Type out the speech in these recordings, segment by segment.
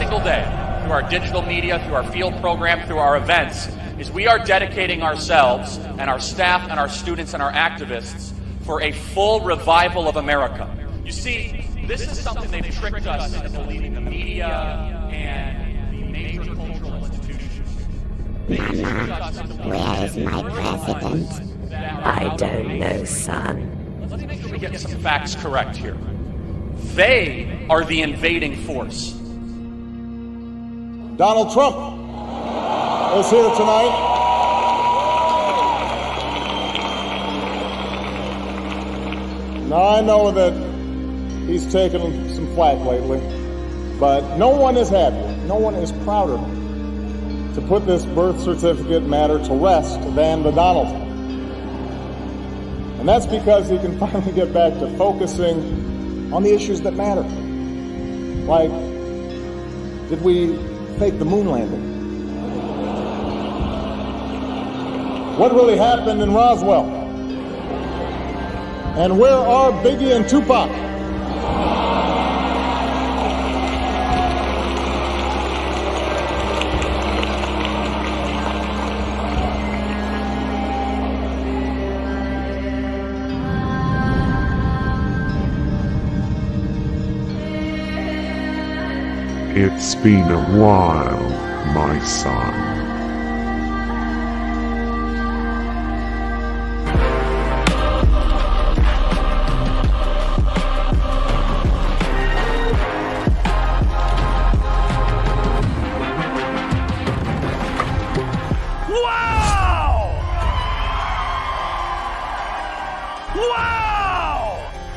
single day, through our digital media, through our field program, through our events, is we are dedicating ourselves and our staff and our students and our activists for a full revival of America. You see, this is something they've tricked us into believing, the media and the major cultural institutions. Where is my president? I don't know, son. Let's make sure we get some facts correct here. They are the invading force. Donald Trump is here tonight. Now, I know that he's taken some flack lately, but no one is happier, no one is prouder to put this birth certificate matter to rest than the Donald. And that's because he can finally get back to focusing on the issues that matter. Like, did we fake the moon landing? What really happened in Roswell? And where are Biggie and Tupac? It's been a while, my son.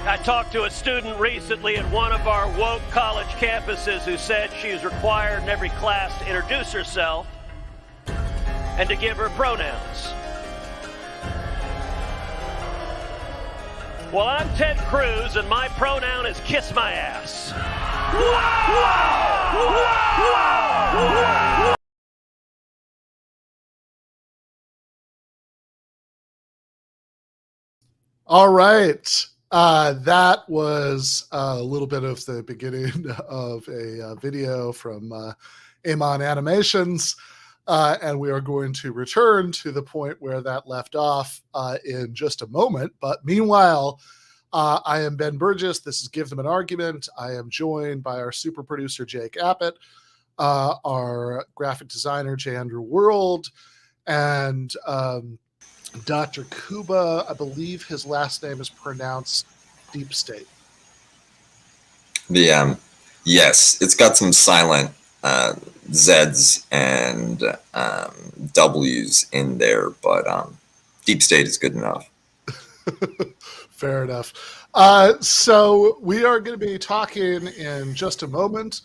I talked to a student recently at one of our woke college campuses who said she is required in every class to introduce herself and to give her pronouns. Well, I'm Ted Cruz, and my pronoun is kiss my ass. All right. That was a little bit of the beginning of a video from Amon Animations, and we are going to return to the point where that left off in just a moment. But meanwhile, I am Ben Burgess. This is Give Them an Argument. I am joined by our super producer, Jake Appett, our graphic designer, J. Andrew World, and Dr. Kuba, I believe his last name is pronounced Deep State. Yes, it's got some silent Z's and W's in there, but Deep State is good enough. Fair enough. So we are going to be talking in just a moment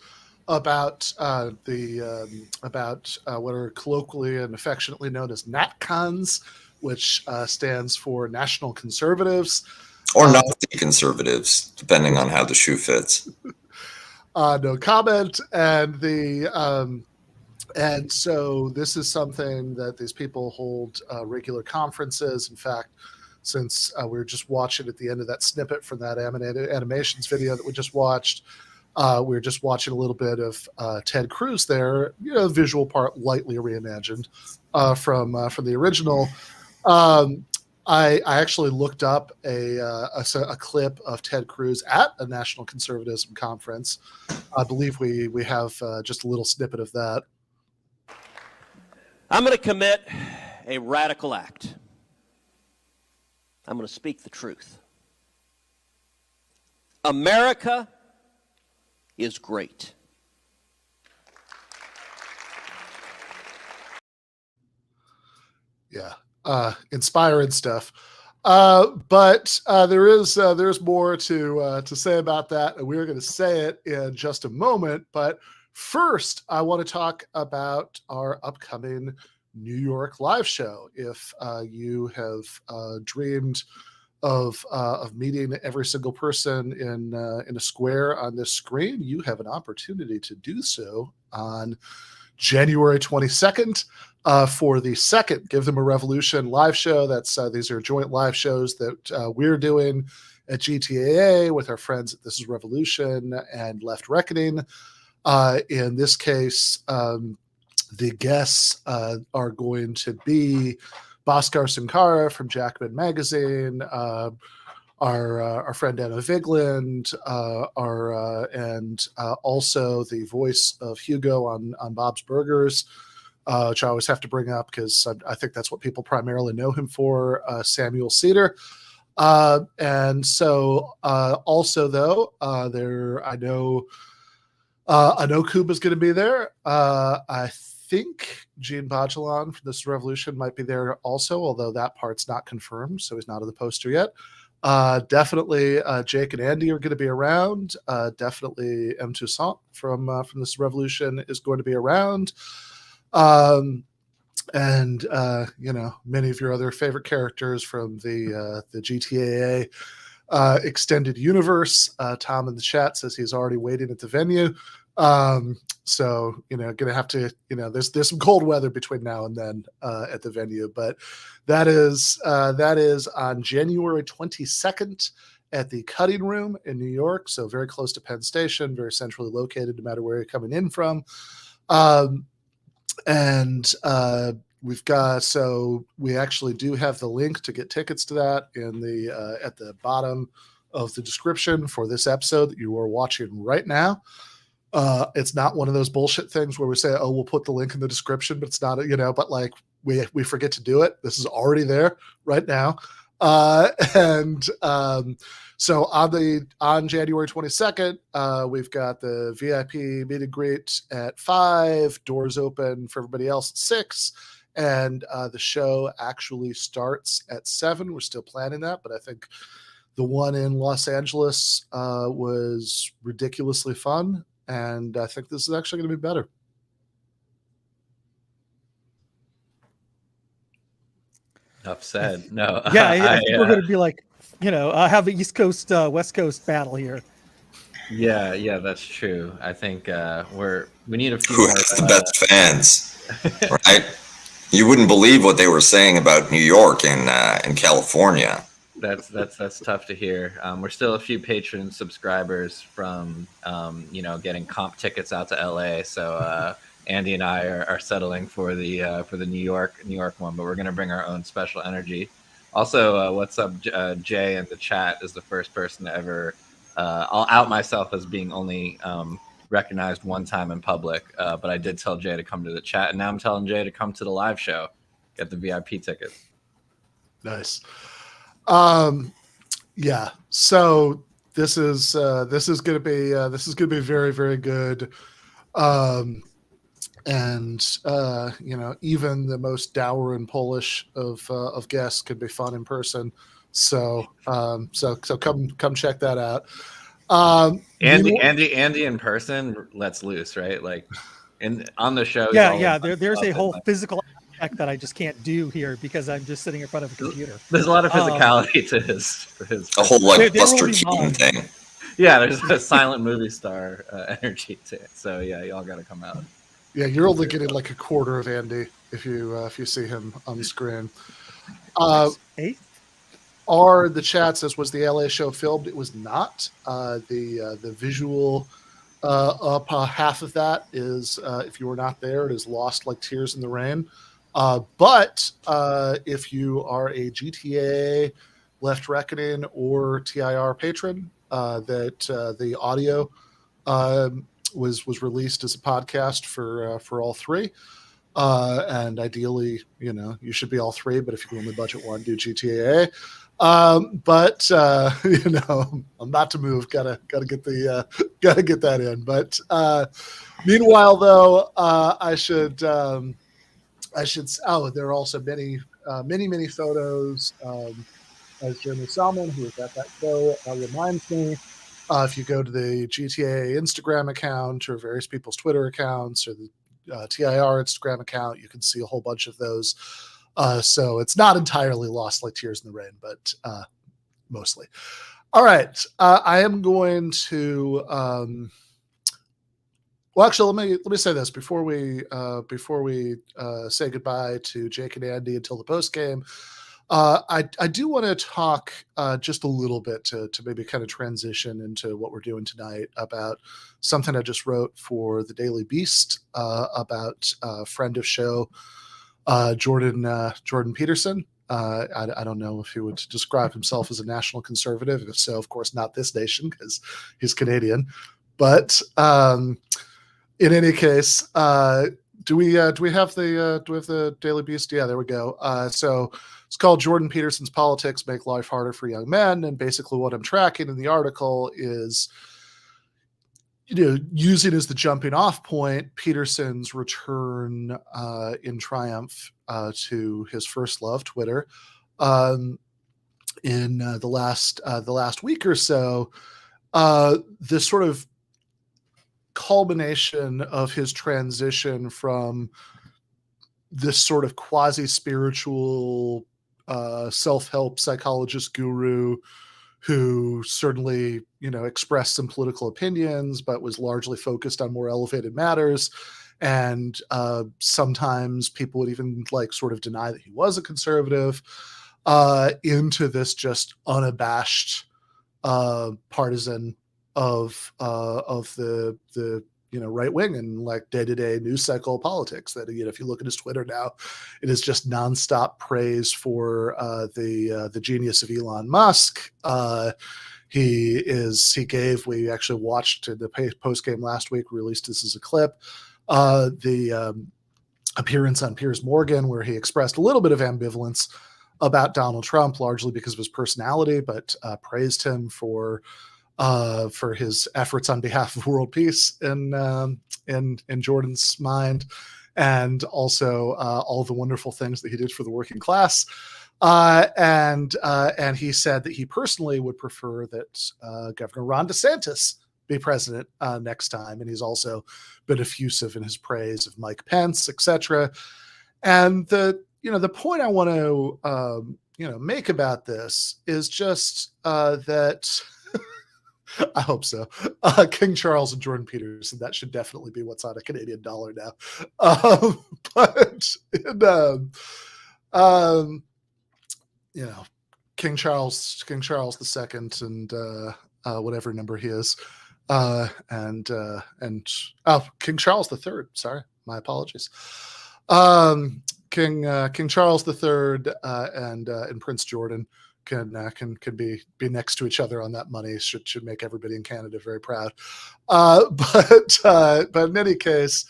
about what are colloquially and affectionately known as NatCons, which stands for National Conservatives. Or Nazi conservatives, depending on how the shoe fits. No comment. And so this is something that these people hold regular conferences. In fact, since we were just watching at the end of that snippet from that animations video that we just watched, we were just watching a little bit of Ted Cruz there, the visual part lightly reimagined from the original. I actually looked up a clip of Ted Cruz at a National Conservatism conference. I believe we have just a little snippet of that. I'm going to commit a radical act. I'm going to speak the truth. America is great. Yeah. Inspiring stuff. But there's more to say about that, and we're going to say it in just a moment. But first, I want to talk about our upcoming New York live show. If you have dreamed of meeting every single person in a square on this screen, you have an opportunity to do so on January 22nd. For the second Give Them a Revolution live show. These are joint live shows that we're doing at GTAA with our friends at This Is Revolution and Left Reckoning. In this case, the guests are going to be Bhaskar Sunkara from Jacobin Magazine, our friend Emma Vigeland, and also the voice of Hugo on Bob's Burgers, which I always have to bring up because I think that's what people primarily know him for, Samuel Seder. And so also, though, I know Kuba's going to be there. I think Jean Bajalan from This Revolution might be there also, although that part's not confirmed, so he's not on the poster yet. Definitely Jake and Andy are going to be around. Definitely M. Toussaint from This Revolution is going to be around. And many of your other favorite characters from the GTAA extended universe. Tom in the chat says he's already waiting at the venue. So gonna have to, there's some cold weather between now and then at the venue, but that is on January 22nd at the Cutting Room in New York. So very close to Penn Station, very centrally located, no matter where you're coming in from. We actually do have the link to get tickets to that in the at the bottom of the description for this episode that you are watching right now. It's not one of those bullshit things where we say, "Oh, we'll put the link in the description," but it's not, but like we forget to do it. This is already there right now. So on January 22nd, we've got the VIP meet and greet at 5, doors open for everybody else at 6, and the show actually starts at 7. We're still planning that, but I think the one in Los Angeles was ridiculously fun, and I think this is actually going to be better. Enough said. No. Yeah, I think we're going to be like, have an East Coast, West Coast battle here. Yeah, that's true. I think we need a few. Who has the best fans, right? You wouldn't believe what they were saying about New York and California. That's tough to hear. We're still a few Patreon subscribers from getting comp tickets out to LA. So Andy and I are settling for the New York one, but we're going to bring our own special energy. Also, what's up, Jay in the chat is the first person to ever. I'll out myself as being only recognized one time in public, but I did tell Jay to come to the chat, and now I'm telling Jay to come to the live show, get the VIP ticket. Nice. Yeah. So this is going to be very, very good. Even the most dour and Polish of guests could be fun in person. So come check that out. Andy in person lets loose, right? Like on the show. Yeah. There's a whole physical aspect that I just can't do here because I'm just sitting in front of a computer. There's a lot of physicality to his a whole Buster Keaton thing. Yeah, there's a silent movie star energy to it. So yeah, y'all got to come out. Yeah, you're only getting like a quarter of Andy if you see him on the screen. The chat says, was the LA show filmed? It was not. The visual up half of that is, if you were not there, it is lost like tears in the rain. But if you are a GTA, Left Reckoning, or TIR patron, that the audio was released as a podcast for all three. And ideally, you should be all three, but if you can only budget one, do GTAA. But I'm not to move. Gotta get that in. But meanwhile, though, there are also many photos. As Jeremy Salmon, who was at that show, reminds me, if you go to the GTA Instagram account or various people's Twitter accounts or the TIR Instagram account, you can see a whole bunch of those. So it's not entirely lost like tears in the rain, but mostly. All right. I am going to actually let me say this before we say goodbye to Jake and Andy until the post game. I do want to talk just a little bit to maybe kind of transition into what we're doing tonight about something I just wrote for the Daily Beast about a friend of show, Jordan Peterson. I don't know if he would describe himself as a national conservative. If so, of course, not this nation because he's Canadian. But in any case, do we have the Daily Beast? Yeah, there we go. So it's called Jordan Peterson's Politics Make Life Harder for Young Men. And basically what I'm tracking in the article is, using as the jumping off point, Peterson's return in triumph to his first love, Twitter, in the last week or so. This sort of culmination of his transition from this sort of quasi-spiritual self-help psychologist guru who certainly, expressed some political opinions, but was largely focused on more elevated matters. And sometimes people would even sort of deny that he was a conservative, into this just unabashed partisan of the right wing and day-to-day news cycle politics. That if you look at his Twitter now, it is just nonstop praise for the genius of Elon Musk. We actually watched the post game last week, released this as a clip, the appearance on Piers Morgan, where he expressed a little bit of ambivalence about Donald Trump, largely because of his personality, but praised him for his efforts on behalf of world peace in Jordan's mind, and also all the wonderful things that he did for the working class. And he said that he personally would prefer that Governor Ron DeSantis be president next time. And he's also been effusive in his praise of Mike Pence, etc. And the point I want to make about this is just that. I hope so. King Charles and Jordan Peterson, that should definitely be what's on a Canadian dollar now. King Charles II and whatever number he is, King Charles III. Sorry, my apologies. King Charles III and Prince Jordan can be next to each other on that money. Should make everybody in Canada very proud. But in any case,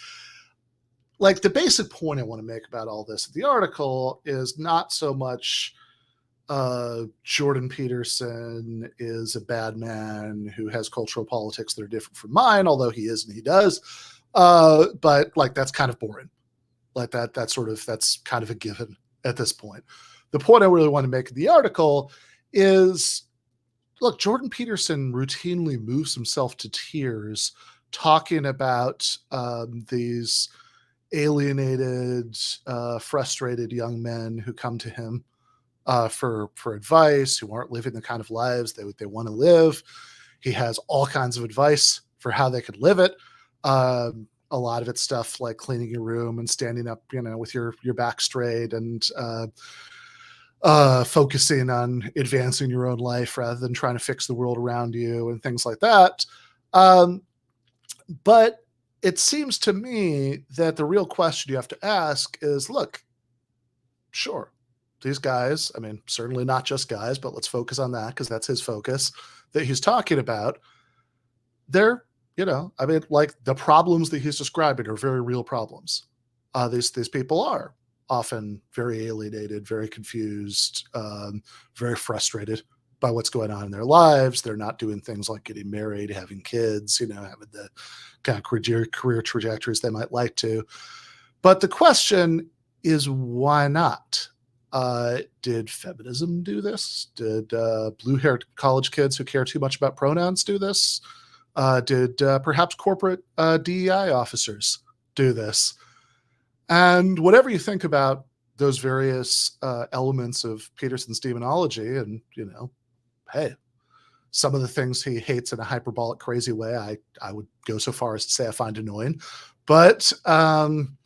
the basic point I want to make about all this, the article, is not so much Jordan Peterson is a bad man who has cultural politics that are different from mine, although he is and he does. But that's kind of boring. That's kind of a given at this point. The point I really want to make in the article is, look, Jordan Peterson routinely moves himself to tears talking about these alienated, frustrated young men who come to him for advice, who aren't living the kind of lives they want to live. He has all kinds of advice for how they could live it. A lot of it's stuff like cleaning your room and standing up, with your back straight and focusing on advancing your own life rather than trying to fix the world around you and things like that. But it seems to me that the real question you have to ask is, look, sure, these guys, certainly not just guys, but let's focus on that because that's his focus that he's talking about. They're, the problems that he's describing are very real problems. These people are often very alienated, very confused, very frustrated by what's going on in their lives. They're not doing things like getting married, having kids, having the kind of career trajectories they might like to. But the question is, why not? Did feminism do this? Did blue-haired college kids who care too much about pronouns do this? Did perhaps corporate DEI officers do this? And whatever you think about those various elements of Peterson's demonology, and, hey, some of the things he hates in a hyperbolic, crazy way, I would go so far as to say I find annoying. But none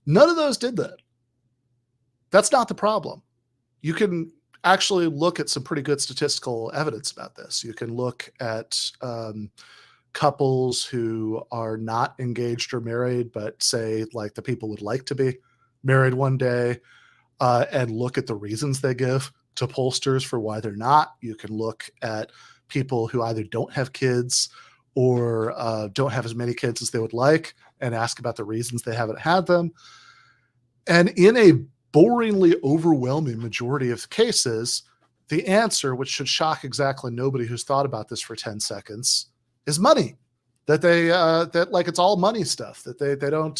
of those did that. That's not the problem. you can actually look at some pretty good statistical evidence about this. You can look at couples who are not engaged or married, but say like the people would like to be married one day, and look at the reasons they give to pollsters for why they're not. You can look at people who either don't have kids or don't have as many kids as they would like and ask about the reasons they haven't had them. And in a boringly overwhelming majority of cases, the answer, which should shock exactly nobody who's thought about this for 10 seconds, is money. That they that like it's all money stuff. That they don't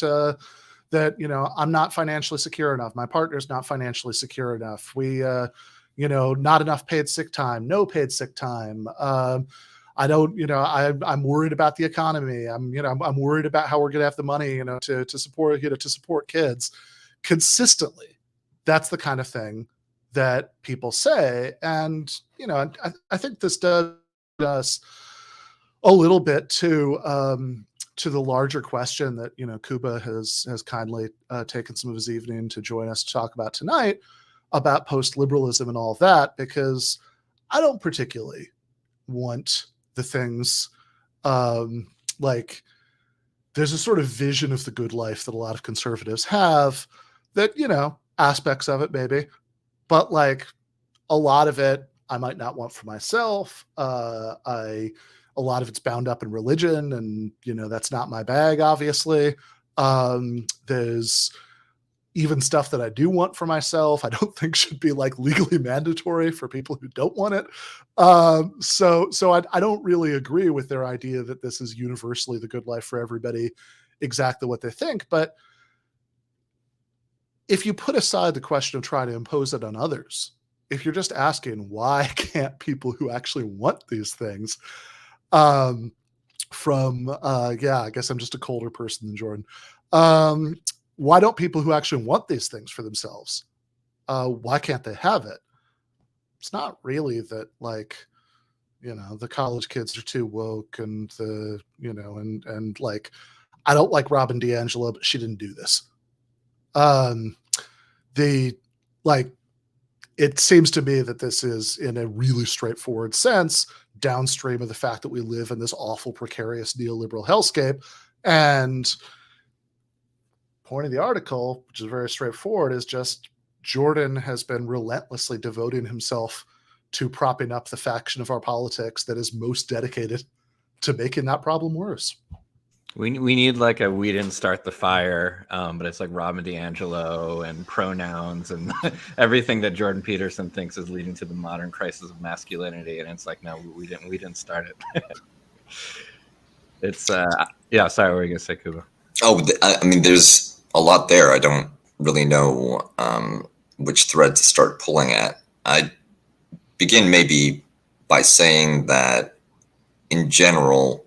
that, you know, I'm not financially secure enough. My partner's not financially secure enough. We you know, not enough paid sick time, no paid sick time. I don't, you know, I'm worried about the economy. I'm worried about how we're going to have the money, you know, to support, you know, to support kids consistently. That's the kind of thing that people say. And, you know, I think this does us a little bit to the larger question that, you know, Kuba has kindly taken some of his evening to join us to talk about tonight, about post-liberalism and all of that, because I don't particularly want the things like there's a sort of vision of the good life that a lot of conservatives have that, you know, aspects of it maybe, but like a lot of it I might not want for myself. A lot of it's bound up in religion, and, you know, that's not my bag, obviously. There's even stuff that I do want for myself, I don't think should be like legally mandatory for people who don't want it. So I don't really agree with their idea that this is universally the good life for everybody, exactly what they think. But if you put aside the question of trying to impose it on others, if you're just asking why can't people who actually want these things, I guess I'm just a colder person than Jordan. Why don't people who actually want these things for themselves, why can't they have it? It's not really that, like, you know, the college kids are too woke and the, you know, and like, I don't like Robin DiAngelo, but she didn't do this. It seems to me that this is, in a really straightforward sense, downstream of the fact that we live in this awful, precarious neoliberal hellscape. And point of the article, which is very straightforward, is just Jordan has been relentlessly devoting himself to propping up the faction of our politics that is most dedicated to making that problem worse. We need like a "we didn't start the fire," but it's like Robin DiAngelo and pronouns and everything that Jordan Peterson thinks is leading to the modern crisis of masculinity, and it's like, no, we didn't start it. It's yeah. Sorry, what were you gonna say, Kuba? Oh, I mean, there's a lot there. I don't really know which thread to start pulling at. I begin maybe by saying that, in general,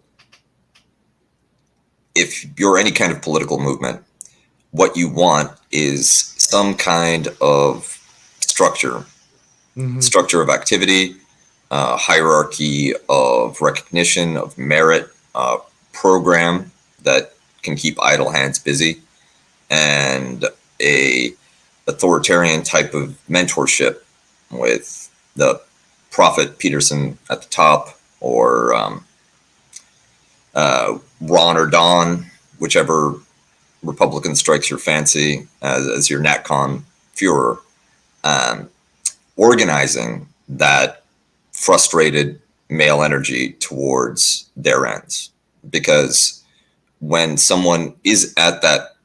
if you're any kind of political movement, what you want is some kind of structure, structure of activity, hierarchy of recognition, of merit, program that can keep idle hands busy, and a authoritarian type of mentorship with the prophet Peterson at the top, or Ron or Don, whichever Republican strikes your fancy as your NatCon Führer, organizing that frustrated male energy towards their ends. Because when someone is at that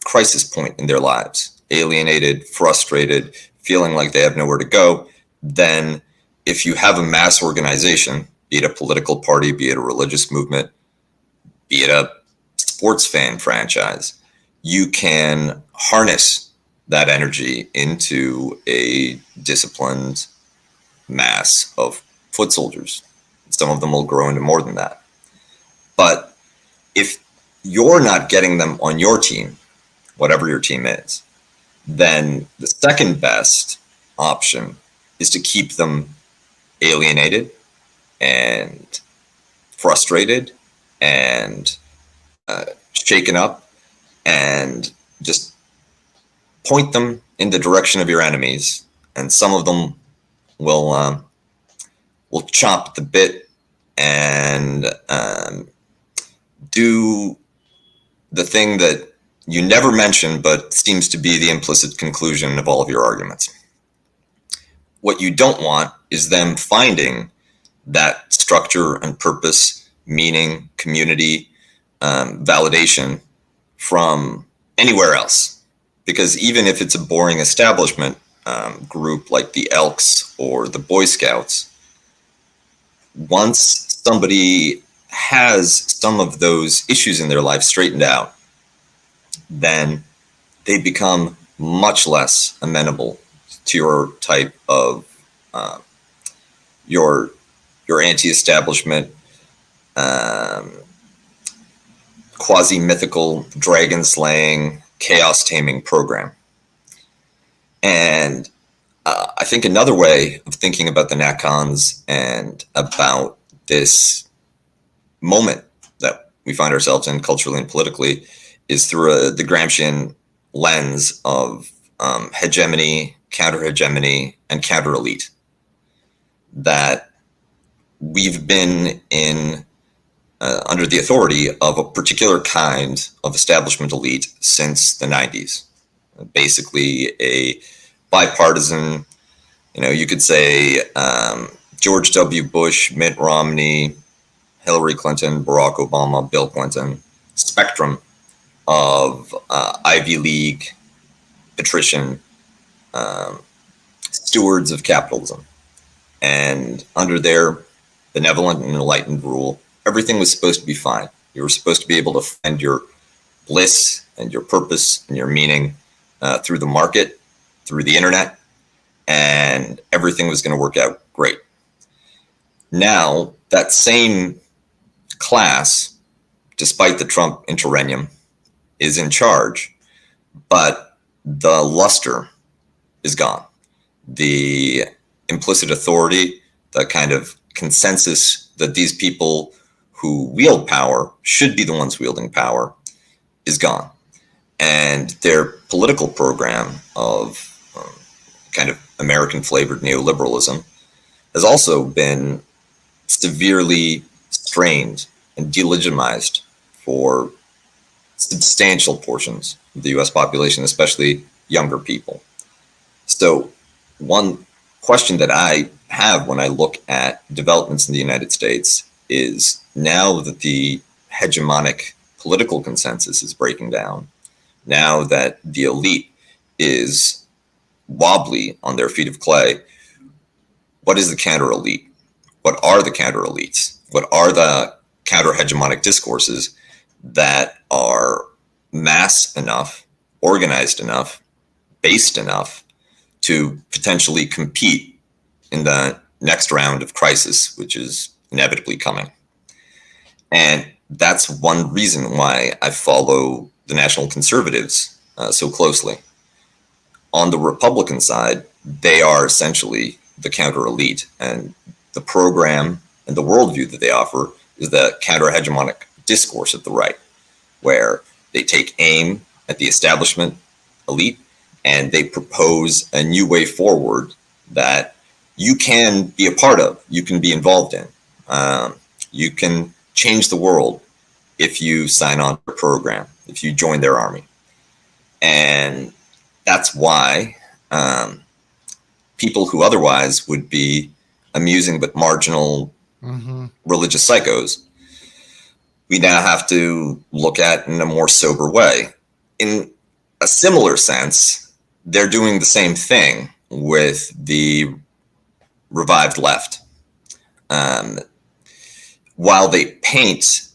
crisis point in their lives, alienated, frustrated, feeling like they have nowhere to go, then if you have a mass organization, be it a political party, be it a religious movement, be it a sports fan franchise, you can harness that energy into a disciplined mass of foot soldiers. Some of them will grow into more than that. But if you're not getting them on your team, whatever your team is, then the second best option is to keep them alienated and frustrated and shaken up, and just point them in the direction of your enemies and some of them will chomp at the bit and do the thing that you never mention but seems to be the implicit conclusion of all of your arguments. What you don't want is them finding that structure and purpose, meaning, community, validation from anywhere else. Because even if it's a boring establishment group like the Elks or the Boy Scouts, once somebody has some of those issues in their life straightened out, then they become much less amenable to your type of your anti-establishment, quasi-mythical, dragon-slaying, chaos-taming program. And I think another way of thinking about the NatCons and about this moment that we find ourselves in culturally and politically is through the Gramscian lens of hegemony, counter-hegemony, and counter-elite. That we've been in under the authority of a particular kind of establishment elite since the 90s. Basically a bipartisan, you could say George W. Bush, Mitt Romney, Hillary Clinton, Barack Obama, Bill Clinton spectrum of Ivy League, patrician, stewards of capitalism. And under their benevolent and enlightened rule, everything was supposed to be fine. You were supposed to be able to find your bliss and your purpose and your meaning through the market, through the internet, and everything was going to work out great. Now, that same class, despite the Trump interregnum, is in charge, but the luster is gone. The implicit authority, the kind of consensus that these people who wield power should be the ones wielding power is gone. And their political program of kind of American flavored neoliberalism has also been severely strained and delegitimized for substantial portions of the US population, especially younger people. So one question that I have when I look at developments in the United States is, now that the hegemonic political consensus is breaking down, now that the elite is wobbly on their feet of clay, what is the counter-elite? What are the counter-elites? What are the counter-hegemonic discourses that are mass enough, organized enough, based enough to potentially compete in the next round of crisis, which is inevitably coming? And that's one reason why I follow the national conservatives so closely. On the Republican side, they are essentially the counter-elite, and the program and the worldview that they offer is the counter-hegemonic discourse of the right, where they take aim at the establishment elite and they propose a new way forward that you can be a part of, you can be involved in. You can change the world if you sign on to their program, if you join their army. And that's why people who otherwise would be amusing but marginal religious psychos, we now have to look at in a more sober way. In a similar sense, they're doing the same thing with the revived left. While they paint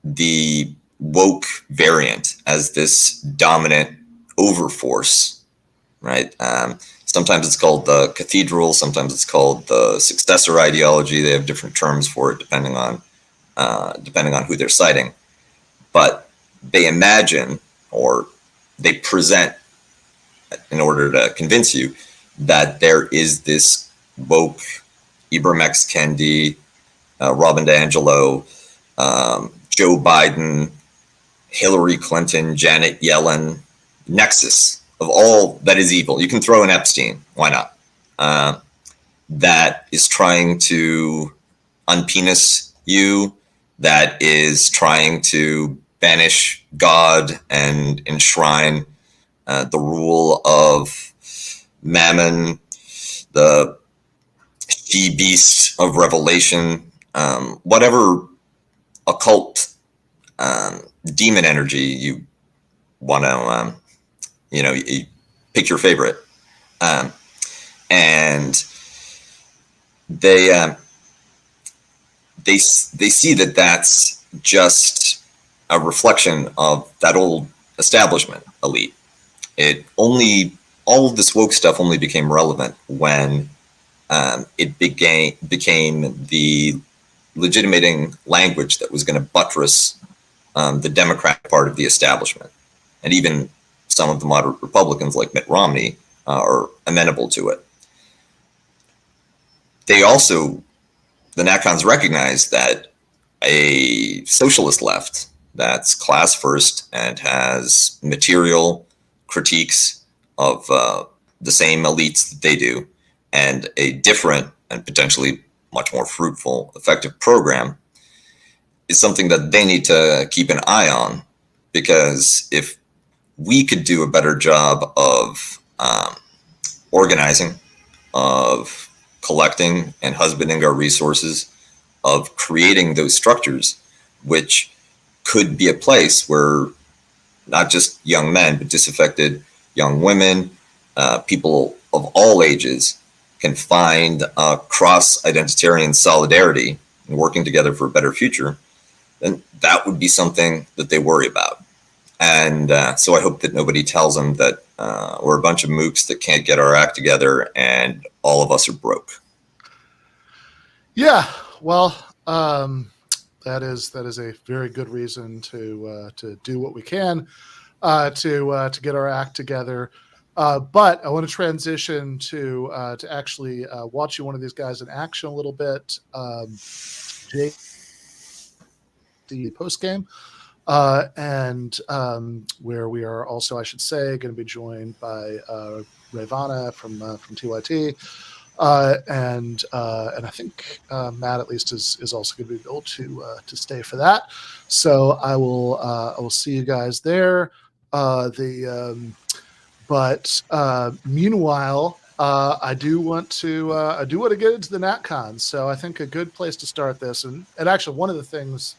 the woke variant as this dominant overforce, right? Sometimes it's called the cathedral, sometimes it's called the successor ideology. They have different terms for it depending on who they're citing. But they imagine, or they present in order to convince you, that there is this woke Ibram X. Kendi, Robin DiAngelo, Joe Biden, Hillary Clinton, Janet Yellen nexus of all that is evil. You can throw in Epstein, why not? that is trying to unpenis you, that is trying to banish God and enshrine the rule of Mammon, the she-beast of Revelation, whatever occult demon energy you want to, you pick your favorite. And they see that that's just a reflection of that old establishment elite. All of this woke stuff only became relevant when it became the legitimating language that was going to buttress the Democratic part of the establishment. And even some of the moderate Republicans like Mitt Romney are amenable to it. The NatCons recognize that a socialist left that's class first and has material critiques of the same elites that they do, and a different and potentially much more fruitful, effective program is something that they need to keep an eye on, because if we could do a better job of organizing, of collecting and husbanding our resources, of creating those structures, which could be a place where not just young men, but disaffected young women, people of all ages can find cross-identitarian solidarity and working together for a better future, then that would be something that they worry about. And so I hope that nobody tells them that we're a bunch of mooks that can't get our act together and all of us are broke. Yeah, well, that is a very good reason to do what we can to get our act together. But I want to transition to actually watching one of these guys in action a little bit. The postgame. And where we are also, I should say, going to be joined by Rayvanna from TYT, and I think Matt at least is also going to be able to stay for that. So I will see you guys there. But meanwhile, I do want to get into the NatCons. So I think a good place to start this, and actually one of the things,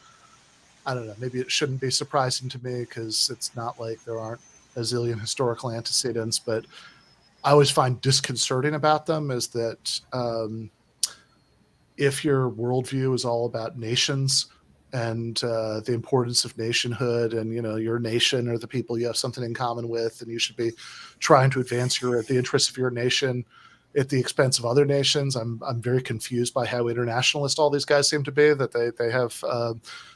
I don't know, maybe it shouldn't be surprising to me because it's not like there aren't a zillion historical antecedents, but I always find disconcerting about them is that if your worldview is all about nations and the importance of nationhood and, your nation or the people you have something in common with, and you should be trying to advance the interests of your nation at the expense of other nations. I'm very confused by how internationalist all these guys seem to be, that they have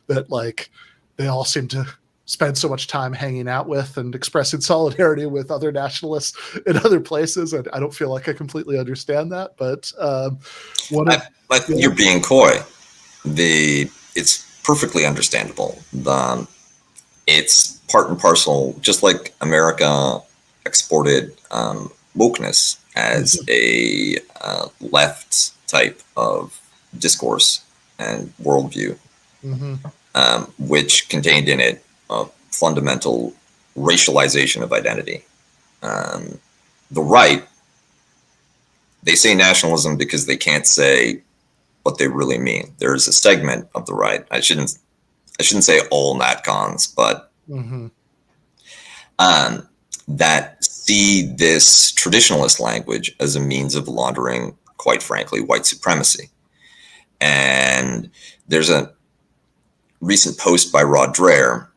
that like they all seem to spend so much time hanging out with and expressing solidarity with other nationalists in other places. I don't feel like I completely understand that, but you're being coy. It's perfectly understandable. It's part and parcel, just like America exported wokeness as a left type of discourse and worldview, which contained in it a fundamental racialization of identity. The right, they say nationalism because they can't say what they really mean. There's a segment of the right. I shouldn't say all NatCons, but that see this traditionalist language as a means of laundering, quite frankly, white supremacy. And there's a recent post by Rod Dreher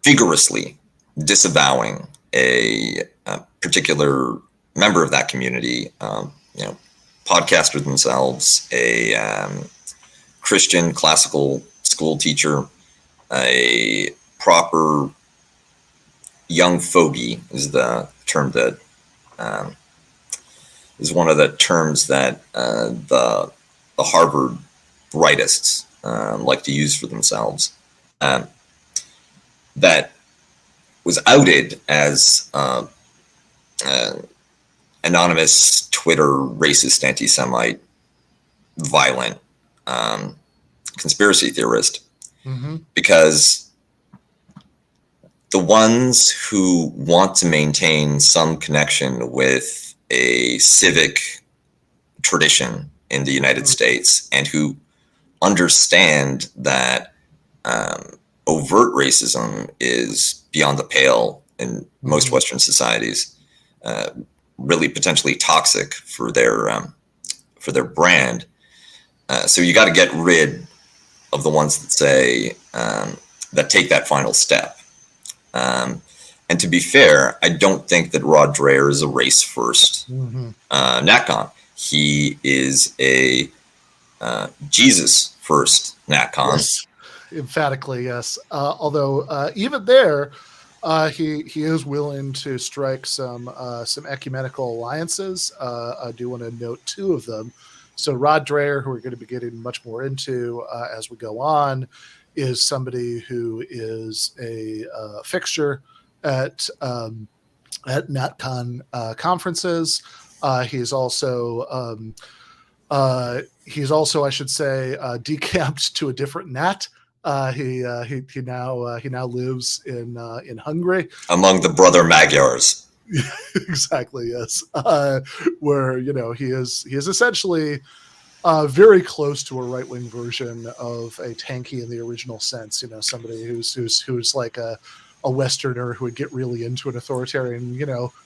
vigorously disavowing a particular member of that community, podcaster themselves, a Christian classical school teacher, a proper young fogey is the term that is one of the terms that the Harvard rightists like to use for themselves, that was outed as anonymous Twitter racist, anti-Semite, violent conspiracy theorist, because the ones who want to maintain some connection with a civic tradition in the United States and who understand that overt racism is beyond the pale in most Western societies, really potentially toxic for their brand. So you got to get rid of the ones that say that take that final step. And to be fair, I don't think that Rod Dreher is a race-first NatCon. He is a Jesus-first NatCon. Yes. Emphatically, yes. Although even there, he is willing to strike some ecumenical alliances. I do want to note two of them. So Rod Dreher, who we're going to be getting much more into as we go on, is somebody who is a fixture at NatCon conferences. He's also, I should say, decamped to a different Nat. He now lives in Hungary, among the brother Magyars. Exactly, yes. Where he is essentially very close to a right-wing version of a tanky in the original sense. Somebody who's like a Westerner who would get really into an authoritarian,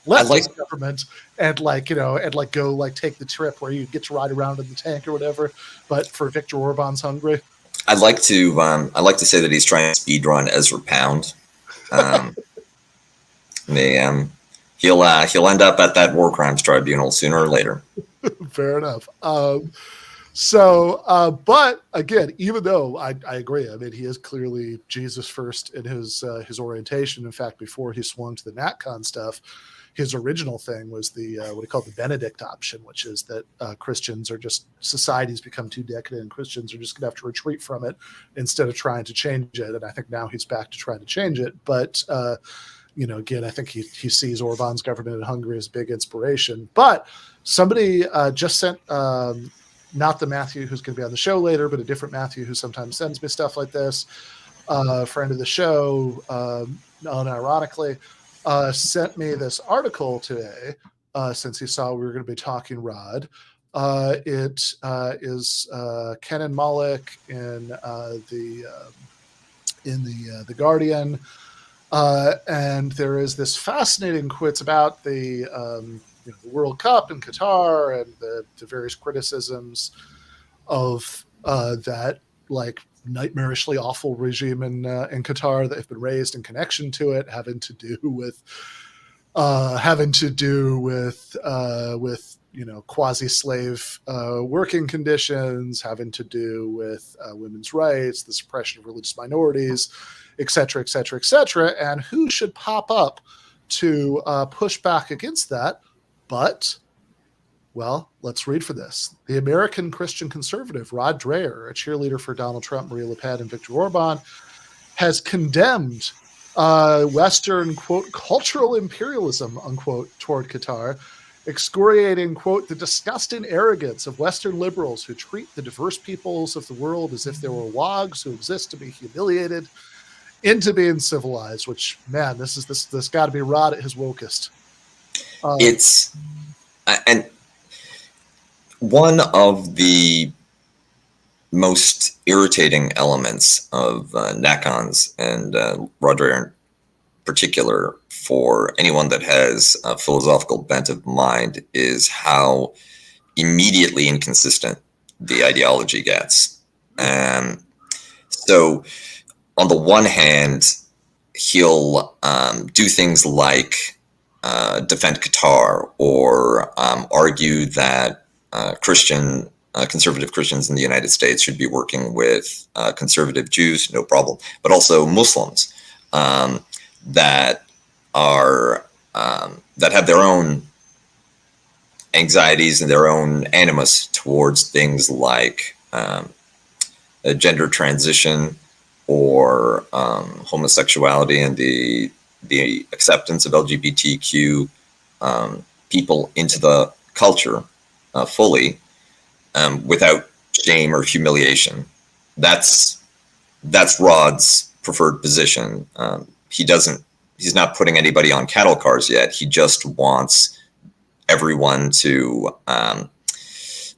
leftist government and go take the trip where you get to ride around in the tank or whatever. But for Viktor Orban's Hungary, I'd like to say that he's trying to speedrun Ezra Pound. He'll end up at that war crimes tribunal sooner or later. Fair enough. But again, even though I agree, I mean, he is clearly Jesus first in his orientation. In fact, before he swung to the NatCon stuff, his original thing was the what he called the Benedict option, which is that Christians are just, society's become too decadent and Christians are just going to have to retreat from it instead of trying to change it. And I think now he's back to trying to change it. But again, I think he sees Orban's government in Hungary as a big inspiration. But somebody just sent, not the Matthew who's going to be on the show later, but a different Matthew who sometimes sends me stuff like this, friend of the show, unironically, sent me this article today, since he saw we were going to be talking Rod. It is Ken and Malik in the Guardian. And there is this fascinating quote about the World Cup in Qatar and the various criticisms of that nightmarishly awful regime in Qatar that have been raised in connection to it, having to do with quasi-slave working conditions, having to do with women's rights, the suppression of religious minorities, et cetera, et cetera, et cetera. And who should pop up to push back against that? But, well, let's read for this. The American Christian conservative Rod Dreher, a cheerleader for Donald Trump, Marine Le Pen, and Viktor Orban, has condemned Western, quote, cultural imperialism, unquote, toward Qatar, excoriating, quote, the disgusting arrogance of Western liberals who treat the diverse peoples of the world as if they were wogs who exist to be humiliated into being civilized, which, man, this got to be Rod at his wokest. And one of the most irritating elements of NatCons and Rod Dreher in particular, for anyone that has a philosophical bent of mind, is how immediately inconsistent the ideology gets. So on the one hand, he'll do things like defend Qatar or argue that conservative Christians in the United States should be working with conservative Jews, no problem, but also Muslims that have their own anxieties and their own animus towards things like a gender transition or homosexuality and the acceptance of LGBTQ people into the culture fully without shame or humiliation. That's Rod's preferred position. He's not putting anybody on cattle cars yet. He just wants everyone to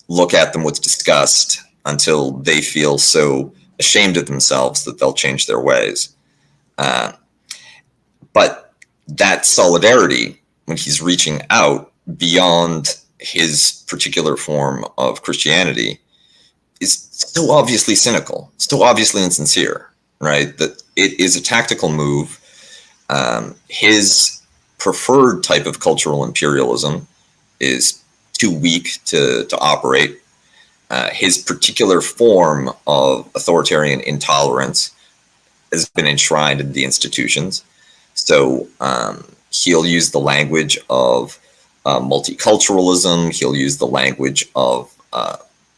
look at them with disgust until they feel so ashamed of themselves that they'll change their ways. But that solidarity, when he's reaching out beyond his particular form of Christianity, is so obviously cynical, so obviously insincere, right? That it is a tactical move. His preferred type of cultural imperialism is too weak to operate. His particular form of authoritarian intolerance has been enshrined in the institutions. So he'll use the language of multiculturalism. He'll use the language of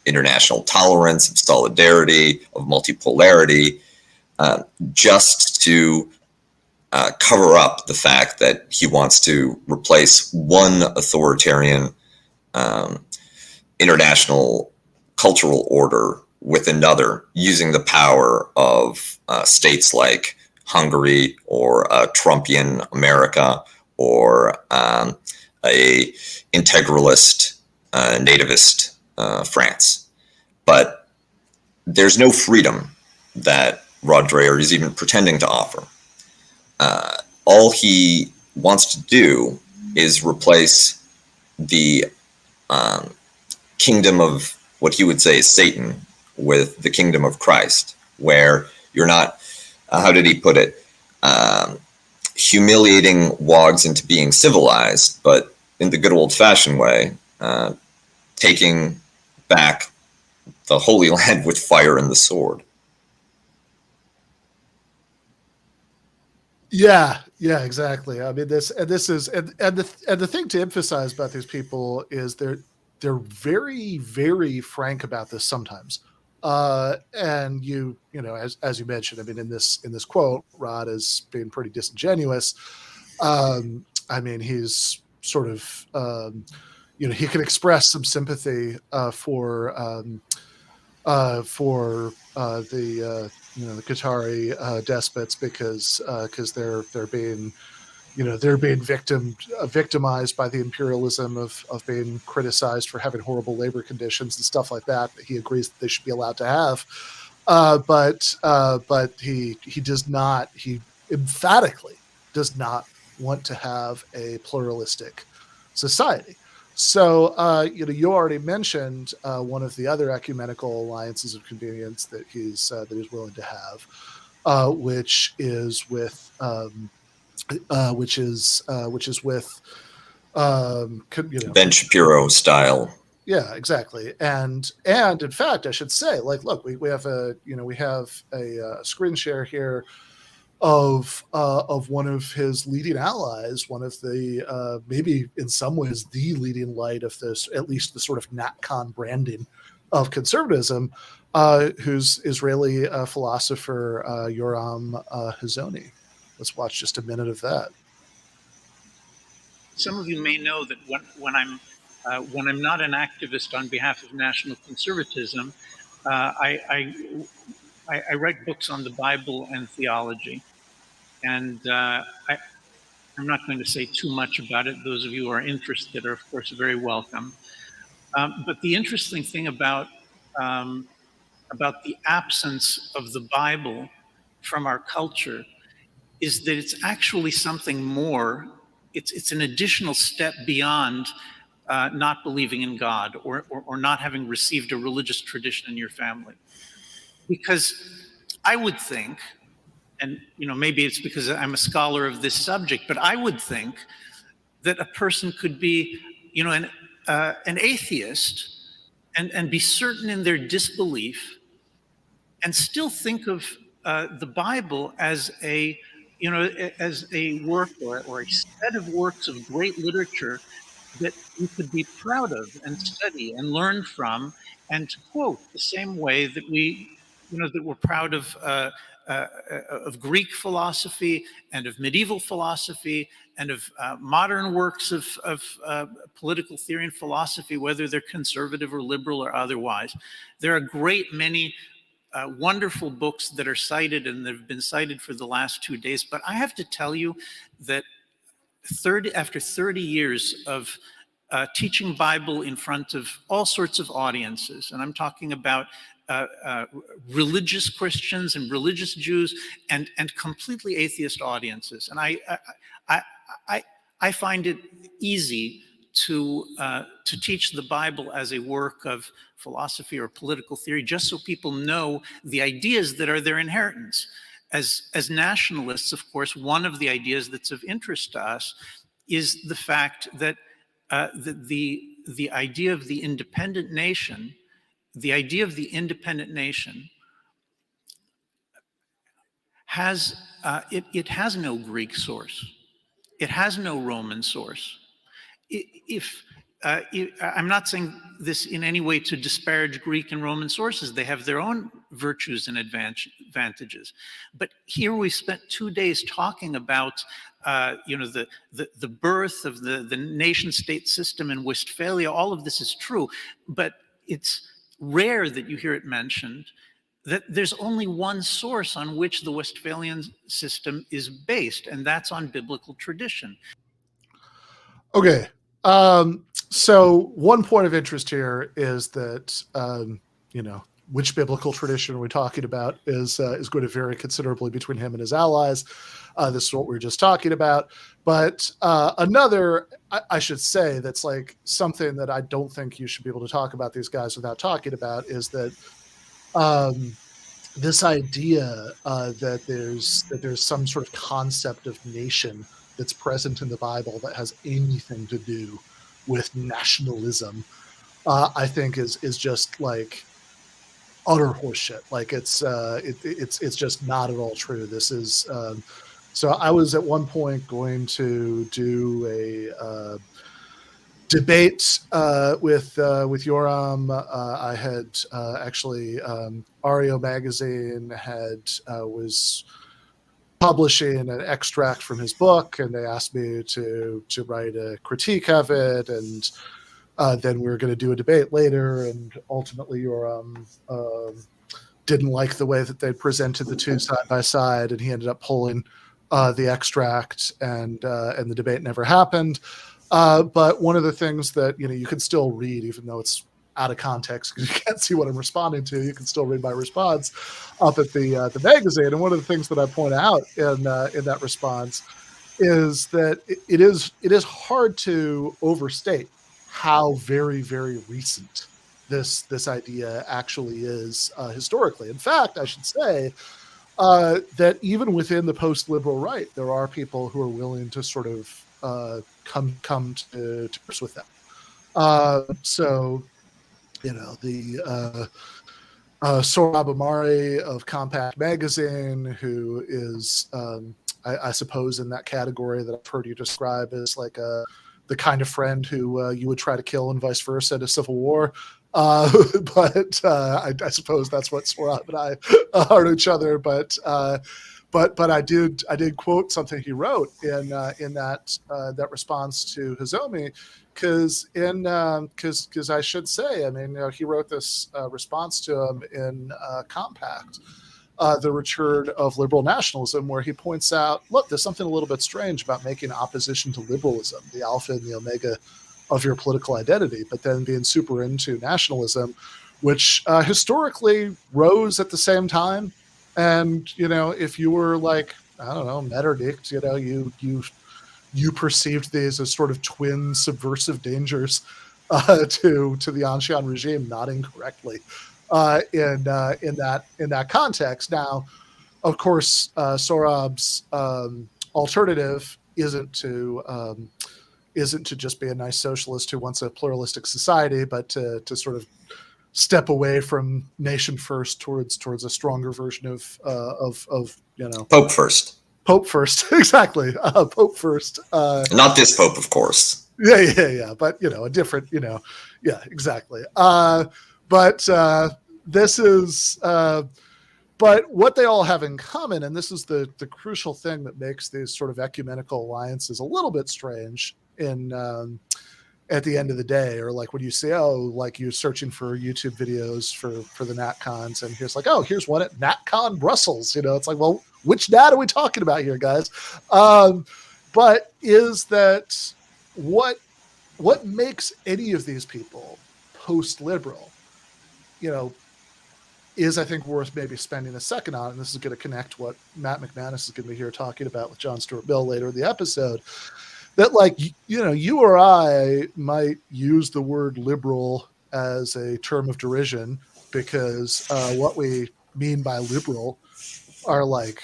international tolerance, of solidarity, of multipolarity, just to cover up the fact that he wants to replace one authoritarian international cultural order with another, using the power of states like Hungary or Trumpian America or a integralist nativist France. But there's no freedom that Rod Dreher is even pretending to offer. All he wants to do is replace the kingdom of what he would say is Satan with the kingdom of Christ, where you're not, how did he put it, humiliating wogs into being civilized, but in the good old-fashioned way, taking back the Holy Land with fire and the sword. Yeah, exactly. I mean, the thing to emphasize about these people is they're very, very frank about this sometimes. And you know, as you mentioned, I mean, in this quote, Rod is being pretty disingenuous. I mean, he's sort of, you know, he can express some sympathy for the you know, the Qatari despots because they're being, you know, they're being victimized by the imperialism of being criticized for having horrible labor conditions and stuff like that he agrees that they should be allowed to have, but he emphatically does not want to have a pluralistic society. So, you know, you already mentioned one of the other ecumenical alliances of convenience that he's willing to have, which is with you know, Ben Shapiro style. Yeah, exactly. And in fact, I should say, like, look, we have a screen share here of one of his leading allies, one of the maybe in some ways the leading light of this, at least the sort of NatCon branding of conservatism, who's Israeli philosopher Yoram Hazony. Let's watch just a minute of that. Some of you may know that when I'm not an activist on behalf of national conservatism, I write books on the Bible and theology. And I'm not going to say too much about it. Those of you who are interested are, of course, very welcome. But the interesting thing about the absence of the Bible from our culture is that it's actually something more. It's an additional step beyond not believing in God or not having received a religious tradition in your family. Because I would think, and you know, maybe it's because I'm a scholar of this subject, but I would think that a person could be, you know, an atheist and be certain in their disbelief and still think of the Bible as a work or a set of works of great literature that you could be proud of and study and learn from and to quote the same way that we're proud of Greek philosophy and of medieval philosophy and of modern works of political theory and philosophy, whether they're conservative or liberal or otherwise. There are a great many wonderful books that are cited and that have been cited for the last 2 days. But I have to tell you that after 30 years of teaching Bible in front of all sorts of audiences, and I'm talking about religious Christians and religious Jews and completely atheist audiences, and I find it easy to teach the Bible as a work of philosophy or political theory, just so people know the ideas that are their inheritance. As nationalists, of course, one of the ideas that's of interest to us is the fact that the idea of the independent nation, has it has no Greek source. It has no Roman source. I'm not saying this in any way to disparage Greek and Roman sources. They have their own virtues and advantages. But here we spent 2 days talking about the birth of the nation-state system in Westphalia. All of this is true, but it's rare that you hear it mentioned that there's only one source on which the Westphalian system is based, and that's on biblical tradition. Okay. So one point of interest here is that, which biblical tradition are we talking about is going to vary considerably between him and his allies. This is what we were just talking about. But another, I should say, that's like something that I don't think you should be able to talk about these guys without talking about is that this idea that there's some sort of concept of nation that's present in the Bible that has anything to do with nationalism, I think is just like utter horseshit. Like it's just not at all true. This is so I was at one point going to do a debate with Yoram. I had actually Ario magazine was publishing an extract from his book, and they asked me to write a critique of it, and then we were going to do a debate later, and ultimately Yoram didn't like the way that they presented the two side by side, and he ended up pulling the extract, and the debate never happened. But one of the things that you can still read, even though it's out of context because you can't see what I'm responding to, you can still read my response up at the magazine. And one of the things that I point out in that response is that it is hard to overstate how very, very recent this idea actually is historically. In fact, I should say that even within the post-liberal right, there are people who are willing to sort of come to terms with that. So, the Sohrab Ahmari of Compact Magazine, who is, I suppose, in that category that I've heard you describe as like the kind of friend who you would try to kill and vice versa in a civil war. But I suppose that's what Sohrab and I are to each other. But I did quote something he wrote in that response to Hazony, because I should say, I mean, he wrote this response to him in Compact, The Return of Liberal Nationalism, where he points out, look, there's something a little bit strange about making opposition to liberalism, the alpha and the omega of your political identity, but then being super into nationalism, which historically rose at the same time. And, if you were like, I don't know, Metternich, you perceived these as sort of twin subversive dangers to the Ancien regime, not incorrectly in that context. Now, of course, Sohrab's alternative isn't to just be a nice socialist who wants a pluralistic society, but to sort of step away from nation first towards a stronger version of Pope first. Pope first, exactly. Pope first. Not this Pope, of course. Yeah. But a different, yeah, exactly. But this is, but But what they all have in common, and this is the crucial thing that makes these sort of ecumenical alliances a little bit strange in at the end of the day, or like when you say, oh, like you're searching for YouTube videos for the NatCons, and here's like, oh, here's one at NatCon Brussels. It's like, well, which Nat are we talking about here, guys? But is that what makes any of these people post-liberal, is, I think, worth maybe spending a second on. And this is going to connect what Matt McManus is going to be here talking about with John Stuart Mill later in the episode. That, like, you or I might use the word liberal as a term of derision because what we mean by liberal are like,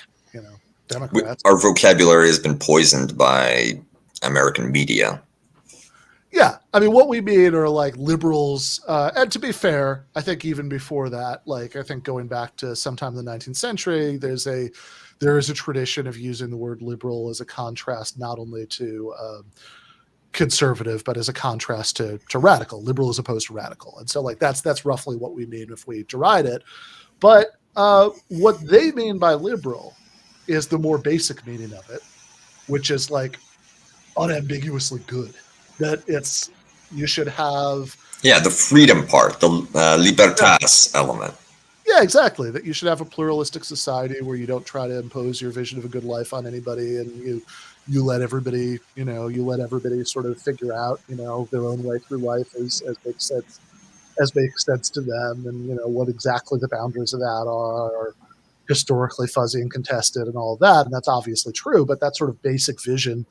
Democrats. Our vocabulary has been poisoned by American media. Yeah, I mean, what we mean are like liberals, and to be fair, I think even before that, like I think going back to sometime in the 19th century, there is a tradition of using the word liberal as a contrast not only to conservative, but as a contrast to radical, liberal as opposed to radical. And so like that's roughly what we mean if we deride it. But what they mean by liberal is the more basic meaning of it, which is like unambiguously good. That you should have... Yeah, the freedom part, the libertas element. Yeah, exactly. That you should have a pluralistic society where you don't try to impose your vision of a good life on anybody, and you let everybody, sort of figure out, their own way through life as makes sense to them, and what exactly the boundaries of that are historically fuzzy and contested and all of that, and that's obviously true. But that sort of basic vision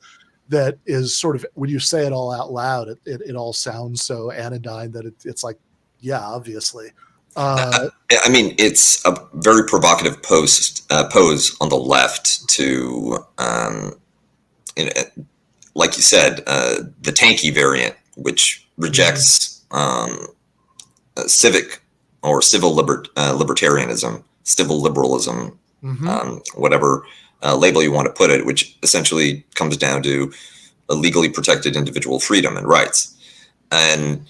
that is sort of, when you say it all out loud, it all sounds so anodyne that it's like, yeah, obviously. I mean, it's a very provocative pose on the left to, like you said, the tanky variant, which rejects civic or civil libertarianism, civil liberalism, whatever label you want to put it, which essentially comes down to a legally protected individual freedom and rights. And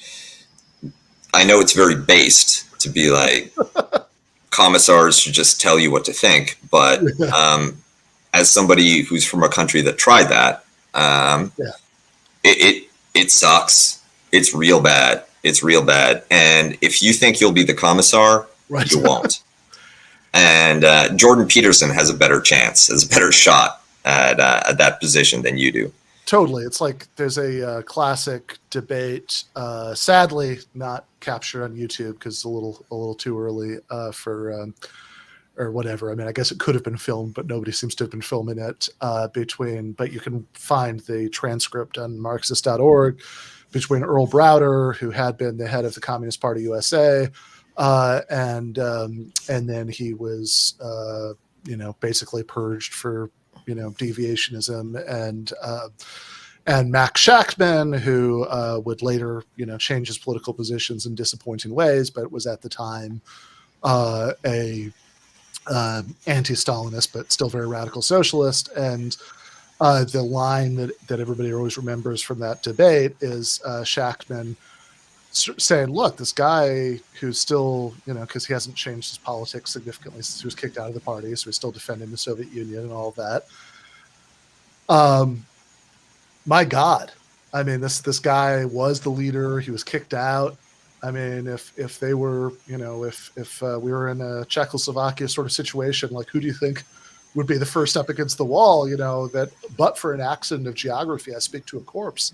I know it's very based to be like, commissars should just tell you what to think. But as somebody who's from a country that tried that, it sucks. It's real bad. It's real bad. And if you think you'll be the commissar, you won't. And Jordan Peterson has a better chance, has a better shot at that position than you do. Totally. It's like there's a classic debate, sadly not captured on YouTube because it's a little too early for or whatever. I mean, I guess it could have been filmed, but nobody seems to have been filming it but you can find the transcript on Marxist.org between Earl Browder, who had been the head of the Communist Party USA, and then he was, basically purged for, deviationism, and Max Shachtman, who would later, change his political positions in disappointing ways, but was at the time a anti-Stalinist, but still very radical socialist. And the line that everybody always remembers from that debate is Shachtman saying, look, this guy who's still, because he hasn't changed his politics significantly since he was kicked out of the party, so he's still defending the Soviet Union and all of that. My God, I mean, this guy was the leader. He was kicked out. I mean, if they were, if we were in a Czechoslovakia sort of situation, like, who do you think would be the first up against the wall? That but for an accident of geography, I speak to a corpse.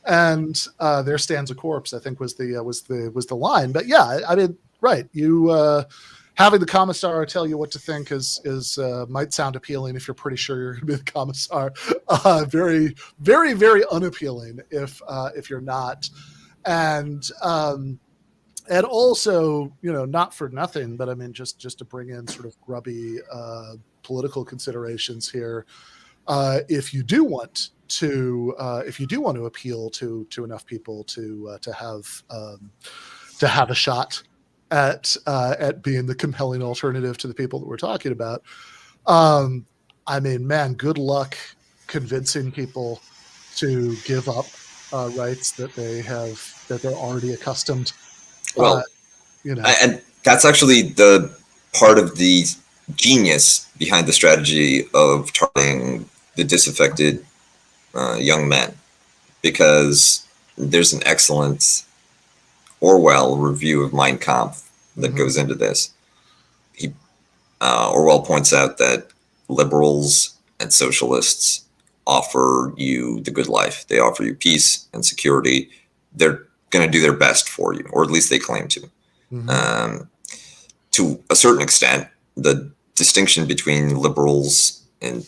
And there stands a corpse, I think was the line. But yeah, I mean, right. You having the commissar tell you what to think is might sound appealing if you're pretty sure you're going to be the commissar. Very, very, very unappealing if you're not. And also, not for nothing, but I mean, just to bring in sort of grubby political considerations here. If you do want to appeal to enough people to have a shot at being the compelling alternative to the people that we're talking about, I mean, man, good luck convincing people to give up rights that they're already accustomed. Well, and that's actually the part of the genius behind the strategy of targeting the disaffected young men, because there's an excellent Orwell review of Mein Kampf that goes into this. Orwell points out that liberals and socialists offer you the good life. They offer you peace and security. They're going to do their best for you, or at least they claim to. To a certain extent, the distinction between liberals and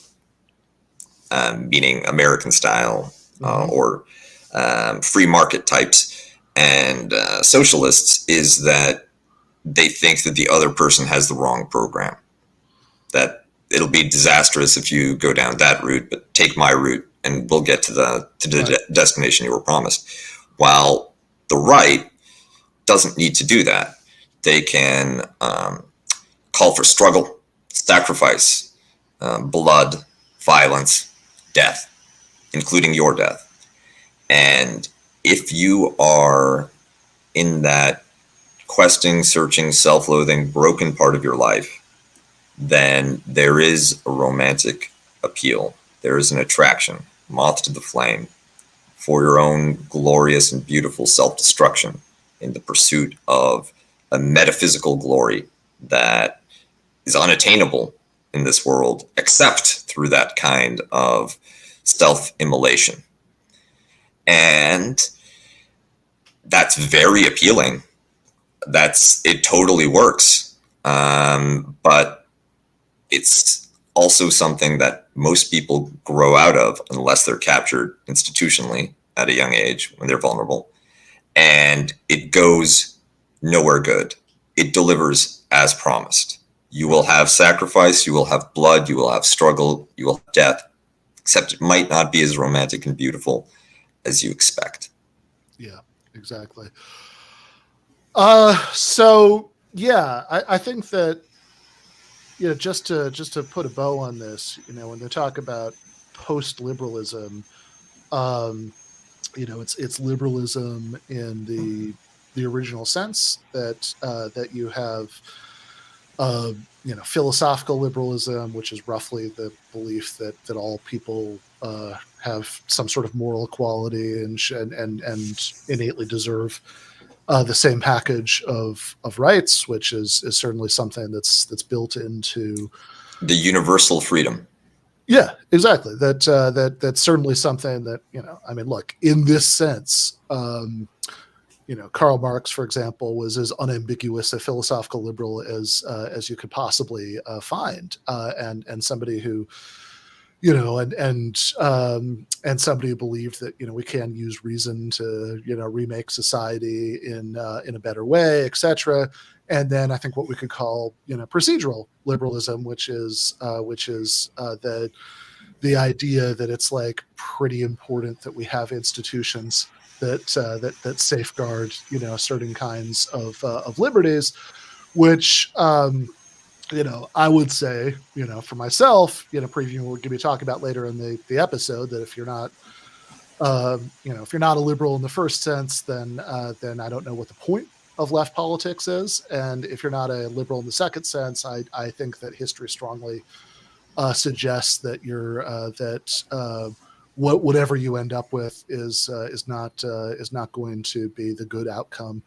meaning American style or free market types and socialists is that they think that the other person has the wrong program, that it'll be disastrous if you go down that route, but take my route and we'll get to the destination you were promised. While the right doesn't need to do that. They can call for struggle, sacrifice, blood, violence, death, including your death. And if you are in that questing, searching, self-loathing, broken part of your life, then there is a romantic appeal. There is an attraction, moth to the flame, for your own glorious and beautiful self-destruction in the pursuit of a metaphysical glory that is unattainable in this world, except through that kind of self-immolation. And that's very appealing. It totally works. But it's also something that most people grow out of unless they're captured institutionally at a young age when they're vulnerable. And it goes nowhere good. It delivers as promised. You will have sacrifice, you will have blood, you will have struggle, you will have death, except it might not be as romantic and beautiful as you expect. Yeah, exactly. So yeah, I think that, you know, just to put a bow on this, you know, when they talk about post-liberalism, you know, it's liberalism in the original sense that you have, you know, philosophical liberalism, which is roughly the belief that all people have some sort of moral equality and innately deserve the same package of rights, which is certainly something that's built into the universal freedom. Yeah, exactly. That's certainly something that, you know, I mean, look, in this sense, you know, Karl Marx, for example, was as unambiguous a philosophical liberal as you could possibly find, and somebody who, you know, and somebody who believed that, you know, we can use reason to, you know, remake society in a better way, etc. And then I think what we could call, you know, procedural liberalism, which is the idea that it's like pretty important that we have institutions that safeguard, you know, certain kinds of liberties, which you know, I would say, you know, for myself, you know, previewing what we're going to be talking about later in the episode, that if you're not, you know, if you're not a liberal in the first sense, then I don't know what the point of left politics is. And if you're not a liberal in the second sense, I think that history strongly suggests that you're whatever you end up with is not going to be the good outcome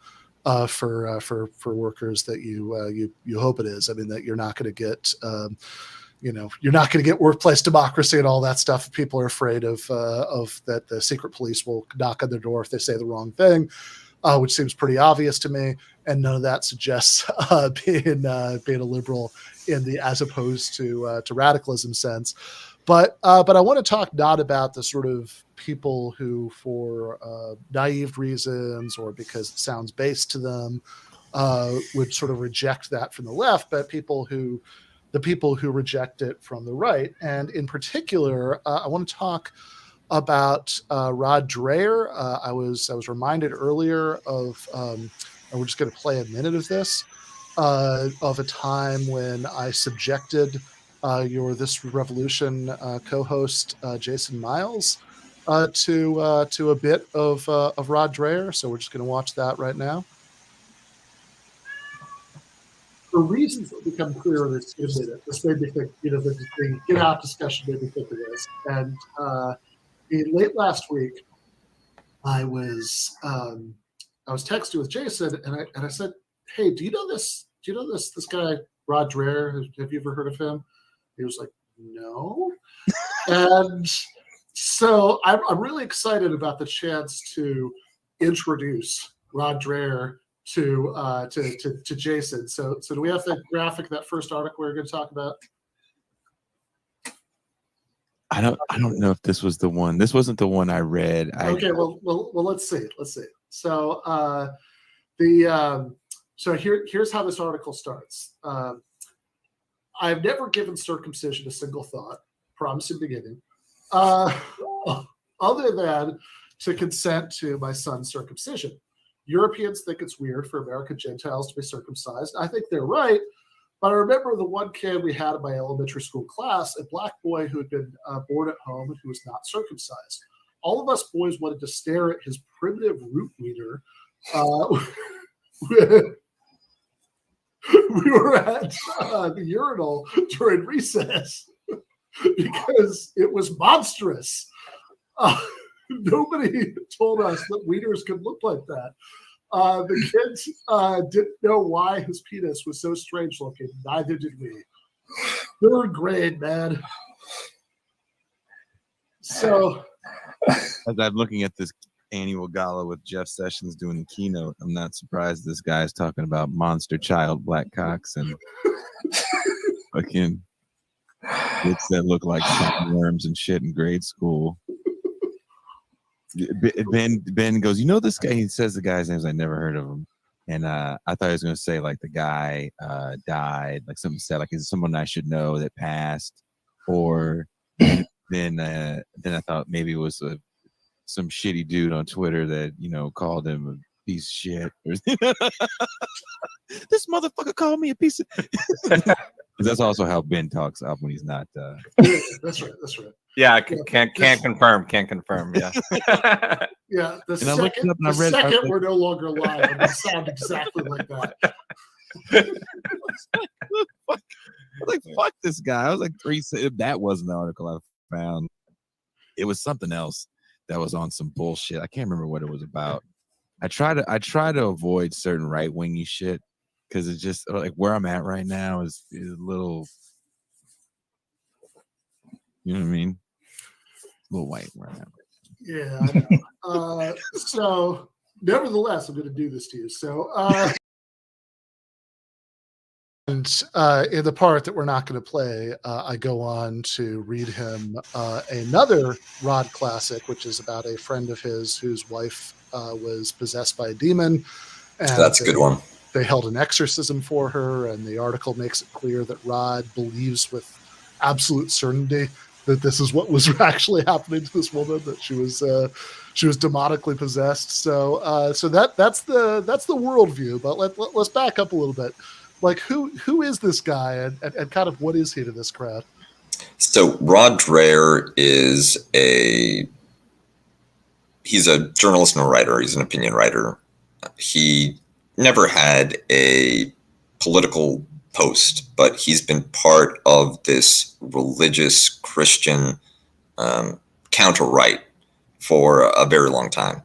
for workers that you hope it is. I mean, that you're not going to get you know, you're not going to get workplace democracy and all that stuff. People are afraid of that the secret police will knock on their door if they say the wrong thing, which seems pretty obvious to me. And none of that suggests being a liberal in the as opposed to radicalism sense. But I want to talk not about the sort of people who, for naive reasons or because it sounds base to them, would sort of reject that from the left, but the people who reject it from the right. And in particular, I want to talk about Rod Dreher. I was reminded earlier of, and we're just going to play a minute of this, of a time when I subjected your This Revolution co-host Jason Miles to a bit of Rod Dreher. So we're just going to watch that right now. for reasons that become clearer in a minute, this made me think, the get out discussion made me think of this. And late last week, I was texting with Jason, and I said, "Hey, do you know this guy Rod Dreher? Have you ever heard of him?" He was like, "No." And so I'm really excited about the chance to introduce Rod Dreher to Jason. So do we have the graphic, that first article we're going to talk about? I don't know if this was the one. This wasn't the one I read. Okay, well, let's see. So here's how this article starts. I've never given circumcision a single thought, promising beginning, other than to consent to my son's circumcision. Europeans think it's weird for American Gentiles to be circumcised. I think they're right, but I remember the one kid we had in my elementary school class, a black boy who had been born at home and who was not circumcised. All of us boys wanted to stare at his primitive root wiener. We were at the urinal during recess because it was monstrous. Nobody told us that wieners could look like that. The kids didn't know why his penis was so strange looking. Neither did we. Third grade, man. So, as I'm looking at this annual gala with Jeff Sessions doing the keynote, I'm not surprised this guy's talking about monster child black cocks and fucking bits that look like worms and shit in grade school. Ben goes, you know this guy? He says the guy's names. I never heard of him, and I thought he was going to say like the guy died, like something said like, is it someone I should know that passed, or then I thought maybe it was some shitty dude on Twitter that called him a piece of shit. This motherfucker called me a piece of. That's also how Ben talks up when he's not. That's right. Yeah, can't confirm. Yeah. Yeah. The second we're no longer live, and they sound exactly like that. Fuck this guy. I was like, that wasn't the article I found. It was something else that was on some bullshit. I can't remember what it was about. I try to avoid certain right-wingy shit because it's just like where I'm at right now is a little, you know what I mean? A little white right now. Yeah, I know. So nevertheless, I'm going to do this to you. So and in the part that we're not going to play, I go on to read him another Rod classic, which is about a friend of his whose wife was possessed by a demon. And that's a good one. They held an exorcism for her, and the article makes it clear that Rod believes with absolute certainty that this is what was actually happening to this woman, that she was demonically possessed. So that's the worldview. But let's back up a little bit. Like who is this guy, and kind of what is he to this crowd? So Rod Dreher he's a journalist and a writer. He's an opinion writer. He never had a political post, but he's been part of this religious Christian counter-right for a very long time.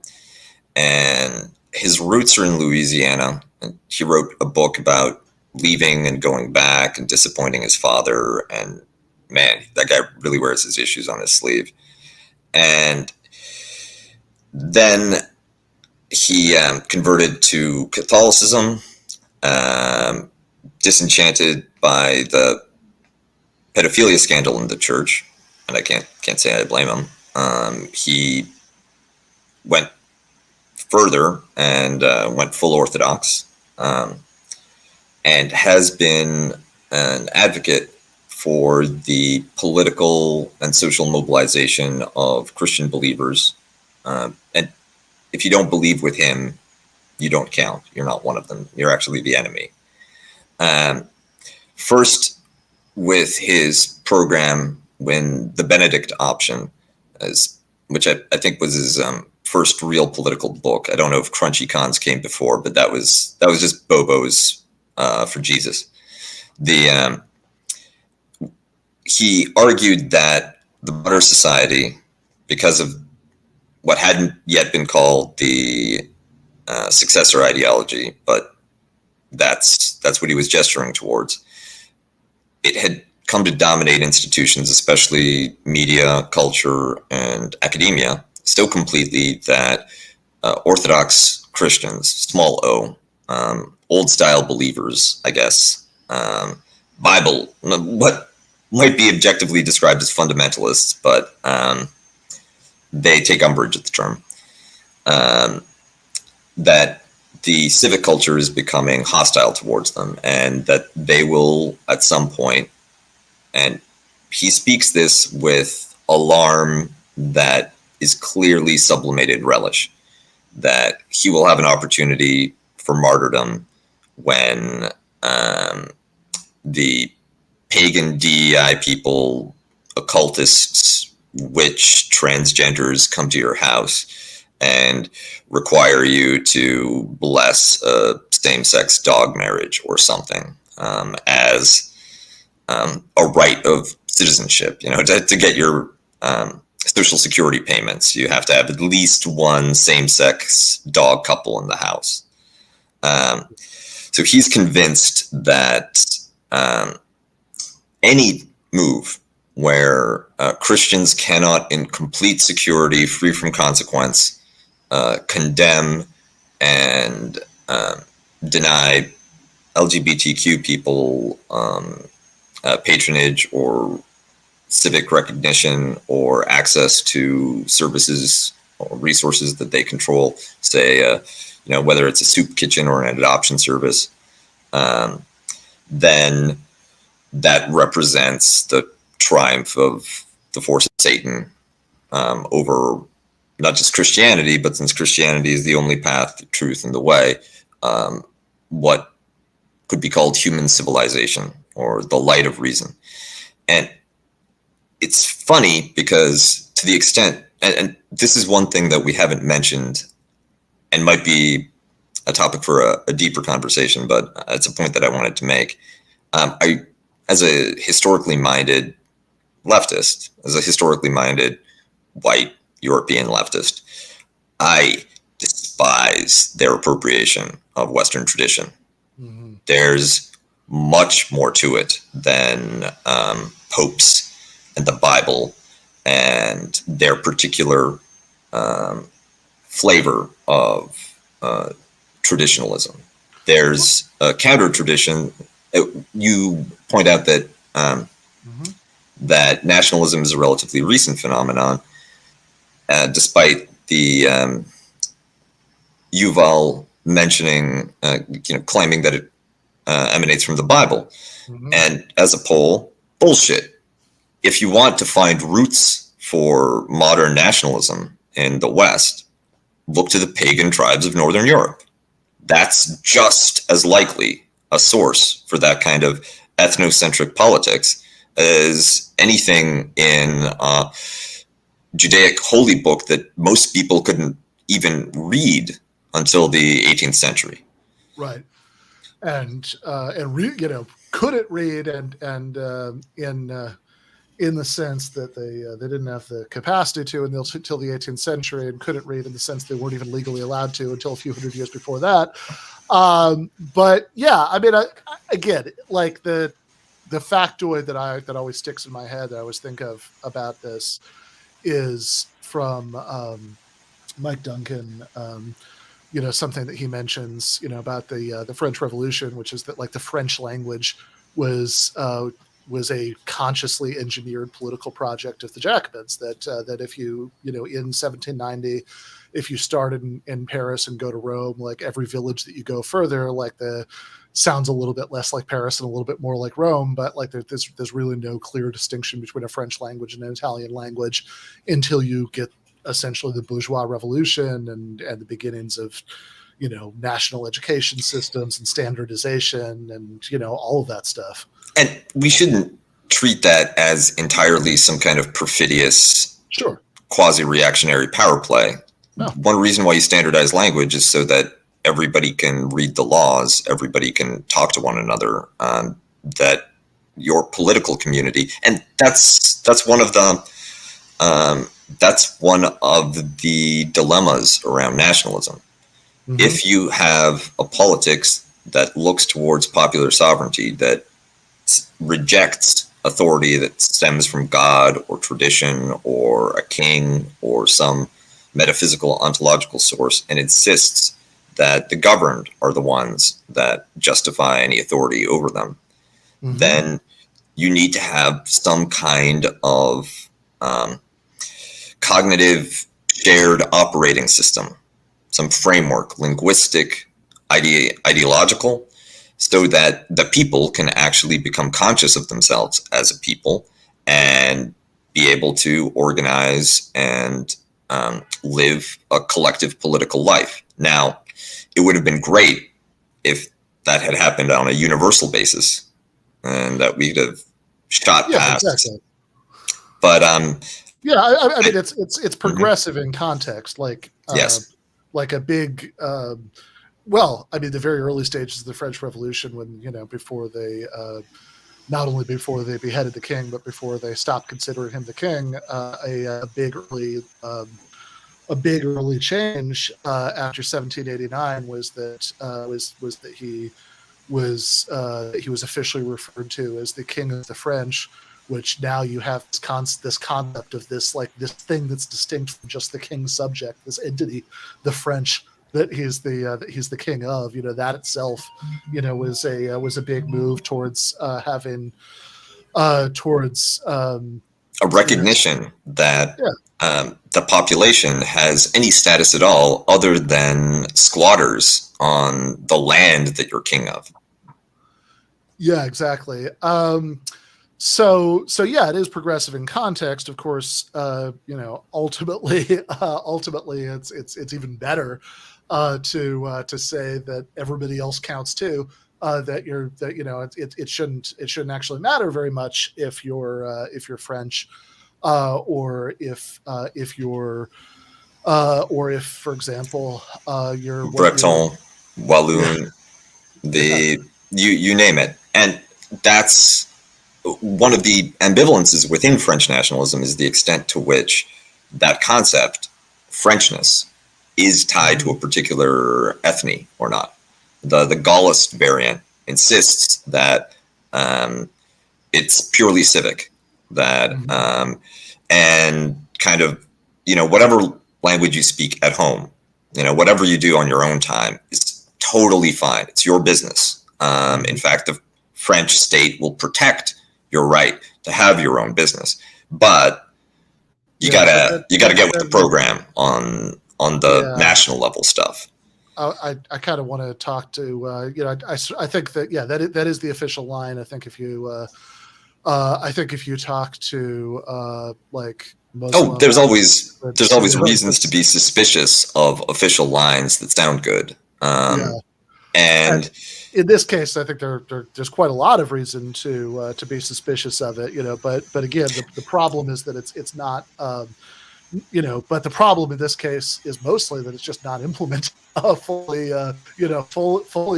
And his roots are in Louisiana. And he wrote a book about leaving and going back and disappointing his father. And man, that guy really wears his issues on his sleeve. And then he converted to Catholicism, disenchanted by the pedophilia scandal in the church, and I can't say I blame him. He went further and went full Orthodox, and has been an advocate for the political and social mobilization of Christian believers. And if you don't believe with him, you don't count. You're not one of them. You're actually the enemy. First, with his program, when the Benedict option, which I think was his first real political book. I don't know if Crunchy Cons came before, but that was just Bobo's for Jesus. He argued that the modern society, because of what hadn't yet been called the successor ideology, but that's what he was gesturing towards, it had come to dominate institutions, especially media, culture, and academia, so completely that Orthodox Christians, small o, old-style believers, I guess, Bible, what might be objectively described as fundamentalists, but they take umbrage at the term, that the civic culture is becoming hostile towards them, and that they will at some point, and he speaks this with alarm that is clearly sublimated relish, that he will have an opportunity for martyrdom when the pagan DEI people, occultists, witch, transgenders come to your house and require you to bless a same-sex dog marriage or something as a right of citizenship. You know, to get your Social Security payments, you have to have at least one same-sex dog couple in the house. So he's convinced that any move where Christians cannot, in complete security, free from consequence, condemn and deny LGBTQ people patronage or civic recognition or access to services or resources that they control, say, whether it's a soup kitchen or an adoption service, then that represents the triumph of the force of Satan over not just Christianity, but since Christianity is the only path to truth and the way, what could be called human civilization or the light of reason. And it's funny because to the extent, and this is one thing that we haven't mentioned and might be a topic for a deeper conversation, but it's a point that I wanted to make. As a historically minded leftist, as a historically minded white European leftist, I despise their appropriation of Western tradition. Mm-hmm. There's much more to it than popes and the Bible and their particular flavor of traditionalism. There's a counter-tradition. You point out that that nationalism is a relatively recent phenomenon, despite the Yuval mentioning, claiming that it emanates from the Bible. Mm-hmm. And as a poll, bullshit. If you want to find roots for modern nationalism in the West, look to the pagan tribes of Northern Europe. That's just as likely a source for that kind of ethnocentric politics as anything in Judaic holy book that most people couldn't even read until the 18th century. Right. And couldn't read and in the sense that they didn't have the capacity to until the 18th century, and couldn't read in the sense they weren't even legally allowed to until a few hundred years before that. But yeah, I mean, again, like the factoid that always sticks in my head that I always think of about this is from Mike Duncan. Something that he mentions, about the French Revolution, which is that like the French language was a consciously engineered political project of the Jacobins. That if you in 1790, if you started in Paris and go to Rome, like every village that you go further, like sounds a little bit less like Paris and a little bit more like Rome, but like there's really no clear distinction between a French language and an Italian language until you get essentially the bourgeois revolution and the beginnings of national education systems and standardization and all of that stuff. And we shouldn't treat that as entirely some kind of perfidious, quasi-reactionary power play. No. One reason why you standardize language is so that everybody can read the laws, everybody can talk to one another. that your political community, and that's one of the dilemmas around nationalism. Mm-hmm. If you have a politics that looks towards popular sovereignty, that rejects authority that stems from God or tradition or a king or some metaphysical ontological source, and insists that the governed are the ones that justify any authority over them, mm-hmm. then you need to have some kind of cognitive shared operating system, some framework, linguistic, ideological, so that the people can actually become conscious of themselves as a people and be able to organize and live a collective political life. Now, it would have been great if that had happened on a universal basis and that we'd have shot past. Exactly. But yeah, I mean, it's progressive in context, like yes, like a big. Well, I mean, the very early stages of the French Revolution, when before they, not only before they beheaded the king, but before they stopped considering him the king, a big early change after 1789 was that he was officially referred to as the King of the French, which now you have this concept of this thing that's distinct from just the king's subject, this entity, the French, that he's the king of. That itself was a big move towards having towards a recognition that the population has any status at all other than squatters on the land that you're king of. Yeah, exactly. So yeah, it is progressive in context. Of course, ultimately, it's even better to say that everybody else counts too. It shouldn't actually matter very much if you're French, or if for example you're Breton, Walloon, you name it. And that's one of the ambivalences within French nationalism, is the extent to which that concept, Frenchness, is tied to a particular ethne or not. The Gaullist variant insists that it's purely civic, that and kind of, whatever language you speak at home, whatever you do on your own time is totally fine. It's your business. In fact, the French state will protect your right to have your own business, but you gotta get with the program on the national level stuff. I kind of want to talk to I think that that is the official line. I think if you talk to like Muslim, there's always reasons to be suspicious of official lines that sound good. And in this case, I think there's quite a lot of reason to be suspicious of it, But again, the problem is that it's not, But the problem in this case is mostly that it's just not implemented fully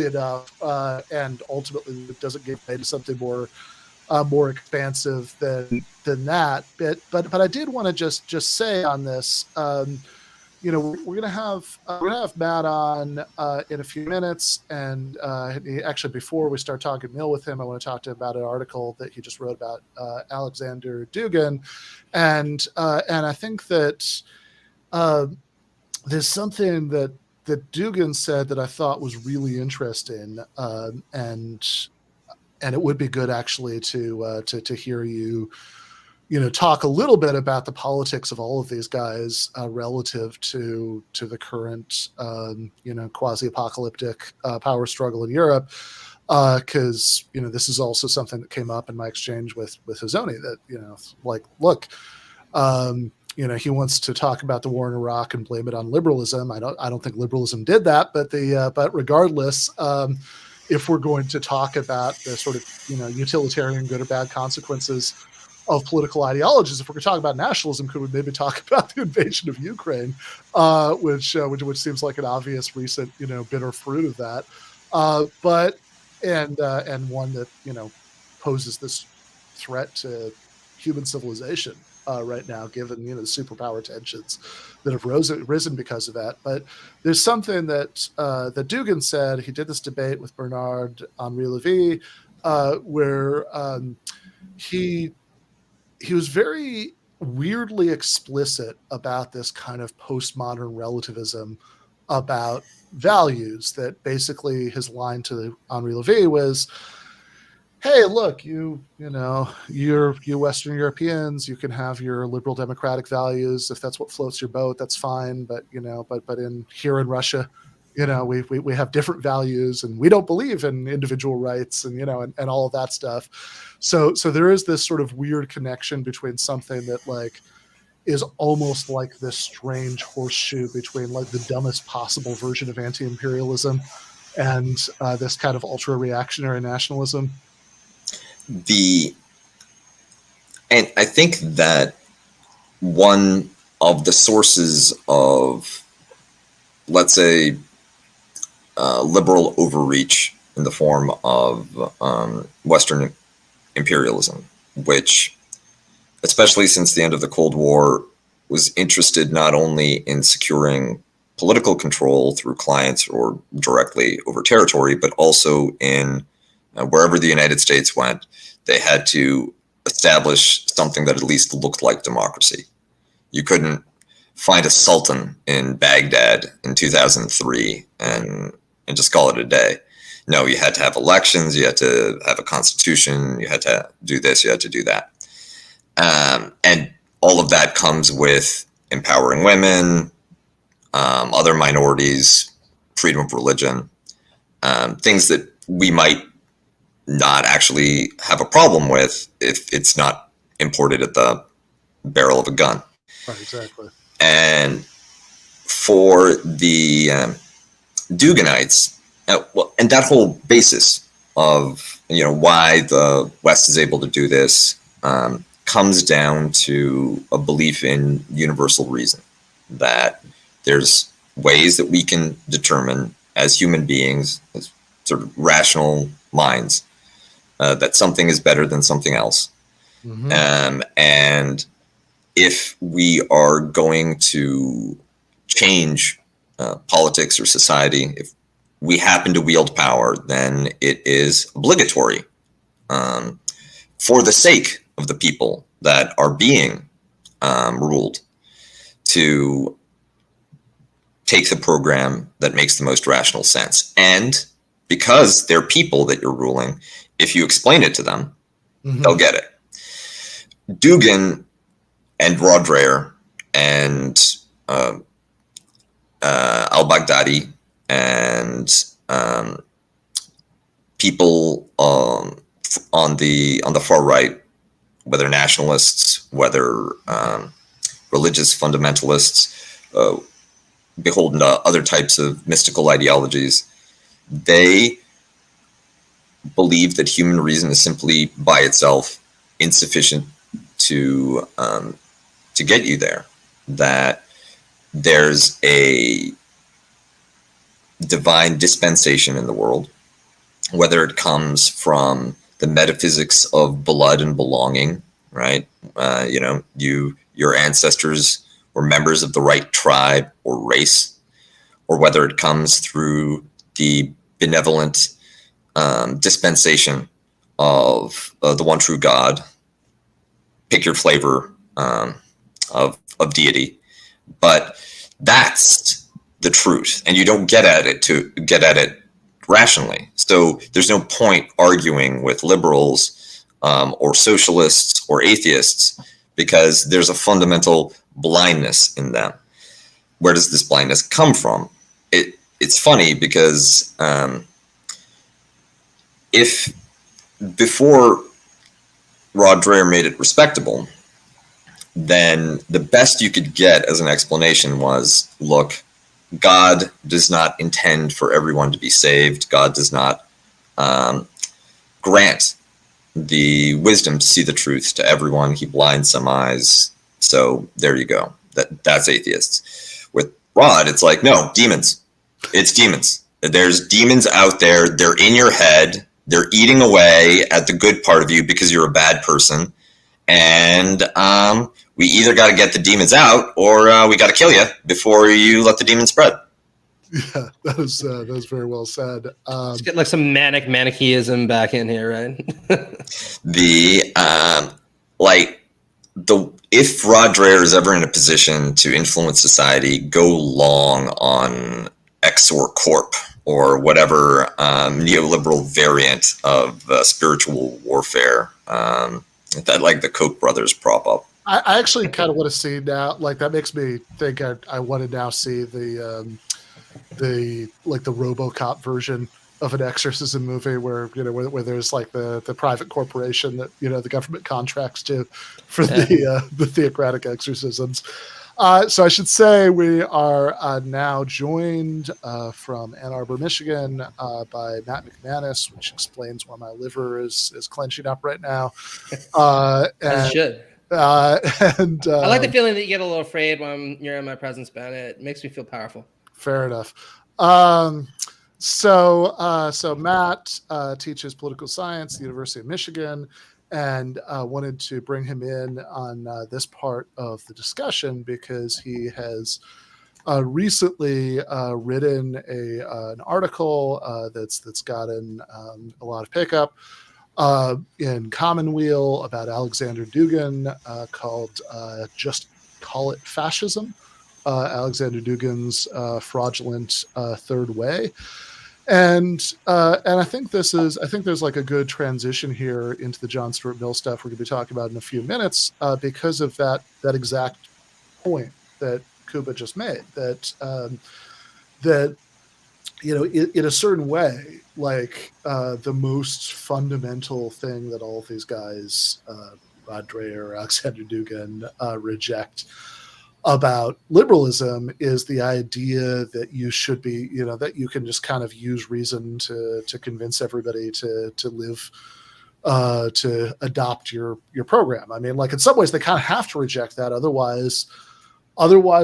enough, and ultimately it doesn't give way to something more expansive than that. But I did want to just say on this. We're gonna have Matt on in a few minutes, and actually before we start talking Mill with him, I want to talk to him about an article that he just wrote about Alexander Dugin, and I think that there's something that Dugin said that I thought was really interesting, and it would be good actually to hear you. Talk a little bit about the politics of all of these guys relative to the current, quasi-apocalyptic power struggle in Europe, because this is also something that came up in my exchange with Hazony. That look, he wants to talk about the war in Iraq and blame it on liberalism. I don't think liberalism did that, but regardless. If we're going to talk about the sort of utilitarian good or bad consequences of political ideologies, if we're going to talk about nationalism, could we maybe talk about the invasion of Ukraine, which seems like an obvious recent bitter fruit of that, but one that poses this threat to human civilization right now, given the superpower tensions that have risen because of that. But there's something that that Dugin said. He did this debate with Bernard Henri Lévy, where he was very weirdly explicit about this kind of postmodern relativism about values. That basically his line to Henri Lévy was, hey, look, you Western Europeans, you can have your liberal democratic values. If that's what floats your boat, that's fine. But but here in Russia, we have different values, and we don't believe in individual rights, and and all of that stuff. So there is this sort of weird connection between something that like is almost like this strange horseshoe between like the dumbest possible version of anti-imperialism and this kind of ultra-reactionary nationalism. And I think that one of the sources of, let's say, liberal overreach in the form of Western imperialism, which, especially since the end of the Cold War, was interested not only in securing political control through clients or directly over territory, but also in wherever the United States went, they had to establish something that at least looked like democracy. You couldn't find a sultan in Baghdad in 2003 and just call it a day. No, you had to have elections, you had to have a constitution, you had to do this, you had to do that. And all of that comes with empowering women, other minorities, freedom of religion, things that we might not actually have a problem with if it's not imported at the barrel of a gun. Right, exactly. And for the Duginites, and that whole basis of why the West is able to do this comes down to a belief in universal reason, that there's ways that we can determine as human beings, as sort of rational minds, that something is better than something else. Mm-hmm. And if we are going to change politics or society, if we happen to wield power, then it is obligatory for the sake of the people that are being ruled to take the program that makes the most rational sense. And because they're people that you're ruling, if you explain it to them, mm-hmm. they'll get it. Dugin and Rod Dreher and al-Baghdadi and people on the far right, whether nationalists, whether religious fundamentalists, beholden to other types of mystical ideologies, they believe that human reason is simply by itself insufficient to get you there, that there's a divine dispensation in the world, whether it comes from the metaphysics of blood and belonging, right? Your ancestors were members of the right tribe or race, or whether it comes through the benevolent dispensation of the one true God. Pick your flavor of deity, but that's the truth, and you don't get at it rationally. So there's no point arguing with liberals or socialists or atheists, because there's a fundamental blindness in them. Where does this blindness come from? It's funny because if before Rod Dreher made it respectable, then the best you could get as an explanation was, look, God does not intend for everyone to be saved. God does not grant the wisdom to see the truth to everyone. He blinds some eyes. So there you go. That's atheists. With Rod, it's like, no, demons. It's demons. There's demons out there. They're in your head. They're eating away at the good part of you because you're a bad person. And we either got to get the demons out or we got to kill you before you let the demons spread. Yeah, that was very well said. Let's get like some manichaeism back in here, right? If Rod Dreher is ever in a position to influence society, go long on X or Corp or whatever neoliberal variant of spiritual warfare that like the Koch brothers prop up. I actually kind of want to see now, like that makes me think I want to now see the RoboCop version of an exorcism movie where there's like the private corporation that the government contracts to for the theocratic exorcisms. So I should say we are now joined from Ann Arbor, Michigan, by Matt McManus, which explains why my liver is clenching up right now. As it should. And I like the feeling that you get a little afraid when you're in my presence, Ben. It makes me feel powerful. Fair enough. So Matt teaches political science at the University of Michigan, and wanted to bring him in on this part of the discussion because he has recently written an article that's gotten a lot of pickup in Commonweal about Alexander Dugin called "Just Call It Fascism." Alexander Dugin's fraudulent third way. And I think there's like a good transition here into the John Stuart Mill stuff we're going to be talking about in a few minutes because of that exact point that Kuba just made, that in a certain way, like the most fundamental thing that all of these guys, Rod Dreher, Alexander Dugin, reject about liberalism is the idea that you should be, that you can just kind of use reason to convince everybody to live, to adopt your program. I mean, like in some ways they kind of have to reject that. Otherwise,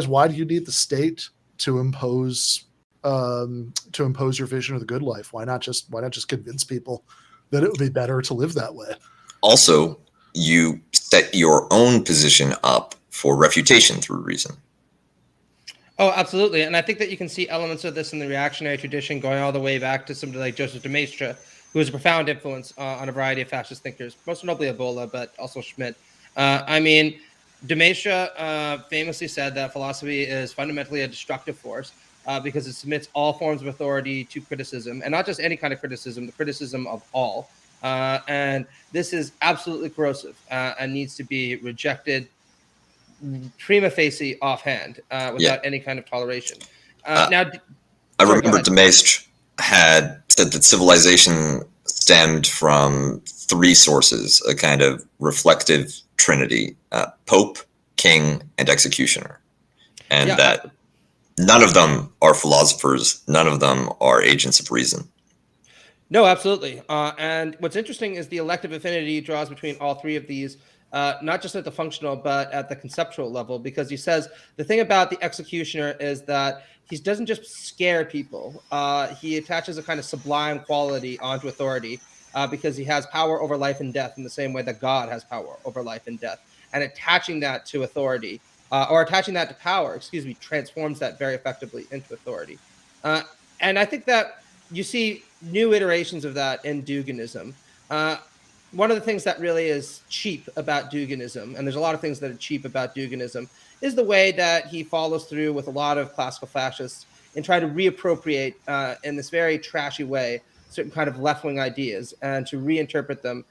why do you need the state to impose your vision of the good life? Why not just convince people that it would be better to live that way? Also, you set your own position up for refutation through reason. Oh, absolutely. And I think that you can see elements of this in the reactionary tradition going all the way back to somebody like Joseph de Maistre, who was a profound influence on a variety of fascist thinkers, most notably Ebola, but also Schmidt. De Maistre famously said that philosophy is fundamentally a destructive force because it submits all forms of authority to criticism, and not just any kind of criticism, the criticism of all. And this is absolutely corrosive and needs to be rejected prima facie offhand without any kind of toleration. I remember de Maistre had said that civilization stemmed from three sources, a kind of reflective trinity, Pope, King, and Executioner. And that none of them are philosophers, none of them are agents of reason. No, absolutely. And what's interesting is the elective affinity draws between all three of these, not just at the functional, but at the conceptual level, because he says the thing about the executioner is that he doesn't just scare people. He attaches a kind of sublime quality onto authority because he has power over life and death in the same way that God has power over life and death. And attaching that to authority, or attaching that to power, transforms that very effectively into authority. And I think that you see new iterations of that in Duginism. One of the things that really is cheap about Duginism, and there's a lot of things that are cheap about Duginism, is the way that he follows through with a lot of classical fascists in trying to reappropriate in this very trashy way certain kind of left-wing ideas and to reinterpret them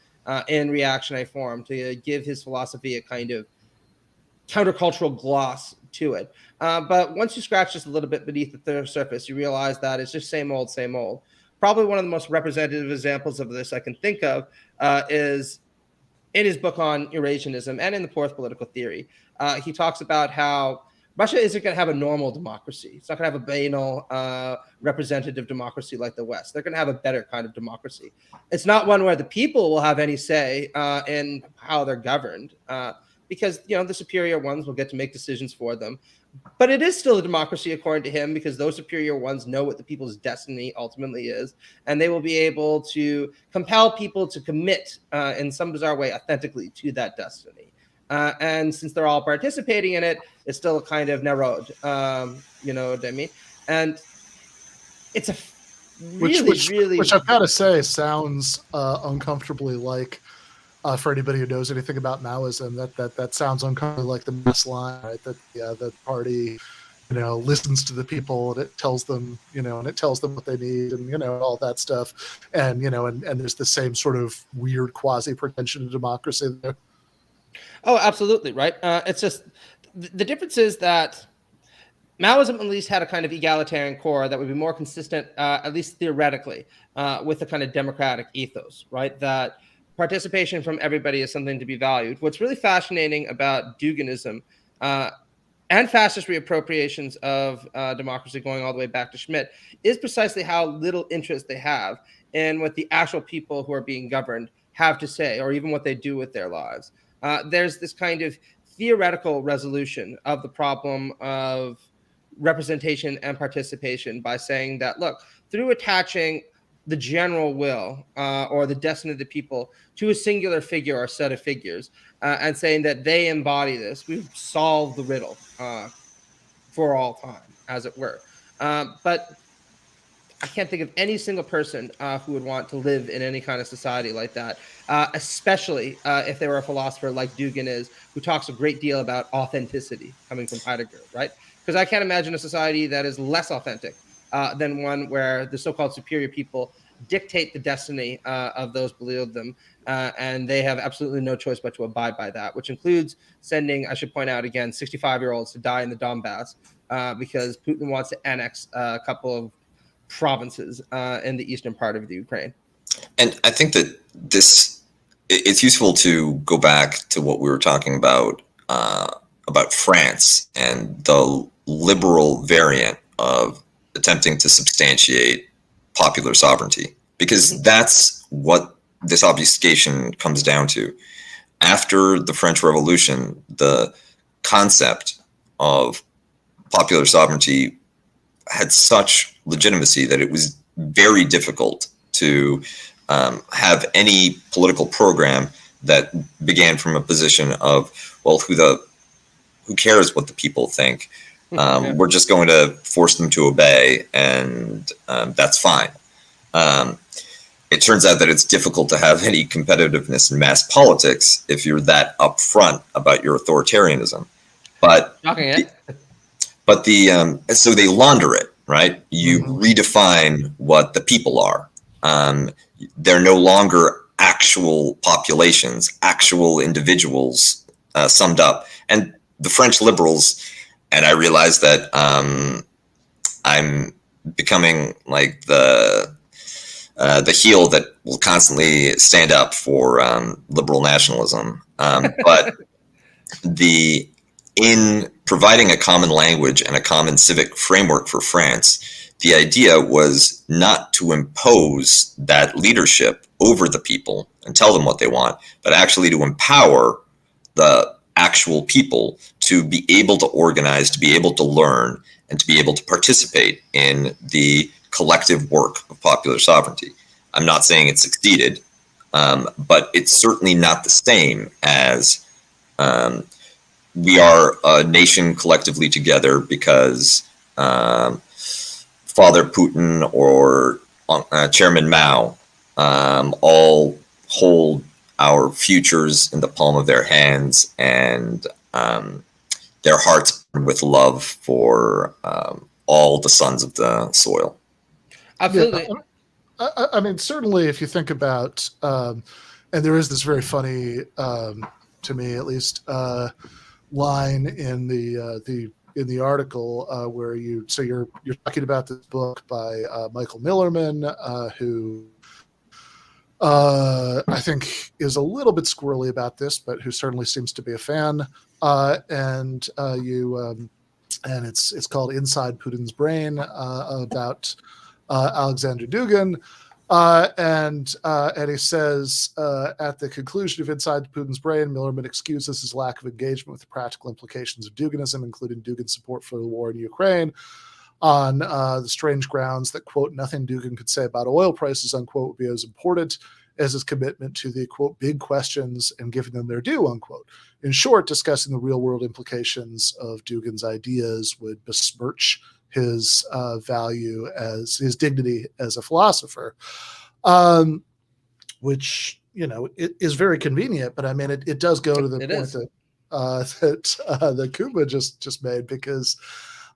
in reactionary form, to give his philosophy a kind of countercultural gloss to it. But once you scratch just a little bit beneath the surface, you realize that it's just same old, same old. Probably one of the most representative examples of this I can think of is in his book on Eurasianism and in the Fourth Political Theory. He talks about how Russia isn't going to have a normal democracy. It's not going to have a banal representative democracy like the West. They're going to have a better kind of democracy. It's not one where the people will have any say in how they're governed. because the superior ones will get to make decisions for them. But it is still a democracy according to him, because those superior ones know what the people's destiny ultimately is, and they will be able to compel people to commit in some bizarre way authentically to that destiny. And since they're all participating in it, it's still kind of narrowed. You know what I mean? And it's a really, which I've got to say sounds uncomfortably like, for anybody who knows anything about Maoism, that sounds uncomfortably like the mass line, right? That the party, listens to the people, and it tells them, and it tells them what they need, and all that stuff, and and there's the same sort of weird quasi pretension to democracy there. Oh, absolutely, right. It's just the difference is that Maoism at least had a kind of egalitarian core that would be more consistent, at least theoretically, with the kind of democratic ethos, right? That participation from everybody is something to be valued. What's really fascinating about Duginism and fascist reappropriations of democracy going all the way back to Schmitt is precisely how little interest they have in what the actual people who are being governed have to say, or even what they do with their lives. There's this kind of theoretical resolution of the problem of representation and participation by saying that, look, through attaching the general will or the destiny of the people to a singular figure or set of figures, and saying that they embody this, we've solved the riddle for all time, as it were. But I can't think of any single person who would want to live in any kind of society like that, especially if they were a philosopher like Dugin is, who talks a great deal about authenticity coming from Heidegger, right? Because I can't imagine a society that is less authentic than one where the so-called superior people dictate the destiny of those below them, and they have absolutely no choice but to abide by that, which includes sending, I should point out again, 65-year-olds to die in the Donbass because Putin wants to annex a couple of provinces in the eastern part of the Ukraine. And I think that it's useful to go back to what we were talking about France and the liberal variant of attempting to substantiate popular sovereignty, because that's what this obfuscation comes down to. After the French Revolution, the concept of popular sovereignty had such legitimacy that it was very difficult to have any political program that began from a position of, well, who cares what the people think? We're just going to force them to obey, and that's fine. It turns out that it's difficult to have any competitiveness in mass politics if you're that upfront about your authoritarianism. But so they launder it, right? You redefine what the people are. They're no longer actual populations, actual individuals summed up. And the French liberals, and I realize that I'm becoming like the heel that will constantly stand up for liberal nationalism. But in providing a common language and a common civic framework for France, the idea was not to impose that leadership over the people and tell them what they want, but actually to empower the actual people to be able to organize, to be able to learn, and to be able to participate in the collective work of popular sovereignty. I'm not saying it succeeded, but it's certainly not the same as we are a nation collectively together because Father Putin or Chairman Mao all hold our futures in the palm of their hands, and their hearts burn with love for all the sons of the soil. Absolutely. Yeah, I mean, certainly, if you think about, and there is this very funny, to me at least, line in the article where you're talking about this book by Michael Millerman, who I think is a little bit squirrely about this, but who certainly seems to be a fan. And it's called Inside Putin's Brain, about Alexander Dugin. And he says at the conclusion of Inside Putin's Brain, Millerman excuses his lack of engagement with the practical implications of Duginism, including Dugin's support for the war in Ukraine, on the strange grounds that, quote, nothing Dugin could say about oil prices, unquote, would be as important as his commitment to the, quote, big questions and giving them their due, unquote. In short, discussing the real-world implications of Dugin's ideas would besmirch his value as his dignity as a philosopher, which, you know, it is very convenient, but I mean, it does go to the point that Kuba just made, because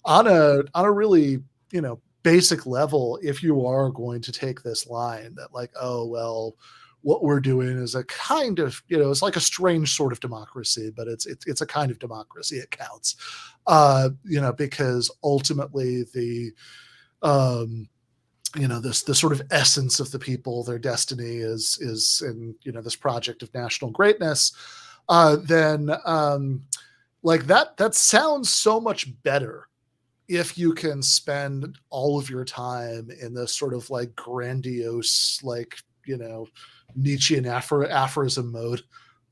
on a really, you know, basic level, if you are going to take this line that like, oh, well, what we're doing is a kind of, you know, it's like a strange sort of democracy, but it's a kind of democracy. It counts, you know, because ultimately the, you know, the sort of essence of the people, their destiny is in, you know, this project of national greatness. Then like that sounds so much better if you can spend all of your time in this sort of like grandiose, like, you know, Nietzschean aphorism mode,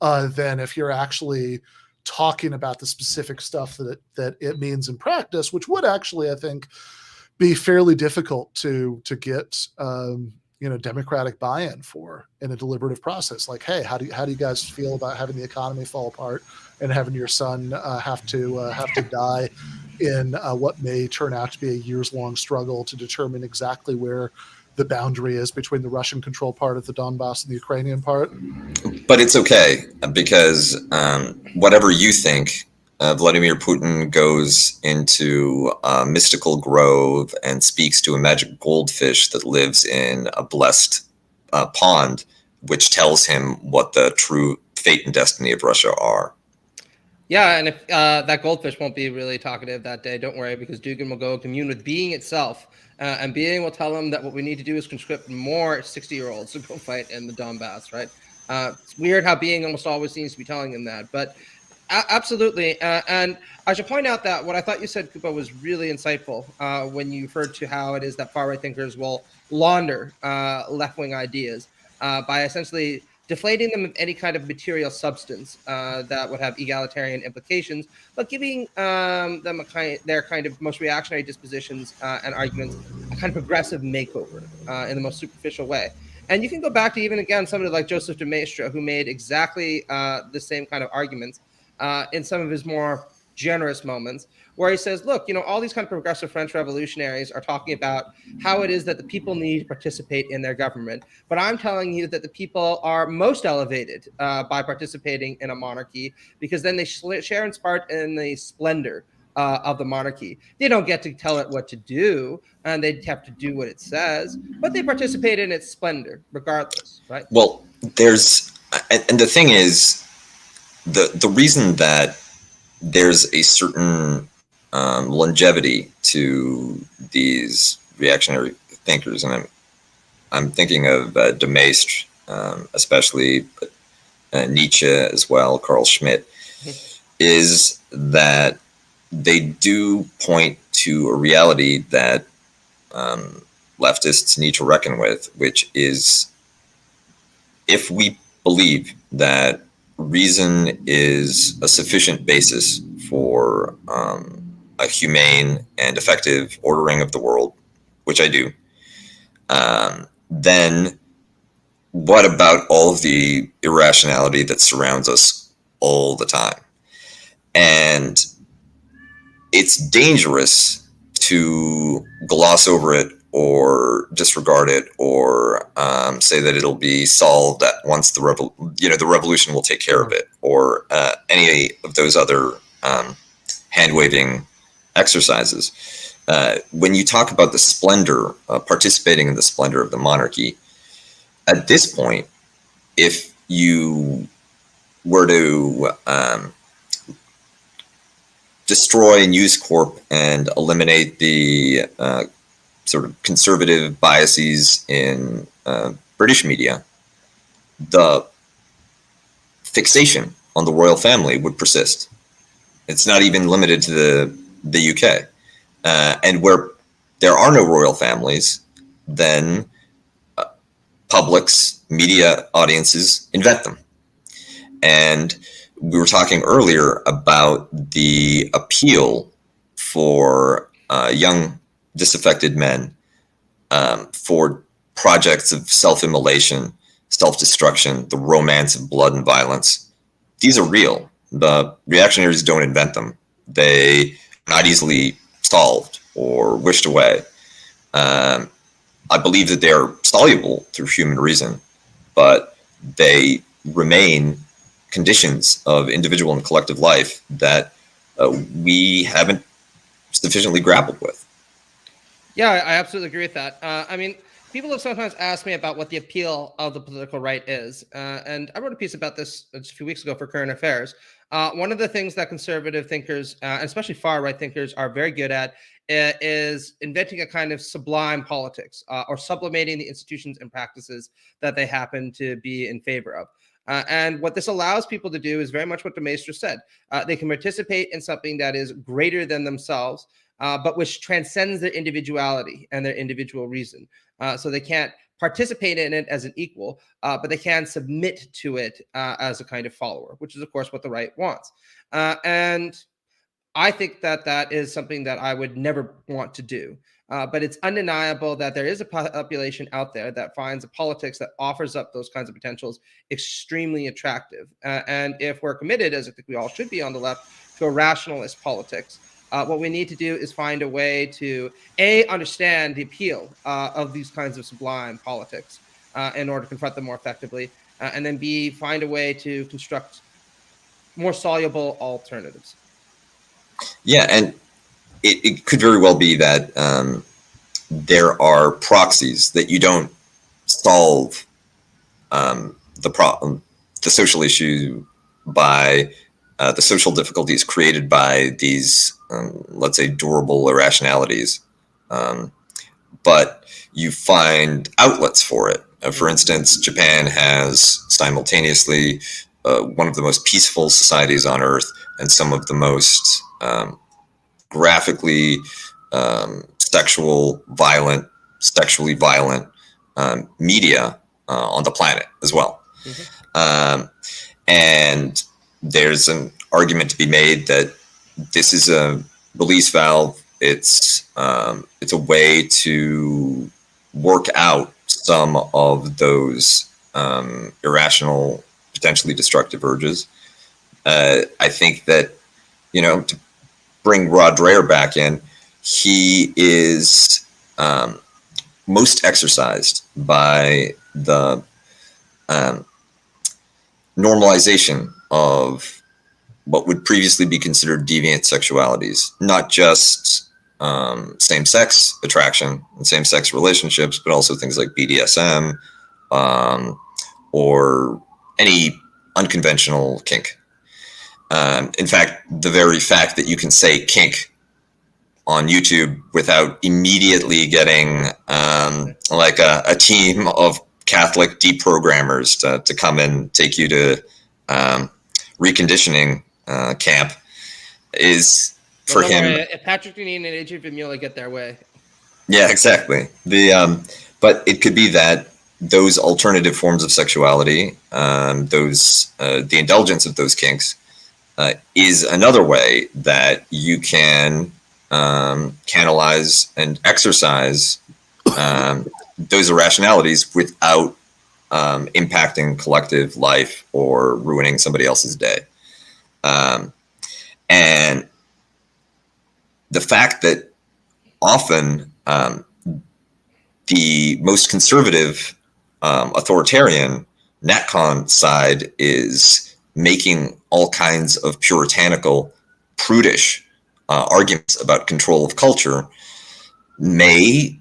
than if you're actually talking about the specific stuff that it means in practice, which would actually, I think, be fairly difficult to get, you know, democratic buy-in for in a deliberative process. Like, hey, how do you guys feel about having the economy fall apart and having your son have to die in what may turn out to be a years-long struggle to determine exactly where the boundary is between the Russian-controlled part of the Donbass and the Ukrainian part? But it's okay, because whatever you think, Vladimir Putin goes into a mystical grove and speaks to a magic goldfish that lives in a blessed pond, which tells him what the true fate and destiny of Russia are. Yeah, and if that goldfish won't be really talkative that day, don't worry, because Dugin will go commune with being itself, and being will tell him that what we need to do is conscript more 60-year-olds to go fight in the Donbass, right? It's weird how being almost always seems to be telling him that, but absolutely. And I should point out that what I thought you said, Kuba, was really insightful when you referred to how it is that far-right thinkers will launder left-wing ideas by essentially deflating them of any kind of material substance that would have egalitarian implications, but giving them their kind of most reactionary dispositions and arguments a kind of progressive makeover in the most superficial way. And you can go back to even, again, somebody like Joseph de Maistre, who made exactly the same kind of arguments in some of his more generous moments, where he says, look, you know, all these kind of progressive French revolutionaries are talking about how it is that the people need to participate in their government. But I'm telling you that the people are most elevated by participating in a monarchy, because then they share in part in the splendor of the monarchy. They don't get to tell it what to do, and they have to do what it says, but they participate in its splendor regardless, right? Well, and the thing is, the reason that there's a certain longevity to these reactionary thinkers, and I'm thinking of de Maistre, especially Nietzsche as well, Carl Schmitt, is that they do point to a reality that leftists need to reckon with, which is, if we believe that reason is a sufficient basis for a humane and effective ordering of the world, which I do, then what about all of the irrationality that surrounds us all the time? And it's dangerous to gloss over it or disregard it, or say that it'll be solved at once the revolution will take care of it, or any of those other hand-waving exercises. When you talk about the splendor, participating in the splendor of the monarchy, at this point, if you were to destroy News Corp and eliminate the sort of conservative biases in British media, the fixation on the royal family would persist. It's not even limited to the UK. And where there are no royal families, then publics, media audiences invent them. And we were talking earlier about the appeal for young disaffected men for projects of self-immolation, self-destruction, the romance of blood and violence. These are real. The reactionaries don't invent them. They are not easily solved or wished away. I believe that they are soluble through human reason, but they remain conditions of individual and collective life that we haven't sufficiently grappled with. Yeah, I absolutely agree with that. I mean, people have sometimes asked me about what the appeal of the political right is. And I wrote a piece about this just a few weeks ago for Current Affairs. One of the things that conservative thinkers, and especially far-right thinkers, are very good at is inventing a kind of sublime politics or sublimating the institutions and practices that they happen to be in favor of. And what this allows people to do is very much what de Maistre said. They can participate in something that is greater than themselves, but which transcends their individuality and their individual reason. So they can't participate in it as an equal, but they can submit to it as a kind of follower, which is, of course, what the right wants. And I think that that is something that I would never want to do. But it's undeniable that there is a population out there that finds a politics that offers up those kinds of potentials extremely attractive. And if we're committed, as I think we all should be on the left, to a rationalist politics, what we need to do is find a way to, A, understand the appeal of these kinds of sublime politics in order to confront them more effectively, and then B, find a way to construct more soluble alternatives. Yeah, and it could very well be that there are proxies that you don't solve the problem, the social issue by the social difficulties created by these, let's say, durable irrationalities. But you find outlets for it. For instance, Japan has simultaneously one of the most peaceful societies on earth and some of the most graphically sexually violent media on the planet as well. And there's an argument to be made that this is a release valve. It's a way to work out some of those irrational, potentially destructive urges. I think that, to bring Rod Dreher back in, he is most exercised by the normalization of what would previously be considered deviant sexualities, not just same-sex attraction and same-sex relationships, but also things like BDSM or any unconventional kink. In fact, the very fact that you can say kink on YouTube without immediately getting like a team of Catholic deprogrammers to come and take you to reconditioning camp is for him. If Patrick Deneen and Adrian Vimiola get their way. Yeah, exactly. But it could be that those alternative forms of sexuality, the indulgence of those kinks, is another way that you can canalize and exercise those irrationalities without impacting collective life or ruining somebody else's day. And the fact that often the most conservative authoritarian NatCon side is making all kinds of puritanical, prudish arguments about control of culture may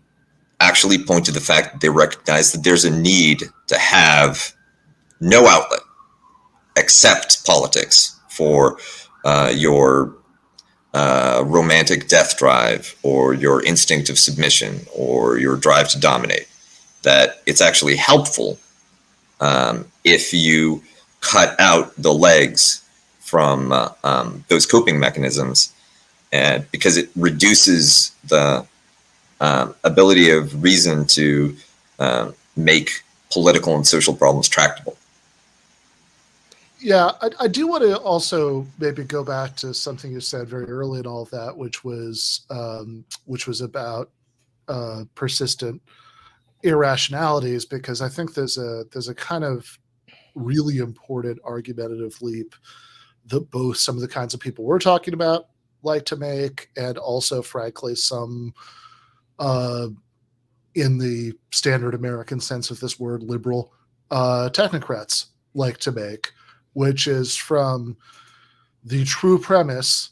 actually point to the fact that they recognize that there's a need to have no outlet except politics for your romantic death drive or your instinct of submission or your drive to dominate. That it's actually helpful if you cut out the legs from those coping mechanisms, because it reduces the ability of reason to make political and social problems tractable. Yeah, I do want to also maybe go back to something you said very early in all of that, which was about persistent irrationalities, because I think there's a kind of really important argumentative leap that both some of the kinds of people we're talking about like to make, and also, frankly, some in the standard American sense of this word, liberal technocrats like to make, which is from the true premise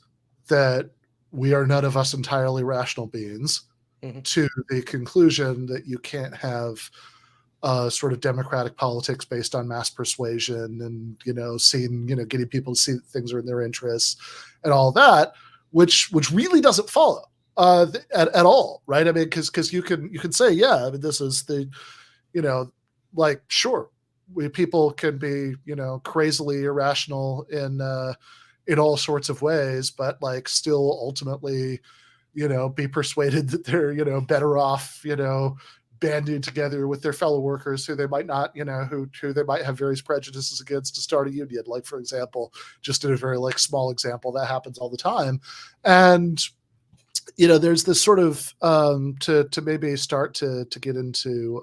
that we are none of us entirely rational beings, to the conclusion that you can't have sort of democratic politics based on mass persuasion and, getting people to see that things are in their interests and all that, which really doesn't follow at all, right? I mean, because you can say, yeah, I mean, this is the, sure, people can be, crazily irrational in all sorts of ways, but still ultimately, be persuaded that they're, better off, banding together with their fellow workers who they might not, who they might have various prejudices against, to start a union. Like, for example, just in a very small example, that happens all the time. And, there's this sort of, to maybe start to get into,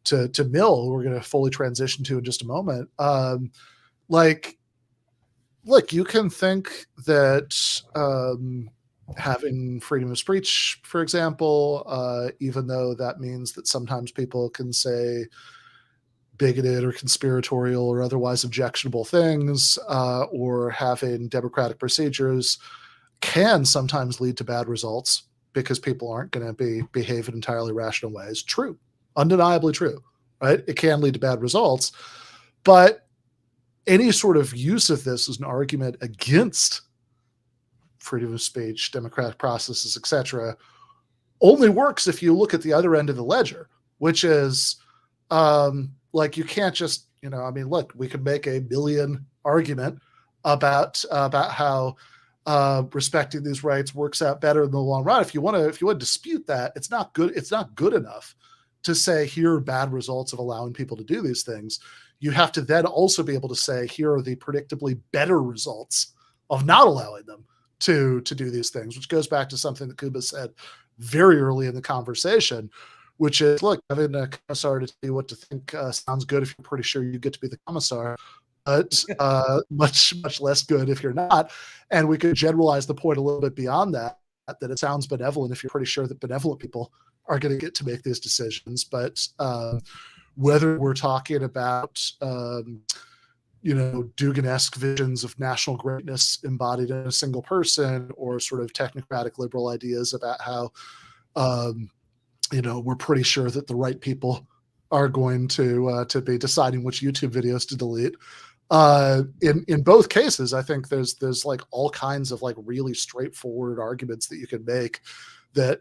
to Mill, we're going to fully transition to in just a moment. Look, you can think that having freedom of speech, for example, even though that means that sometimes people can say bigoted or conspiratorial or otherwise objectionable things, or having democratic procedures can sometimes lead to bad results because people aren't going to behave in entirely rational ways. True. Undeniably true, right? It can lead to bad results, but any sort of use of this as an argument against freedom of speech, democratic processes, etc., only works if you look at the other end of the ledger, which is you can't just, look, we could make a million argument about how respecting these rights works out better in the long run. If you want to dispute that, it's not good. It's not good enough to say here are bad results of allowing people to do these things. You have to then also be able to say here are the predictably better results of not allowing them to do these things, which goes back to something that Kuba said very early in the conversation, which is, look, having a commissar to tell you what to think sounds good if you're pretty sure you get to be the commissar, but much less good if you're not. And we could generalize the point a little bit beyond that it sounds benevolent if you're pretty sure that benevolent people are going to get to make these decisions. But whether we're talking about Dugin-esque visions of national greatness embodied in a single person, or sort of technocratic liberal ideas about how we're pretty sure that the right people are going to be deciding which YouTube videos to delete. In both cases, I think there's all kinds of really straightforward arguments that you can make that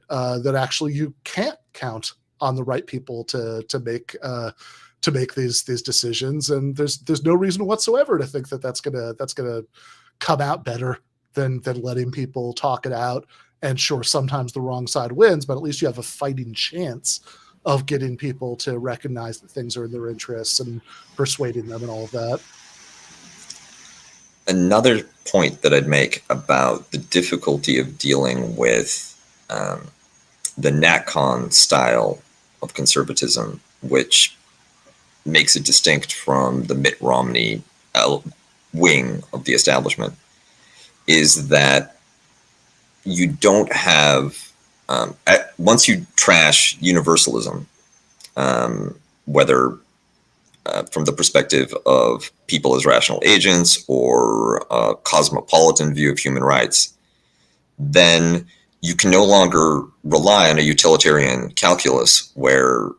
actually you can't count on the right people to make these decisions, and there's no reason whatsoever to think that that's gonna come out better than letting people talk it out. And sure, sometimes the wrong side wins, but at least you have a fighting chance of getting people to recognize that things are in their interests and persuading them and all of that. Another point that I'd make about the difficulty of dealing with the NatCon style of conservatism, which makes it distinct from the Mitt Romney wing of the establishment, is that you don't have, once you trash universalism, whether from the perspective of people as rational agents or a cosmopolitan view of human rights, then you can no longer rely on a utilitarian calculus where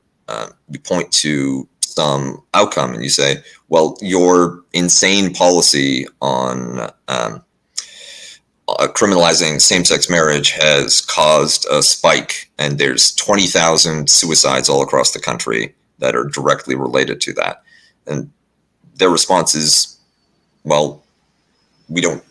you point to some outcome and you say, well, your insane policy on criminalizing same-sex marriage has caused a spike, and there's 20,000 suicides all across the country that are directly related to that. And their response is, well, we don't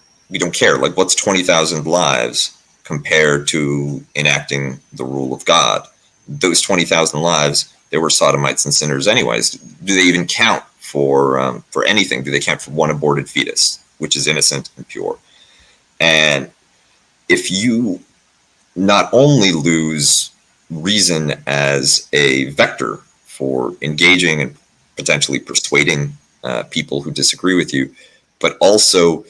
care. Like, what's 20,000 lives compared to enacting the rule of God? Those 20,000 lives They were sodomites and sinners anyways. Do they even count for anything? Do they count for one aborted fetus, which is innocent and pure? And if you not only lose reason as a vector for engaging and potentially persuading people who disagree with you, but also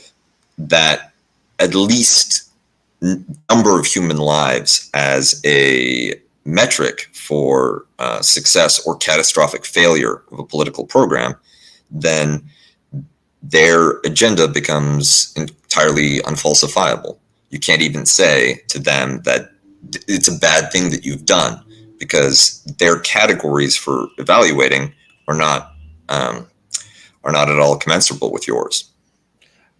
that at least number of human lives as a metric for success or catastrophic failure of a political program, then their agenda becomes entirely unfalsifiable. You can't even say to them that it's a bad thing that you've done, because their categories for evaluating are not at all commensurable with yours.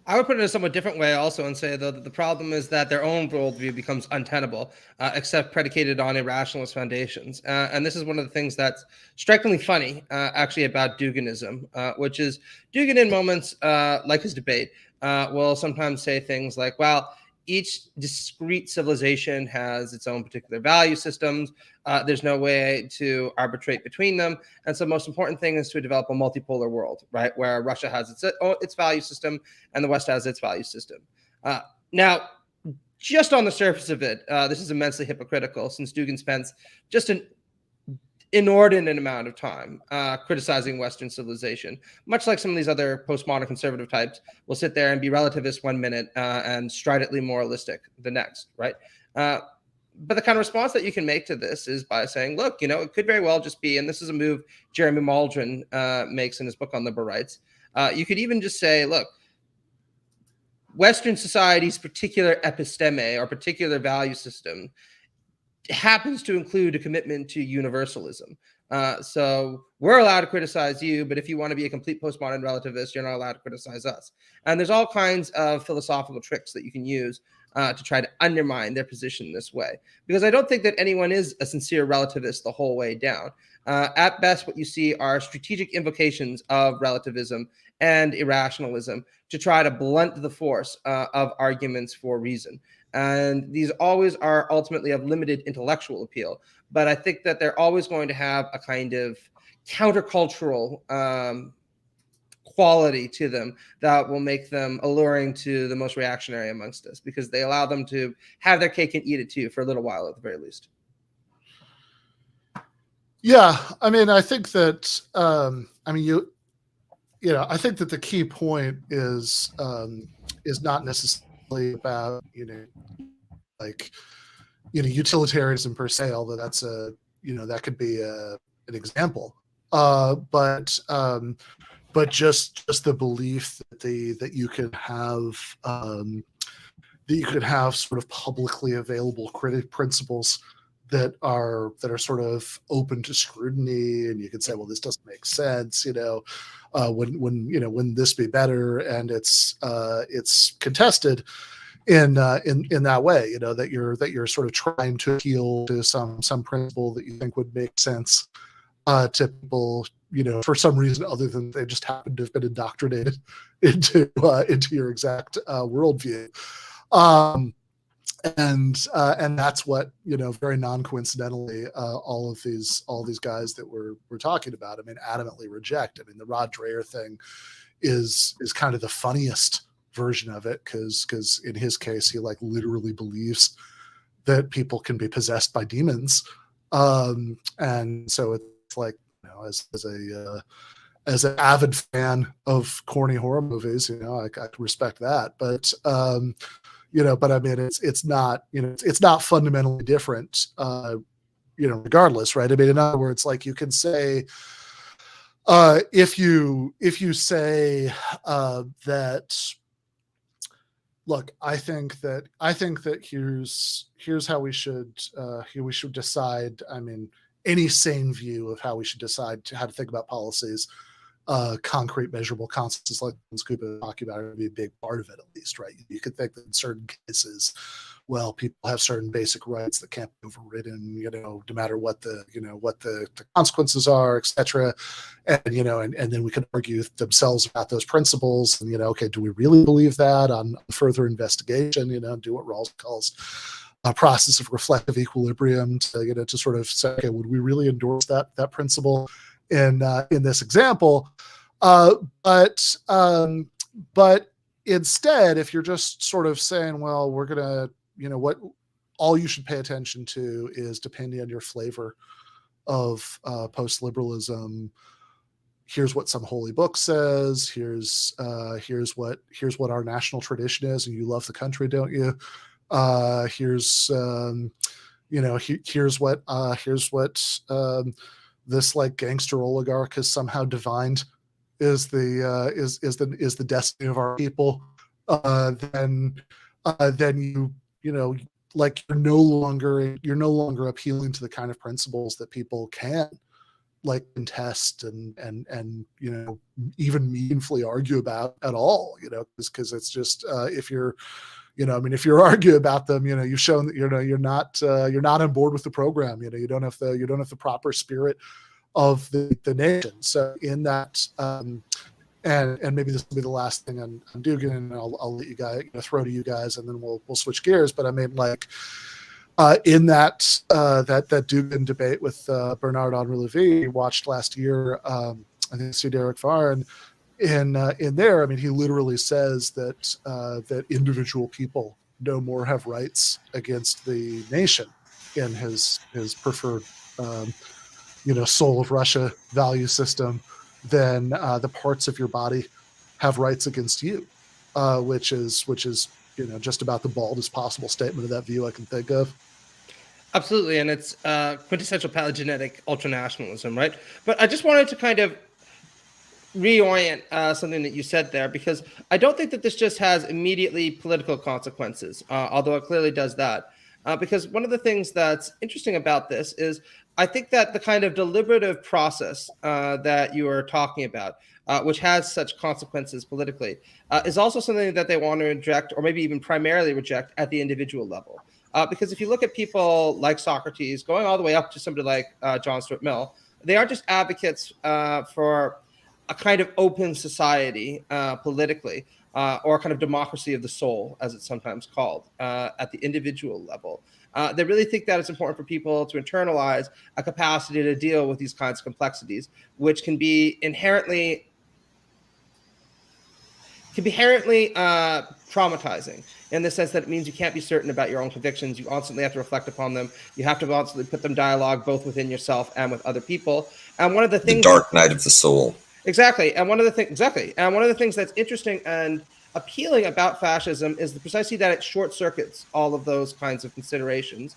I would put it in a somewhat different way also and say, though, that the problem is that their own worldview becomes untenable, except predicated on irrationalist foundations. And this is one of the things that's strikingly funny, actually, about Duginism, which is Dugin in moments like his debate will sometimes say things like, well, each discrete civilization has its own particular value systems. There's no way to arbitrate between them. And so the most important thing is to develop a multipolar world, right, where Russia has its value system and the West has its value system. Now, just on the surface of it, this is immensely hypocritical, since Dugin spends just an inordinate amount of time criticizing Western civilization, much like some of these other postmodern conservative types will sit there and be relativist 1 minute and stridently moralistic the next, right? But the kind of response that you can make to this is by saying, look, it could very well just be, and this is a move Jeremy Maldron makes in his book on liberal rights. You could even just say, look, Western society's particular episteme or particular value system happens to include a commitment to universalism. So we're allowed to criticize you, but if you want to be a complete postmodern relativist, you're not allowed to criticize us. And there's all kinds of philosophical tricks that you can use to try to undermine their position this way. Because I don't think that anyone is a sincere relativist the whole way down. At best, what you see are strategic invocations of relativism and irrationalism to try to blunt the force of arguments for reason. And these always are ultimately of limited intellectual appeal. But I think that they're always going to have a kind of countercultural quality to them that will make them alluring to the most reactionary amongst us, because they allow them to have their cake and eat it too for a little while at the very least. Yeah, I mean, I think that I think that the key point is not necessarily about utilitarianism per se, although that's that could be an example, but just the belief that you could have sort of publicly available principles that are sort of open to scrutiny, and you could say, well, this doesn't make sense, wouldn't this be better? And it's contested in that way, that you're sort of trying to appeal to some principle that you think would make sense to people, for some reason other than they just happen to have been indoctrinated into your exact worldview. And that's what, very non-coincidentally, all these guys that we're talking about, adamantly reject. The Rod Dreher thing is kind of the funniest version of it, because in his case, he literally believes that people can be possessed by demons. And so it's as an avid fan of corny horror movies, I respect that, but it's not, it's not fundamentally different, regardless, right? In other words, you can say, if you say that, look, I think that here's how we should decide. Any sane view of how we should decide how to think about policies, concrete, measurable constants like Kuba was talking about would be a big part of it, at least, right? You could think that in certain cases, well, people have certain basic rights that can't be overridden, no matter what the consequences are, etc. And and then we could argue themselves about those principles, and okay, do we really believe that on further investigation? Do what Rawls calls process of reflective equilibrium to to sort of say, okay, would we really endorse that principle in this example? But instead, if you're just sort of saying, well, we're gonna, what all you should pay attention to is, depending on your flavor of post-liberalism, here's what some holy book says, here's what our national tradition is, and you love the country, don't you? Here's what this like gangster oligarch has somehow divined is the destiny of our people. Then like you're no longer appealing to the kind of principles that people can like contest and even meaningfully argue about at all, because it's just if you're arguing about them, you've shown that you're not on board with the program. You don't have the proper spirit of the nation. So in that, and maybe this will be the last thing on Dugin, and I'll let you guys throw to you guys, and then we'll switch gears. But I mean, like in that Dugin debate with Bernard-Henri Lévy watched last year, I think it's Derek Farn. In there, I mean, he literally says that individual people no more have rights against the nation in his preferred soul of Russia value system than the parts of your body have rights against you, which is just about the baldest possible statement of that view I can think of. Absolutely, and it's quintessential palingenetic ultranationalism, right? But I just wanted to kind of reorient something that you said there, because I don't think that this just has immediately political consequences, although it clearly does that. Because one of the things that's interesting about this is I think that the kind of deliberative process that you are talking about, which has such consequences politically, is also something that they want to reject, or maybe even primarily reject, at the individual level. Because if you look at people like Socrates, going all the way up to somebody like John Stuart Mill, they aren't just advocates for a kind of open society politically, or a kind of democracy of the soul, as it's sometimes called, at the individual level. They really think that it's important for people to internalize a capacity to deal with these kinds of complexities, which can be inherently traumatizing, in the sense that it means you can't be certain about your own convictions. You constantly have to reflect upon them. You have to constantly put them dialogue both within yourself and with other people. And one of the things, the dark night of the soul. Exactly. And one of the things that's interesting and appealing about fascism is precisely that it short circuits all of those kinds of considerations,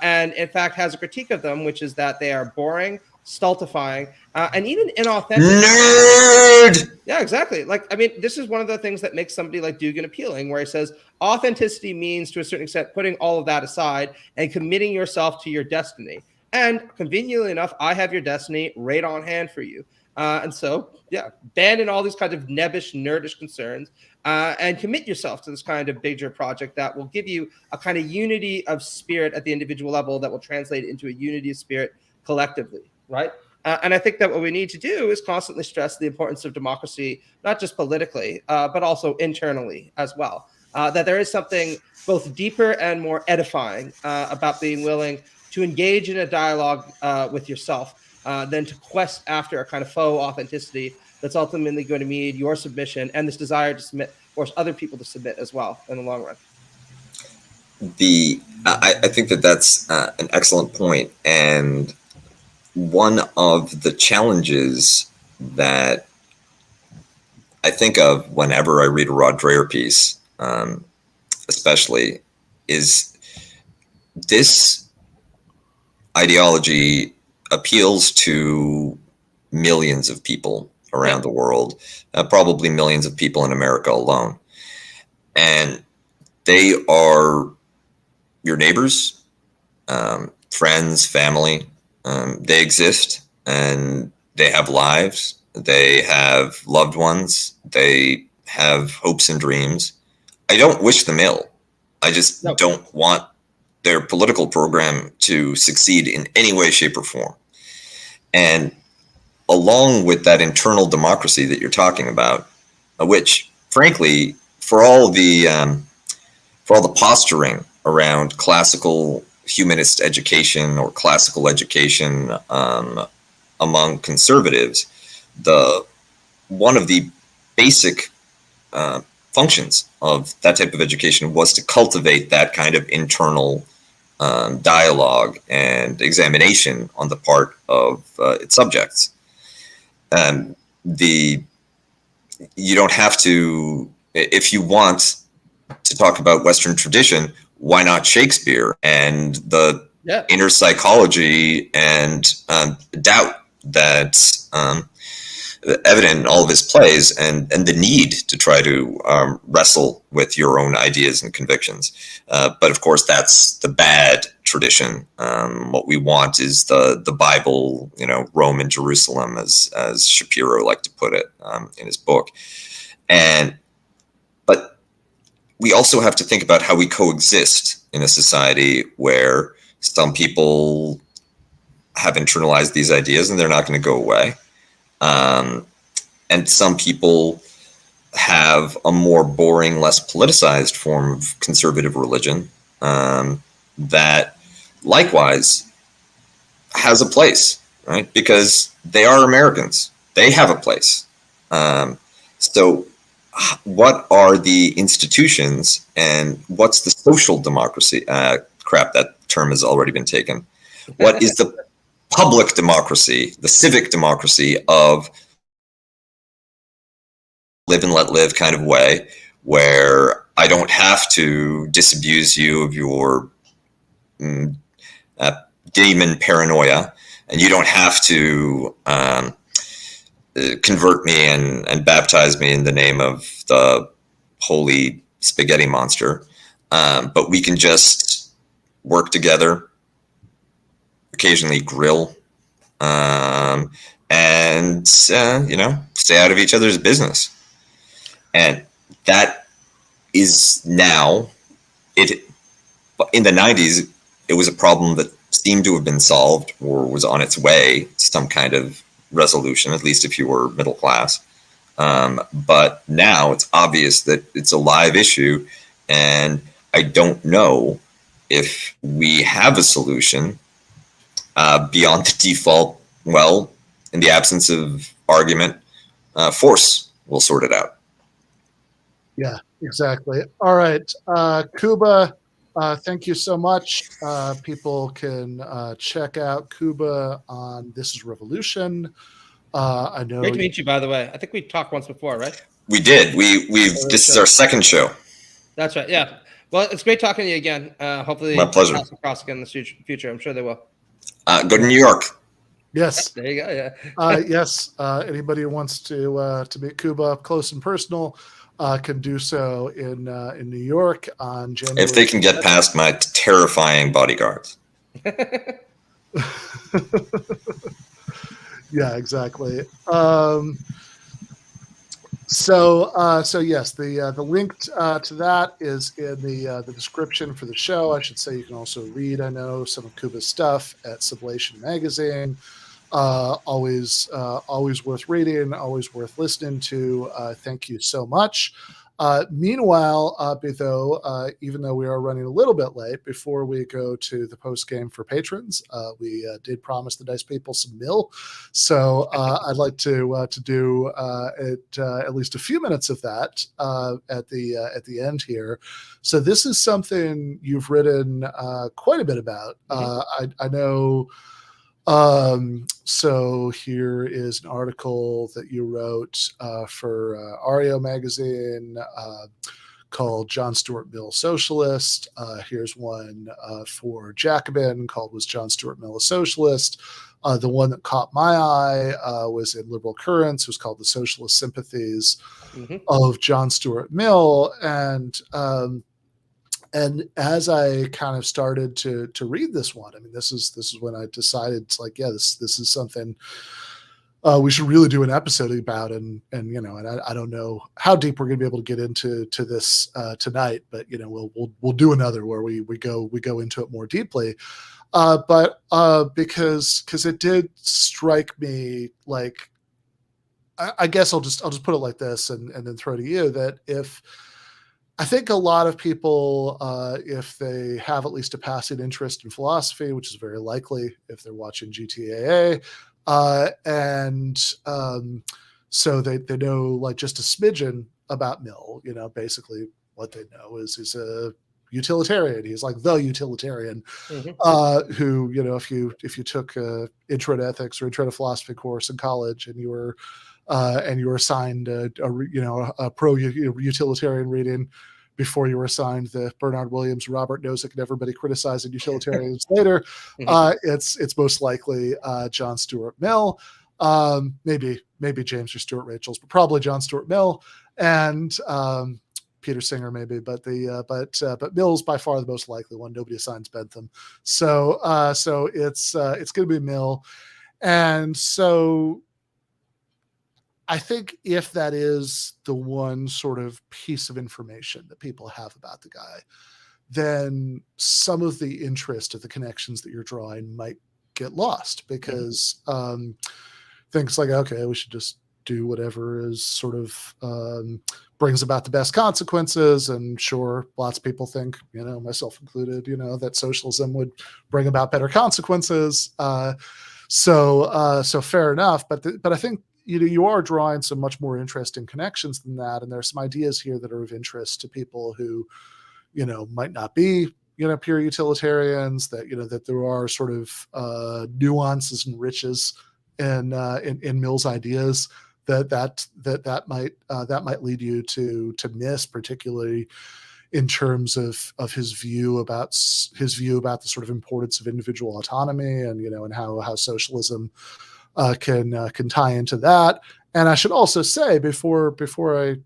and in fact has a critique of them, which is that they are boring, stultifying, and even inauthentic. Nerd! Yeah, exactly. Like, I mean, this is one of the things that makes somebody like Dugin appealing, where he says authenticity means, to a certain extent, putting all of that aside and committing yourself to your destiny. And conveniently enough, I have your destiny right on hand for you. And so, yeah, abandon all these kinds of nebbish, nerdish concerns, and commit yourself to this kind of bigger project that will give you a kind of unity of spirit at the individual level that will translate into a unity of spirit collectively, right? And I think that what we need to do is constantly stress the importance of democracy, not just politically, but also internally as well. That there is something both deeper and more edifying about being willing to engage in a dialogue with yourself, than to quest after a kind of faux authenticity that's ultimately going to mean your submission and this desire to submit, force other people to submit as well in the long run. I think that's an excellent point. And one of the challenges that I think of whenever I read a Rod Dreher piece, especially, is this ideology appeals to millions of people around the world, probably millions of people in America alone. And they are your neighbors, friends, family. They exist and they have lives. They have loved ones. They have hopes and dreams. I don't wish them ill. I just don't want their political program to succeed in any way, shape, or form. And along with that internal democracy that you're talking about, which, frankly, for all the posturing around classical humanist education or classical education among conservatives, one of the basic functions of that type of education was to cultivate that kind of internal dialogue and examination on the part of its subjects. You don't have to, if you want to talk about Western tradition, why not Shakespeare and the inner psychology and doubt that's evident in all of his plays, and the need to try to wrestle with your own ideas and convictions. But of course, that's the bad tradition. What we want is the Bible, Rome and Jerusalem, as Shapiro liked to put it in his book. But we also have to think about how we coexist in a society where some people have internalized these ideas and they're not going to go away. And some people have a more boring, less politicized form of conservative religion that likewise has a place, right? Because they are Americans. They have a place. So what are the institutions and what's the social democracy? Crap, that term has already been taken. What is the public democracy, the civic democracy of live and let live kind of way, where I don't have to disabuse you of your demon paranoia, and you don't have to convert me and baptize me in the name of the holy spaghetti monster. But we can just work together, occasionally grill, and stay out of each other's business. And that is now in the 90s, it was a problem that seemed to have been solved or was on its way to some kind of resolution, at least if you were middle class. But now it's obvious that it's a live issue, and I don't know if we have a solution beyond the default, well, in the absence of argument, force will sort it out. Yeah, exactly. All right. Kuba, thank you so much. People can check out Kuba on This is Revolution. I know. Great to meet you, by the way. I think we talked once before, right? We did. This is our second show. That's right. Yeah. Well, it's great talking to you again. Hopefully, my pleasure. We'll cross again in the future. I'm sure they will. Go to New York. Yes. There you go. Yeah. Yes. Anybody who wants to meet Kuba up close and personal can do so in New York on January. If they can get past my terrifying bodyguards. Yeah, exactly. So yes, the link to that is in the description for the show. I should say you can also read, I know, some of Kuba's stuff at Sublation Magazine. Always worth reading, always worth listening to. Thank you so much. Meanwhile, even though we are running a little bit late, before we go to the post game for patrons, we did promise the nice people some Mill, so I'd like to do at least a few minutes of that at the end here. So this is something you've written quite a bit about. I know. So here is an article that you wrote for Ario magazine called John Stuart Mill Socialist. Here's one for Jacobin called Was John Stuart Mill a Socialist? The one that caught my eye was in Liberal Currents. It was called The Socialist Sympathies of John Stuart Mill. And as I kind of started to read this one, I mean, this is when I decided it's like, yeah, this is something we should really do an episode about. And I don't know how deep we're going to be able to get into this tonight, but we'll do another where we go into it more deeply. But because it did strike me like, I guess I'll just put it like this and then throw to you that if I think a lot of people, if they have at least a passing interest in philosophy, which is very likely if they're watching GTAA, so they know like just a smidgen about Mill. Basically what they know is he's a utilitarian. He's like the utilitarian, who, if you took a intro to ethics or intro to philosophy course in college and you were assigned a pro utilitarian reading before you were assigned the Bernard Williams, Robert Nozick, and everybody criticizing utilitarians later, it's most likely John Stuart Mill, maybe James or Stuart Rachel's, but probably John Stuart Mill, and Peter Singer maybe, but Mill's by far the most likely one. Nobody assigns Bentham, so it's going to be Mill, and so I think if that is the one sort of piece of information that people have about the guy, then some of the interest of the connections that you're drawing might get lost, because things like, okay, we should just do whatever is sort of brings about the best consequences. And sure, lots of people think, myself included, that socialism would bring about better consequences. So fair enough. But I think, you are drawing some much more interesting connections than that. And there's some ideas here that are of interest to people who, might not be, pure utilitarians, that there are sort of nuances and riches in Mill's ideas that might lead you to miss, particularly in terms of his view about the sort of importance of individual autonomy and how socialism can tie into that. And I should also say before I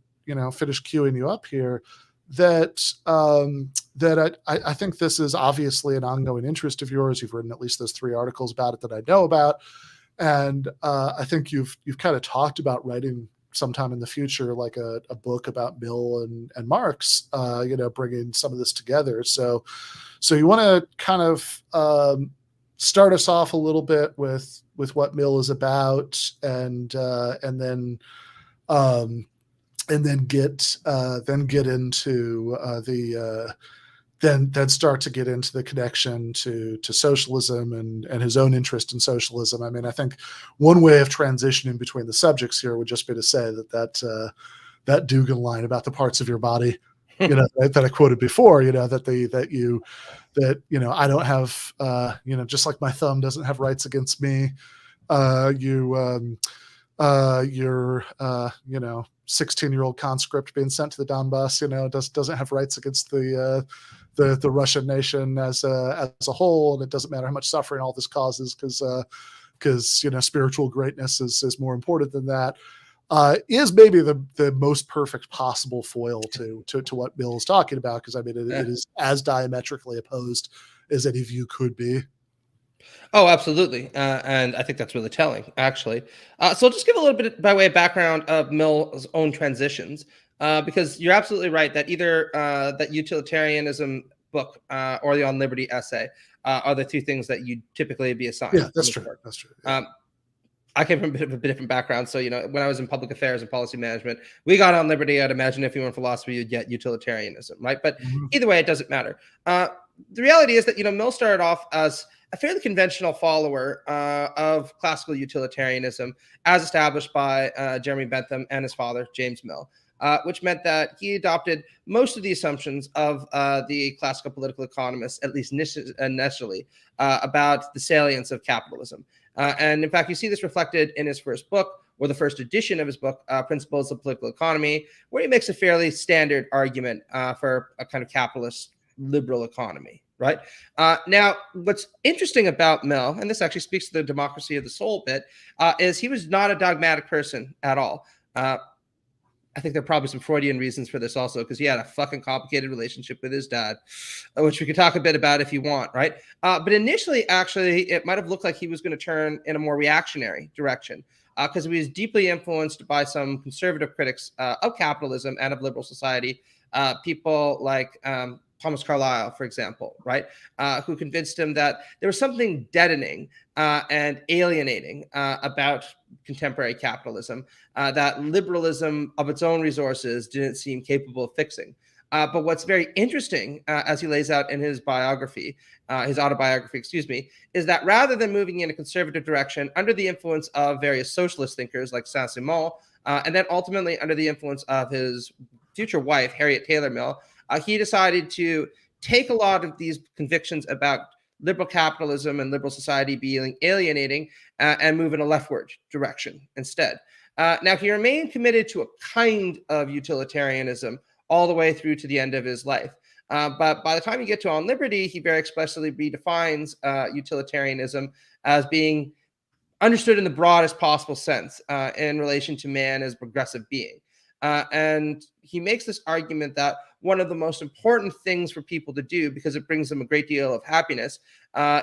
finish queuing you up here that I think this is obviously an ongoing interest of yours. You've written at least those 3 articles about it that I know about, and I think you've kind of talked about writing sometime in the future like a book about Mill and Marx, bringing some of this together. So you want to kind of start us off a little bit with what Mill is about, and then get into then start to get into the connection to socialism and his own interest in socialism. I mean, I think one way of transitioning between the subjects here would just be to say that Dugin line about the parts of your body, that I quoted before, that I don't have, just like my thumb doesn't have rights against me, your 16-year-old conscript being sent to the Donbass, doesn't have rights against the Russian nation as a whole, and it doesn't matter how much suffering all this causes, because spiritual greatness is more important than that. Is maybe the most perfect possible foil to what Mill is talking about, because I mean it is as diametrically opposed as any view could be. Oh, absolutely, and I think that's really telling, actually. So I'll just give a little bit by way of background of Mill's own transitions, because you're absolutely right that either that utilitarianism book or the On Liberty essay are the 2 things that you typically be assigned. Yeah, that's true. That's true. Yeah. I came from a bit of a different background. So, when I was in public affairs and policy management, we got On Liberty. I'd imagine if you were in philosophy, you'd get utilitarianism, right? But either way, it doesn't matter. The reality is that, Mill started off as a fairly conventional follower of classical utilitarianism as established by Jeremy Bentham and his father, James Mill, which meant that he adopted most of the assumptions of the classical political economists, at least initially, about the salience of capitalism. And in fact, you see this reflected in his first book, or the first edition of his book, Principles of Political Economy, where he makes a fairly standard argument for a kind of capitalist liberal economy, right? Now, what's interesting about Mill, and this actually speaks to the democracy of the soul bit, is he was not a dogmatic person at all. I think there are probably some Freudian reasons for this also, because he had a fucking complicated relationship with his dad, which we could talk a bit about if you want, right? But initially, actually, it might have looked like he was going to turn in a more reactionary direction, because he was deeply influenced by some conservative critics of capitalism and of liberal society, people like Thomas Carlyle, for example, right, who convinced him that there was something deadening and alienating about contemporary capitalism that liberalism of its own resources didn't seem capable of fixing. But what's very interesting, as he lays out in his biography, his autobiography, is that rather than moving in a conservative direction under the influence of various socialist thinkers like Sam Seder, and then ultimately under the influence of his future wife, Harriet Taylor Mill, he decided to take a lot of these convictions about liberal capitalism and liberal society being alienating and move in a leftward direction instead. Now, he remained committed to a kind of utilitarianism all the way through to the end of his life. But by the time you get to On Liberty, he very explicitly redefines utilitarianism as being understood in the broadest possible sense in relation to man as a progressive being. And he makes this argument that one of the most important things for people to do, because it brings them a great deal of happiness,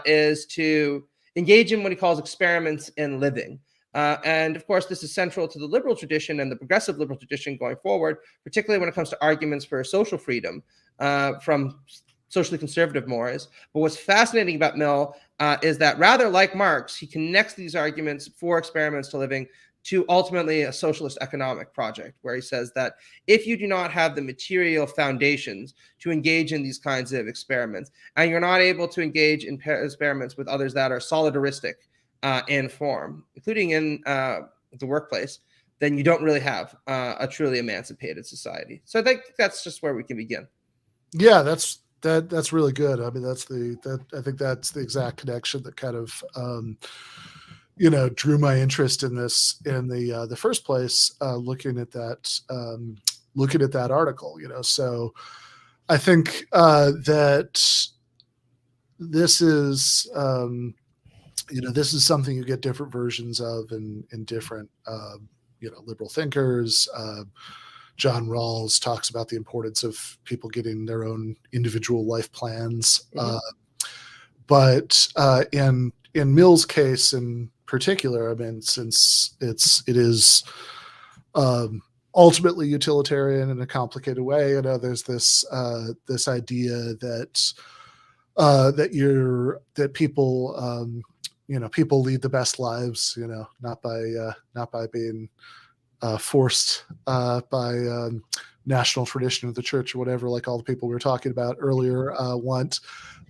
is to engage in what he calls experiments in living. And of course, this is central to the liberal tradition and the progressive liberal tradition going forward, particularly when it comes to arguments for social freedom from socially conservative mores. But what's fascinating about Mill is that rather like Marx, he connects these arguments for experiments to living to ultimately a socialist economic project, where he says that if you do not have the material foundations to engage in these kinds of experiments, and you're not able to engage in experiments with others that are solidaristic in form, including in the workplace, then you don't really have a truly emancipated society. So I think that's just where we can begin. Yeah, that's really good. I mean, I think that's the exact connection that kind of drew my interest in this in the first place, looking at that article. So I think that this is this is something you get different versions of in different liberal thinkers. John Rawls talks about the importance of people getting their own individual life plans, but in Mill's case in particular, I mean, since it is ultimately utilitarian in a complicated way, there's this idea that people people lead the best lives, not by being forced by national tradition of the church or whatever, like all the people we were talking about earlier want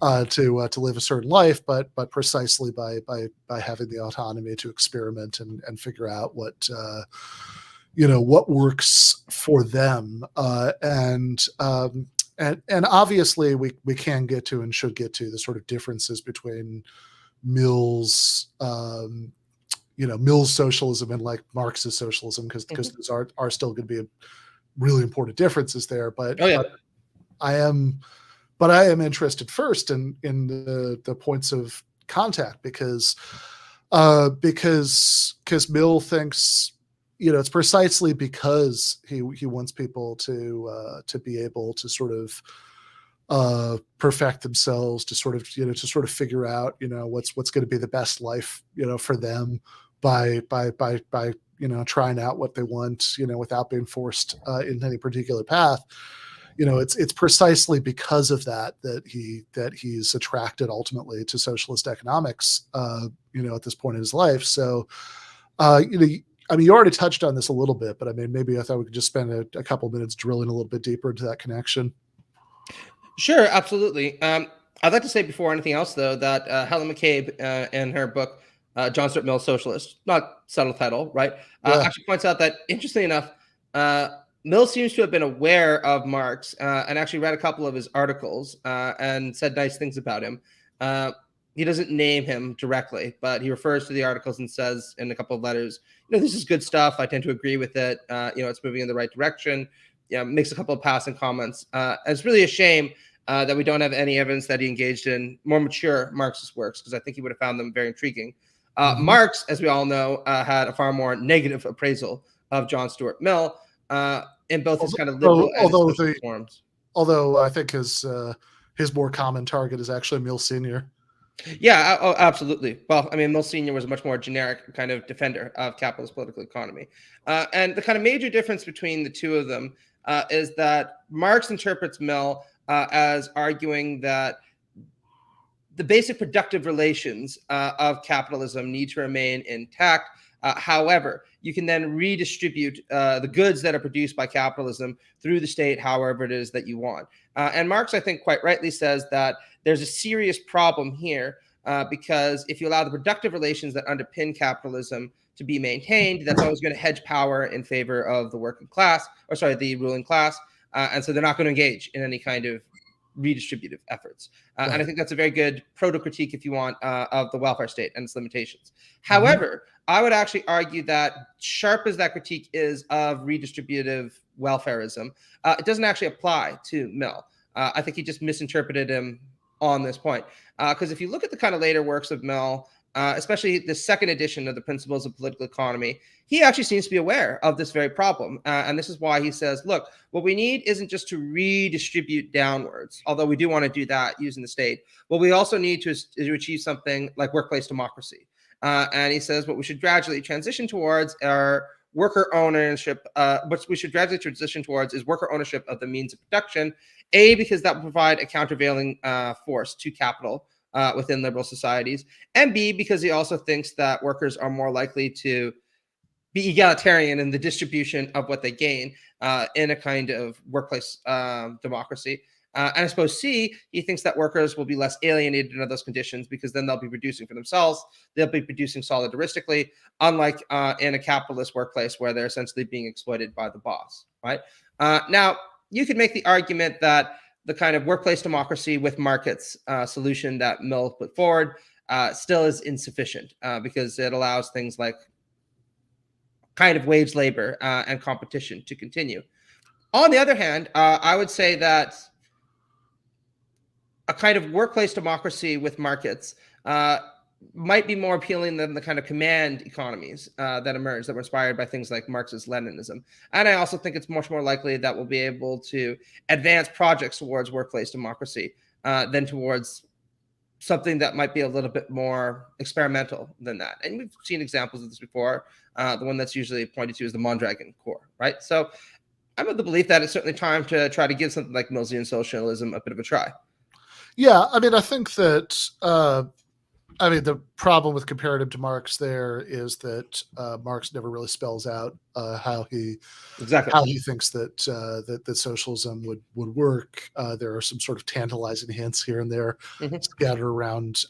to live a certain life, but precisely by having the autonomy to experiment and figure out what works for them, and obviously we can get to and should get to the sort of differences between Mill's Mill's socialism and like Marx's socialism, because those are still going to be really important differences there. But but I am interested first in the points of contact, because Mill thinks it's precisely because he wants people to be able to sort of perfect themselves, to sort of figure out what's going to be the best life for them by trying out what they want without being forced in any particular path. It's precisely because of that he's attracted ultimately to socialist economics at this point in his life. So I mean, you already touched on this a little bit, but I mean, maybe I thought we could just spend a couple of minutes drilling a little bit deeper into that connection. Sure, absolutely. I'd like to say before anything else, though, that Helen McCabe in her book, John Stuart Mill, Socialist, not subtle title, right, actually points out that, interestingly enough, Mill seems to have been aware of Marx and actually read a couple of his articles and said nice things about him. He doesn't name him directly, but he refers to the articles and says in a couple of letters, this is good stuff. I tend to agree with it. It's moving in the right direction. Makes a couple of passing comments. It's really a shame that we don't have any evidence that he engaged in more mature Marxist works, because I think he would have found them very intriguing. Marx, as we all know, had a far more negative appraisal of John Stuart Mill in both his kind of liberal and social forms. Although I think his more common target is actually Mill Sr. Yeah, absolutely. Well, I mean, Mill Sr. was a much more generic kind of defender of capitalist political economy. And the kind of major difference between the two of them is that Marx interprets Mill as arguing that the basic productive relations of capitalism need to remain intact However, you can then redistribute the goods that are produced by capitalism through the state, however it is that you want. And Marx, I think, quite rightly says that there's a serious problem here because if you allow the productive relations that underpin capitalism to be maintained, that's always going to hedge power in favor of the working class, the ruling class. And so they're not going to engage in any kind of redistributive efforts. And I think that's a very good proto-critique, if you want, of the welfare state and its limitations. However, I would actually argue that sharp as that critique is of redistributive welfarism, it doesn't actually apply to Mill. I think he just misinterpreted him on this point. Because if you look at the kind of later works of Mill, especially the second edition of the Principles of Political Economy, he actually seems to be aware of this very problem. And this is why he says, look, what we need isn't just to redistribute downwards, although we do want to do that using the state. What we also need to achieve something like workplace democracy. And he says what we should gradually transition towards are worker ownership. What we should gradually transition towards is worker ownership of the means of production, because that will provide a countervailing force to capital within liberal societies, and B, because he also thinks that workers are more likely to be egalitarian in the distribution of what they gain in a kind of workplace democracy. And I suppose C, he thinks that workers will be less alienated under those conditions because then they'll be producing for themselves. They'll be producing solidaristically, unlike in a capitalist workplace where they're essentially being exploited by the boss, right? Now, you could make the argument that the kind of workplace democracy with markets solution that Mill put forward still is insufficient because it allows things like kind of wage labor and competition to continue. On the other hand, I would say that a kind of workplace democracy with markets might be more appealing than the kind of command economies that emerged that were inspired by things like Marxist Leninism. And I also think it's much more likely that we'll be able to advance projects towards workplace democracy than towards something that might be a little bit more experimental than that. And we've seen examples of this before. The one that's usually pointed to is the Mondragon Corps, right? So I'm of the belief that it's certainly time to try to give something like Millsian socialism a bit of a try. Yeah, I mean, I think that the problem with comparative to Marx there is that Marx never really spells out how he thinks that socialism would work. There are some sort of tantalizing hints here and there scattered around,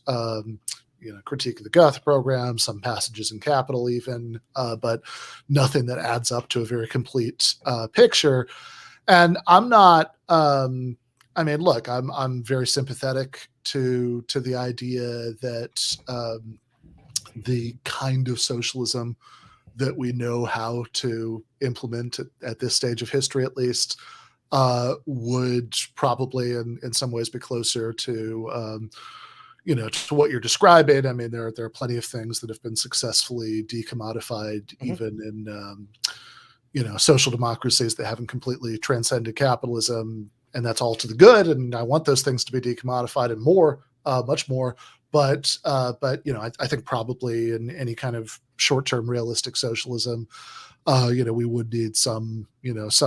critique of the Goethe program, some passages in Capital even, but nothing that adds up to a very complete picture. And I'm not. Look, I'm very sympathetic to the idea that the kind of socialism that we know how to implement at this stage of history, at least, would probably in some ways be closer to to what you're describing. I mean, there are plenty of things that have been successfully decommodified, even in social democracies that haven't completely transcended capitalism. And that's all to the good. And I want those things to be decommodified and more, much more. But I think probably in any kind of short-term realistic socialism, we would need some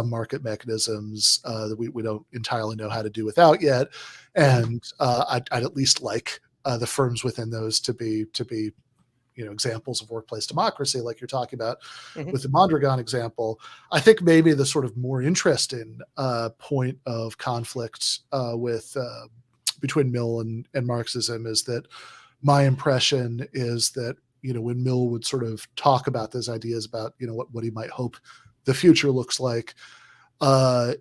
market mechanisms that we don't entirely know how to do without yet. And I'd at least like the firms within those to be examples of workplace democracy, like you're talking about with the Mondragon example. I think maybe the sort of more interesting point of conflict between Mill and Marxism is that my impression is that, when Mill would sort of talk about those ideas about, what he might hope the future looks like,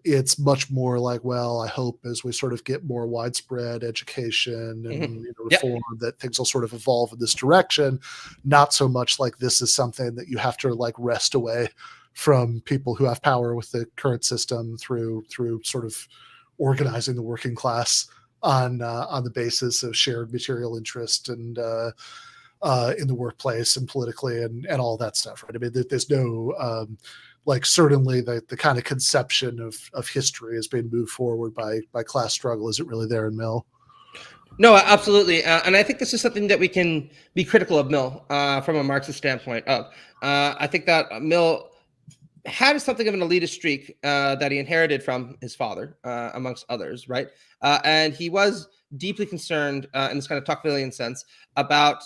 it's much more like, well, I hope as we sort of get more widespread education and reform that things will sort of evolve in this direction, not so much like this is something that you have to like wrest away from people who have power with the current system through sort of organizing the working class on the basis of shared material interest and in the workplace and politically and all that stuff, right? I mean, there's no certainly the kind of conception of history is being moved forward by class struggle isn't really there in Mill. No, absolutely. And I think this is something that we can be critical of Mill from a Marxist standpoint of. I think that Mill had something of an elitist streak that he inherited from his father, amongst others, right? And he was deeply concerned in this kind of Tocquevillian sense about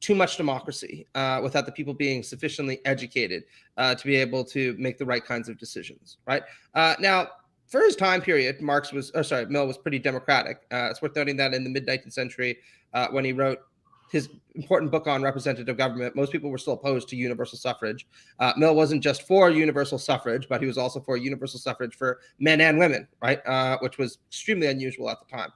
too much democracy without the people being sufficiently educated to be able to make the right kinds of decisions, right? Now, for his time period, Mill was pretty democratic. It's worth noting that in the mid-19th century, when he wrote his important book on representative government, most people were still opposed to universal suffrage. Mill wasn't just for universal suffrage, but he was also for universal suffrage for men and women, right? Which was extremely unusual at the time.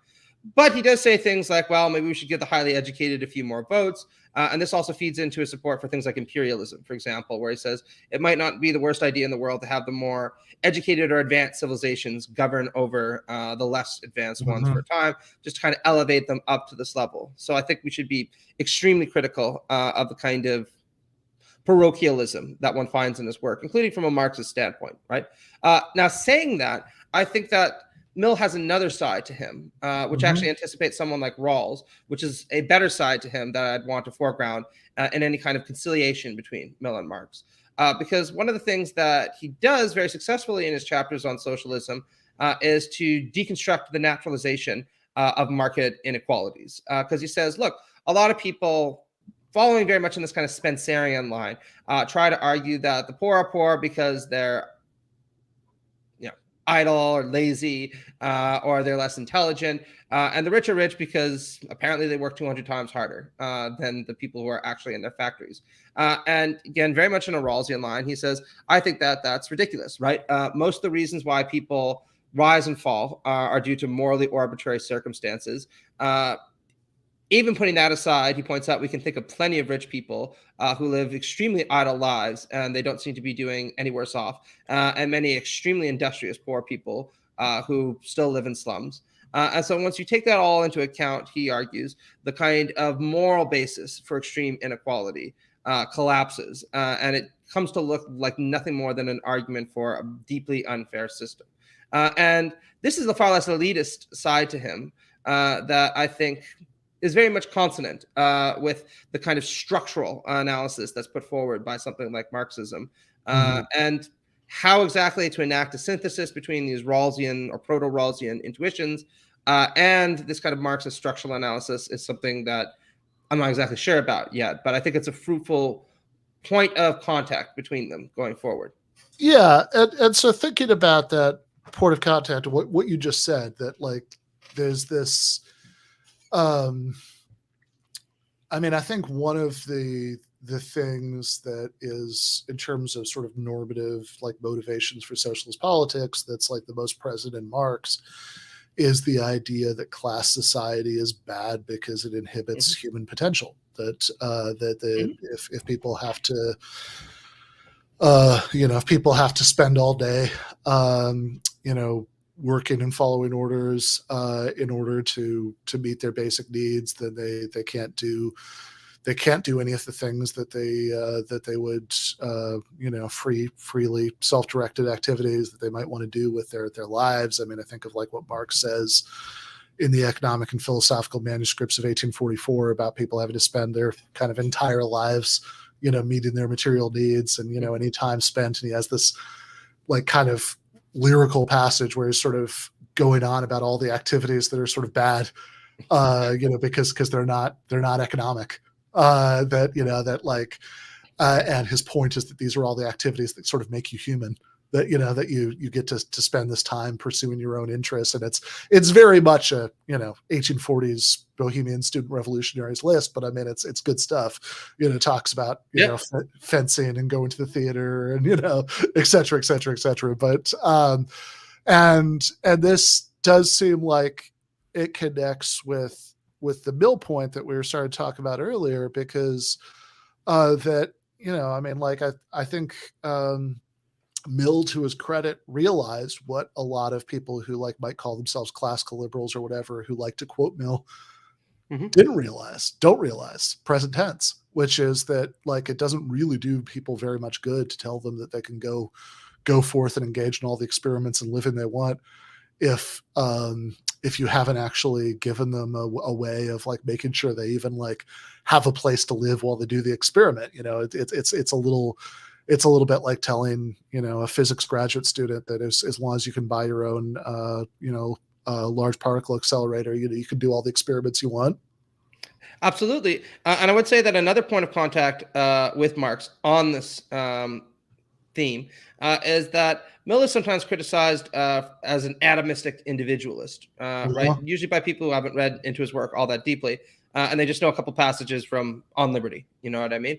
But he does say things like, well, maybe we should give the highly educated a few more votes. And this also feeds into his support for things like imperialism, for example, where he says it might not be the worst idea in the world to have the more educated or advanced civilizations govern over the less advanced ones for a time, just to kind of elevate them up to this level. So I think we should be extremely critical of the kind of parochialism that one finds in his work, including from a Marxist standpoint, right? Now, saying that, I think that Mill has another side to him, which actually anticipates someone like Rawls, which is a better side to him that I'd want to foreground in any kind of conciliation between Mill and Marx. Because one of the things that he does very successfully in his chapters on socialism is to deconstruct the naturalization of market inequalities. Because he says, look, a lot of people following very much in this kind of Spencerian line try to argue that the poor are poor because they're idle or lazy, or they're less intelligent, and the rich are rich because apparently they work 200 times harder than the people who are actually in their factories. And again, very much in a Rawlsian line, he says, I think that that's ridiculous, right? Most of the reasons why people rise and fall are due to morally arbitrary circumstances. Even putting that aside, he points out we can think of plenty of rich people who live extremely idle lives and they don't seem to be doing any worse off, and many extremely industrious poor people who still live in slums. And so once you take that all into account, he argues, the kind of moral basis for extreme inequality collapses, and it comes to look like nothing more than an argument for a deeply unfair system. And this is the far less elitist side to him that I think is very much consonant with the kind of structural analysis that's put forward by something like Marxism, and how exactly to enact a synthesis between these Rawlsian or proto-Rawlsian intuitions and this kind of Marxist structural analysis is something that I'm not exactly sure about yet, but I think it's a fruitful point of contact between them going forward. Yeah, and so thinking about that point of contact, what you just said, that like there's this I mean, I think one of the things that is in terms of sort of normative like motivations for socialist politics that's like the most present in Marx is the idea that class society is bad because it inhibits human potential. That if people have to if people have to spend all day working and following orders in order to meet their basic needs, then they can't do any of the things that they would freely self-directed activities that they might want to do with their lives. I mean, I think of like what Marx says in the economic and philosophical manuscripts of 1844 about people having to spend their kind of entire lives meeting their material needs, and any time spent, and he has this like kind of lyrical passage where he's sort of going on about all the activities that are sort of bad, because they're not economic. And his point is that these are all the activities that sort of make you human. That that you get to spend this time pursuing your own interests, and it's very much a 1840s Bohemian student revolutionaries list. But I mean, it's good stuff. Talks about fencing and going to the theater and et cetera, et cetera, et cetera. But and this does seem like it connects with the Mill point that we were starting to talk about earlier, because that I mean, like I think. Mill, to his credit, realized what a lot of people who like might call themselves classical liberals or whatever, who like to quote Mill, don't realize, present tense, which is that like it doesn't really do people very much good to tell them that they can go forth and engage in all the experiments and living they want if you haven't actually given them a way of like making sure they even like have a place to live while they do the experiment. It's a little bit like telling, a physics graduate student that as long as you can buy your own, large particle accelerator, you can do all the experiments you want. Absolutely. And I would say that another point of contact with Marx on this theme is that Mill is sometimes criticized as an atomistic individualist, right? Usually by people who haven't read into his work all that deeply, and they just know a couple passages from On Liberty. You know what I mean?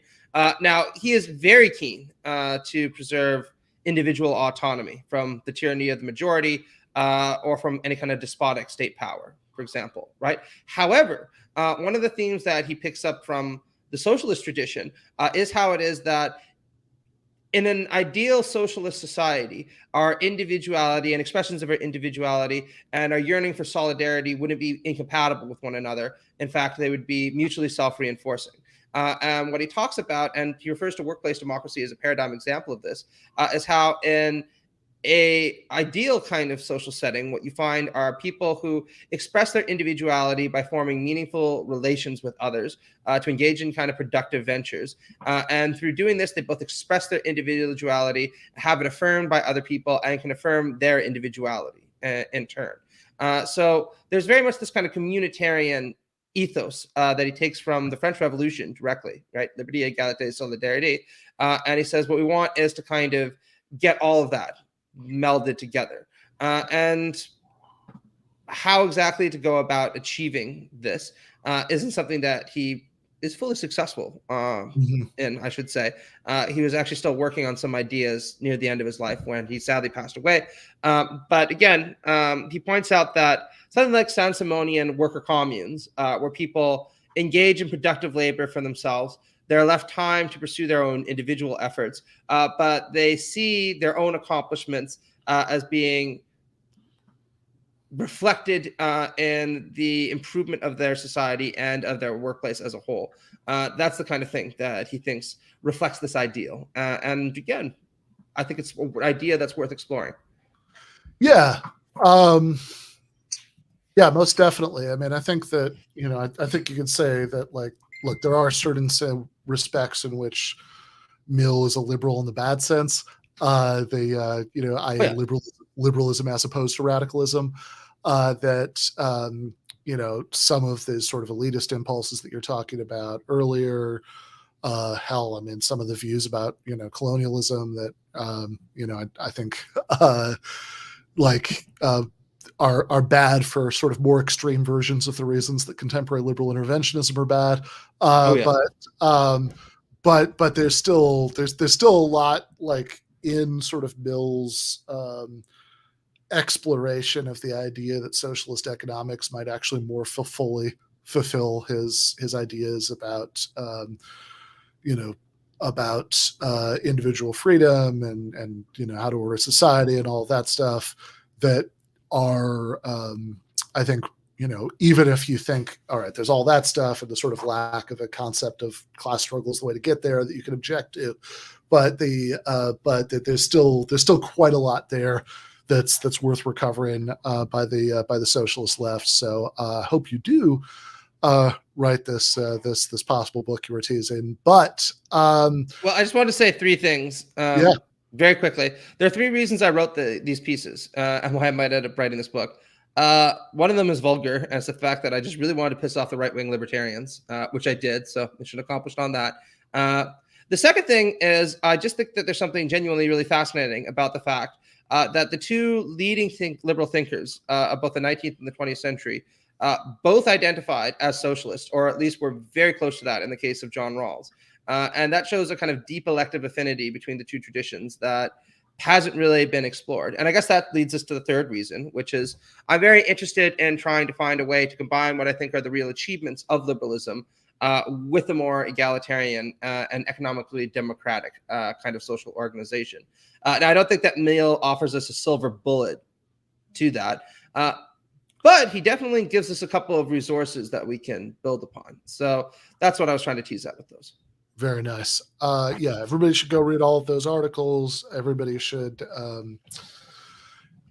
Now, he is very keen to preserve individual autonomy from the tyranny of the majority or from any kind of despotic state power, for example, right? However, one of the themes that he picks up from the socialist tradition is how it is that in an ideal socialist society, our individuality and expressions of our individuality and our yearning for solidarity wouldn't be incompatible with one another. In fact, they would be mutually self-reinforcing. And what he talks about, and he refers to workplace democracy as a paradigm example of this, is how in a ideal kind of social setting, what you find are people who express their individuality by forming meaningful relations with others, to engage in kind of productive ventures. And through doing this, they both express their individuality, have it affirmed by other people, and can affirm their individuality in turn. So there's very much this kind of communitarian ethos that he takes from the French Revolution directly, right? Liberté, égalité, solidarité. And he says what we want is to kind of get all of that melded together. And how exactly to go about achieving this isn't something that he is fully successful in, I should say. He was actually still working on some ideas near the end of his life when he sadly passed away. But again, he points out that something like Saint-Simonian worker communes, where people engage in productive labor for themselves, they're left time to pursue their own individual efforts, but they see their own accomplishments as being reflected in the improvement of their society and of their workplace as a whole. That's the kind of thing that he thinks reflects this ideal. And again, I think it's an idea that's worth exploring. Yeah. Yeah, most definitely. I mean, I think that, I think you can say that, like, look, there are certain respects in which Mill is a liberal in the bad sense. Liberalism as opposed to radicalism. That some of the sort of elitist impulses that you're talking about earlier, some of the views about colonialism that I think are bad for sort of more extreme versions of the reasons that contemporary liberal interventionism are bad. But there's still a lot, like, in sort of Mill's exploration of the idea that socialist economics might actually more fully fulfill his ideas about individual freedom and how to order society and all of that stuff that are I think even if you think, all right, there's all that stuff and the sort of lack of a concept of class struggle is the way to get there that you can object to, but there's still quite a lot there that's worth recovering by the socialist left. So I hope you do write this possible book you were teasing. But well, I just want to say three things. Very quickly. There are three reasons I wrote these pieces and why I might end up writing this book. One of them is vulgar, and it's the fact that I just really wanted to piss off the right-wing libertarians, which I did, so mission accomplished on that. The second thing is I just think that there's something genuinely really fascinating about the fact that the two leading liberal thinkers of both the 19th and the 20th century both identified as socialists, or at least were very close to that in the case of John Rawls. And that shows a kind of deep elective affinity between the two traditions that hasn't really been explored. And I guess that leads us to the third reason, which is I'm very interested in trying to find a way to combine what I think are the real achievements of liberalism with a more egalitarian and economically democratic kind of social organization. Now, I don't think that Mill offers us a silver bullet to that, but he definitely gives us a couple of resources that we can build upon. So that's what I was trying to tease out with those. Very nice. Everybody should go read all of those articles. Everybody should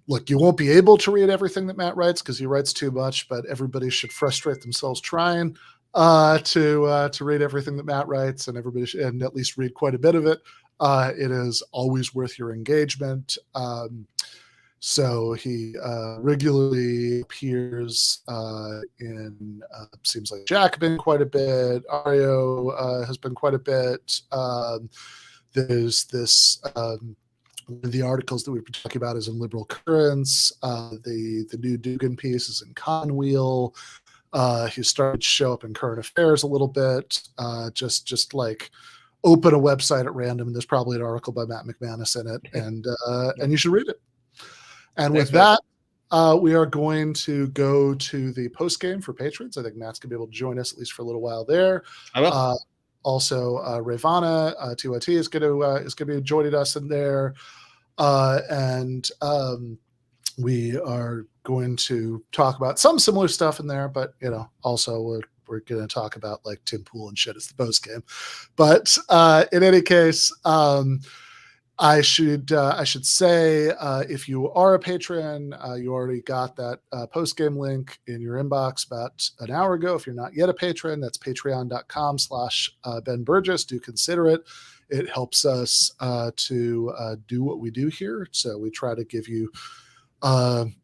look. You won't be able to read everything that Matt writes because he writes too much, but everybody should frustrate themselves trying to read everything that Matt writes, and everybody should and at least read quite a bit of it. It is always worth your engagement. So he regularly appears in, seems like Jacobin quite a bit. Ario has been quite a bit. There's this, one of the articles that we've been talking about is in Liberal Currents. The new Dugin piece is in Conwheel. He started to show up in Current Affairs a little bit, just like open a website at random, and there's probably an article by Matt McManus in it, and you should read it. And with that, we are going to go to the post game for patrons. I think Matt's gonna be able to join us at least for a little while there. I will. Also, Rayvanna, TYT is going to be joining us in there, and we are going to talk about some similar stuff in there. But also we're going to talk about like Tim Pool and shit as the post game. But in any case, I should say, if you are a patron, you already got that post-game link in your inbox about an hour ago. If you're not yet a patron, that's patreon.com/Ben Burgess. Do consider it. It helps us to do what we do here. So we try to give you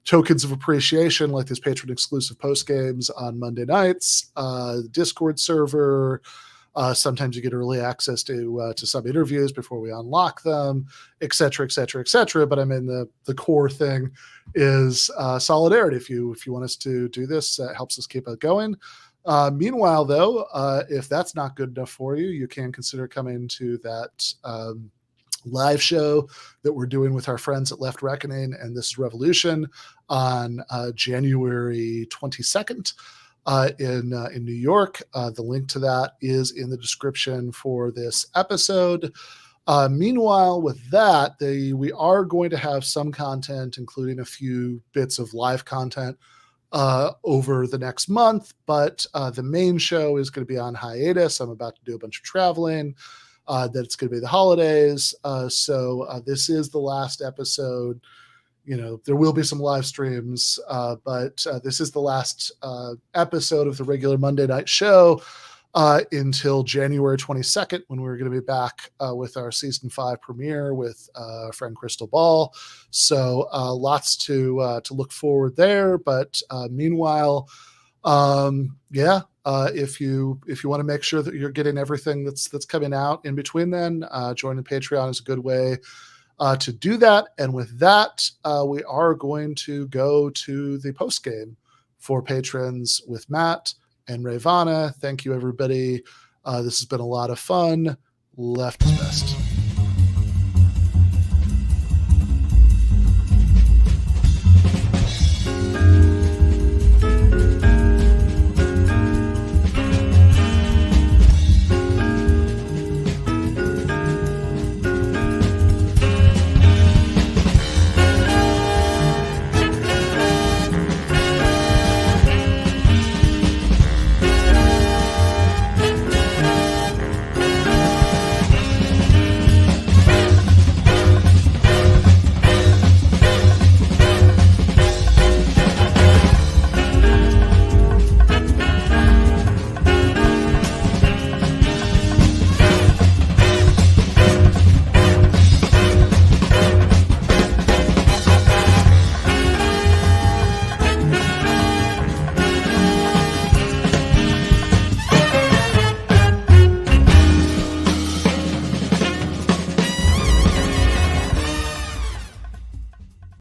tokens of appreciation, like this patron-exclusive post-games on Monday nights, the Discord server. Sometimes you get early access to some interviews before we unlock them, et cetera, et cetera, et cetera. But I mean, the core thing is solidarity. If you want us to do this, it helps us keep it going. Meanwhile, though, if that's not good enough for you, you can consider coming to that live show that we're doing with our friends at Left Reckoning and This is Revolution on January 22nd. In New York. The link to that is in the description for this episode. Meanwhile, with that, we are going to have some content, including a few bits of live content over the next month, but the main show is going to be on hiatus. I'm about to do a bunch of traveling. That it's going to be the holidays. So this is the last episode. There will be some live streams, but this is the last episode of the regular Monday night show until January 22nd, when we're going to be back with our season 5 premiere with our friend Crystal Ball. So lots to look forward there. But meanwhile, if you want to make sure that you're getting everything that's coming out in between, then joining Patreon is a good way to do that. And with that, we are going to go to the post game for patrons with Matt and Rayvanna. Thank you, everybody. This has been a lot of fun. Left is best.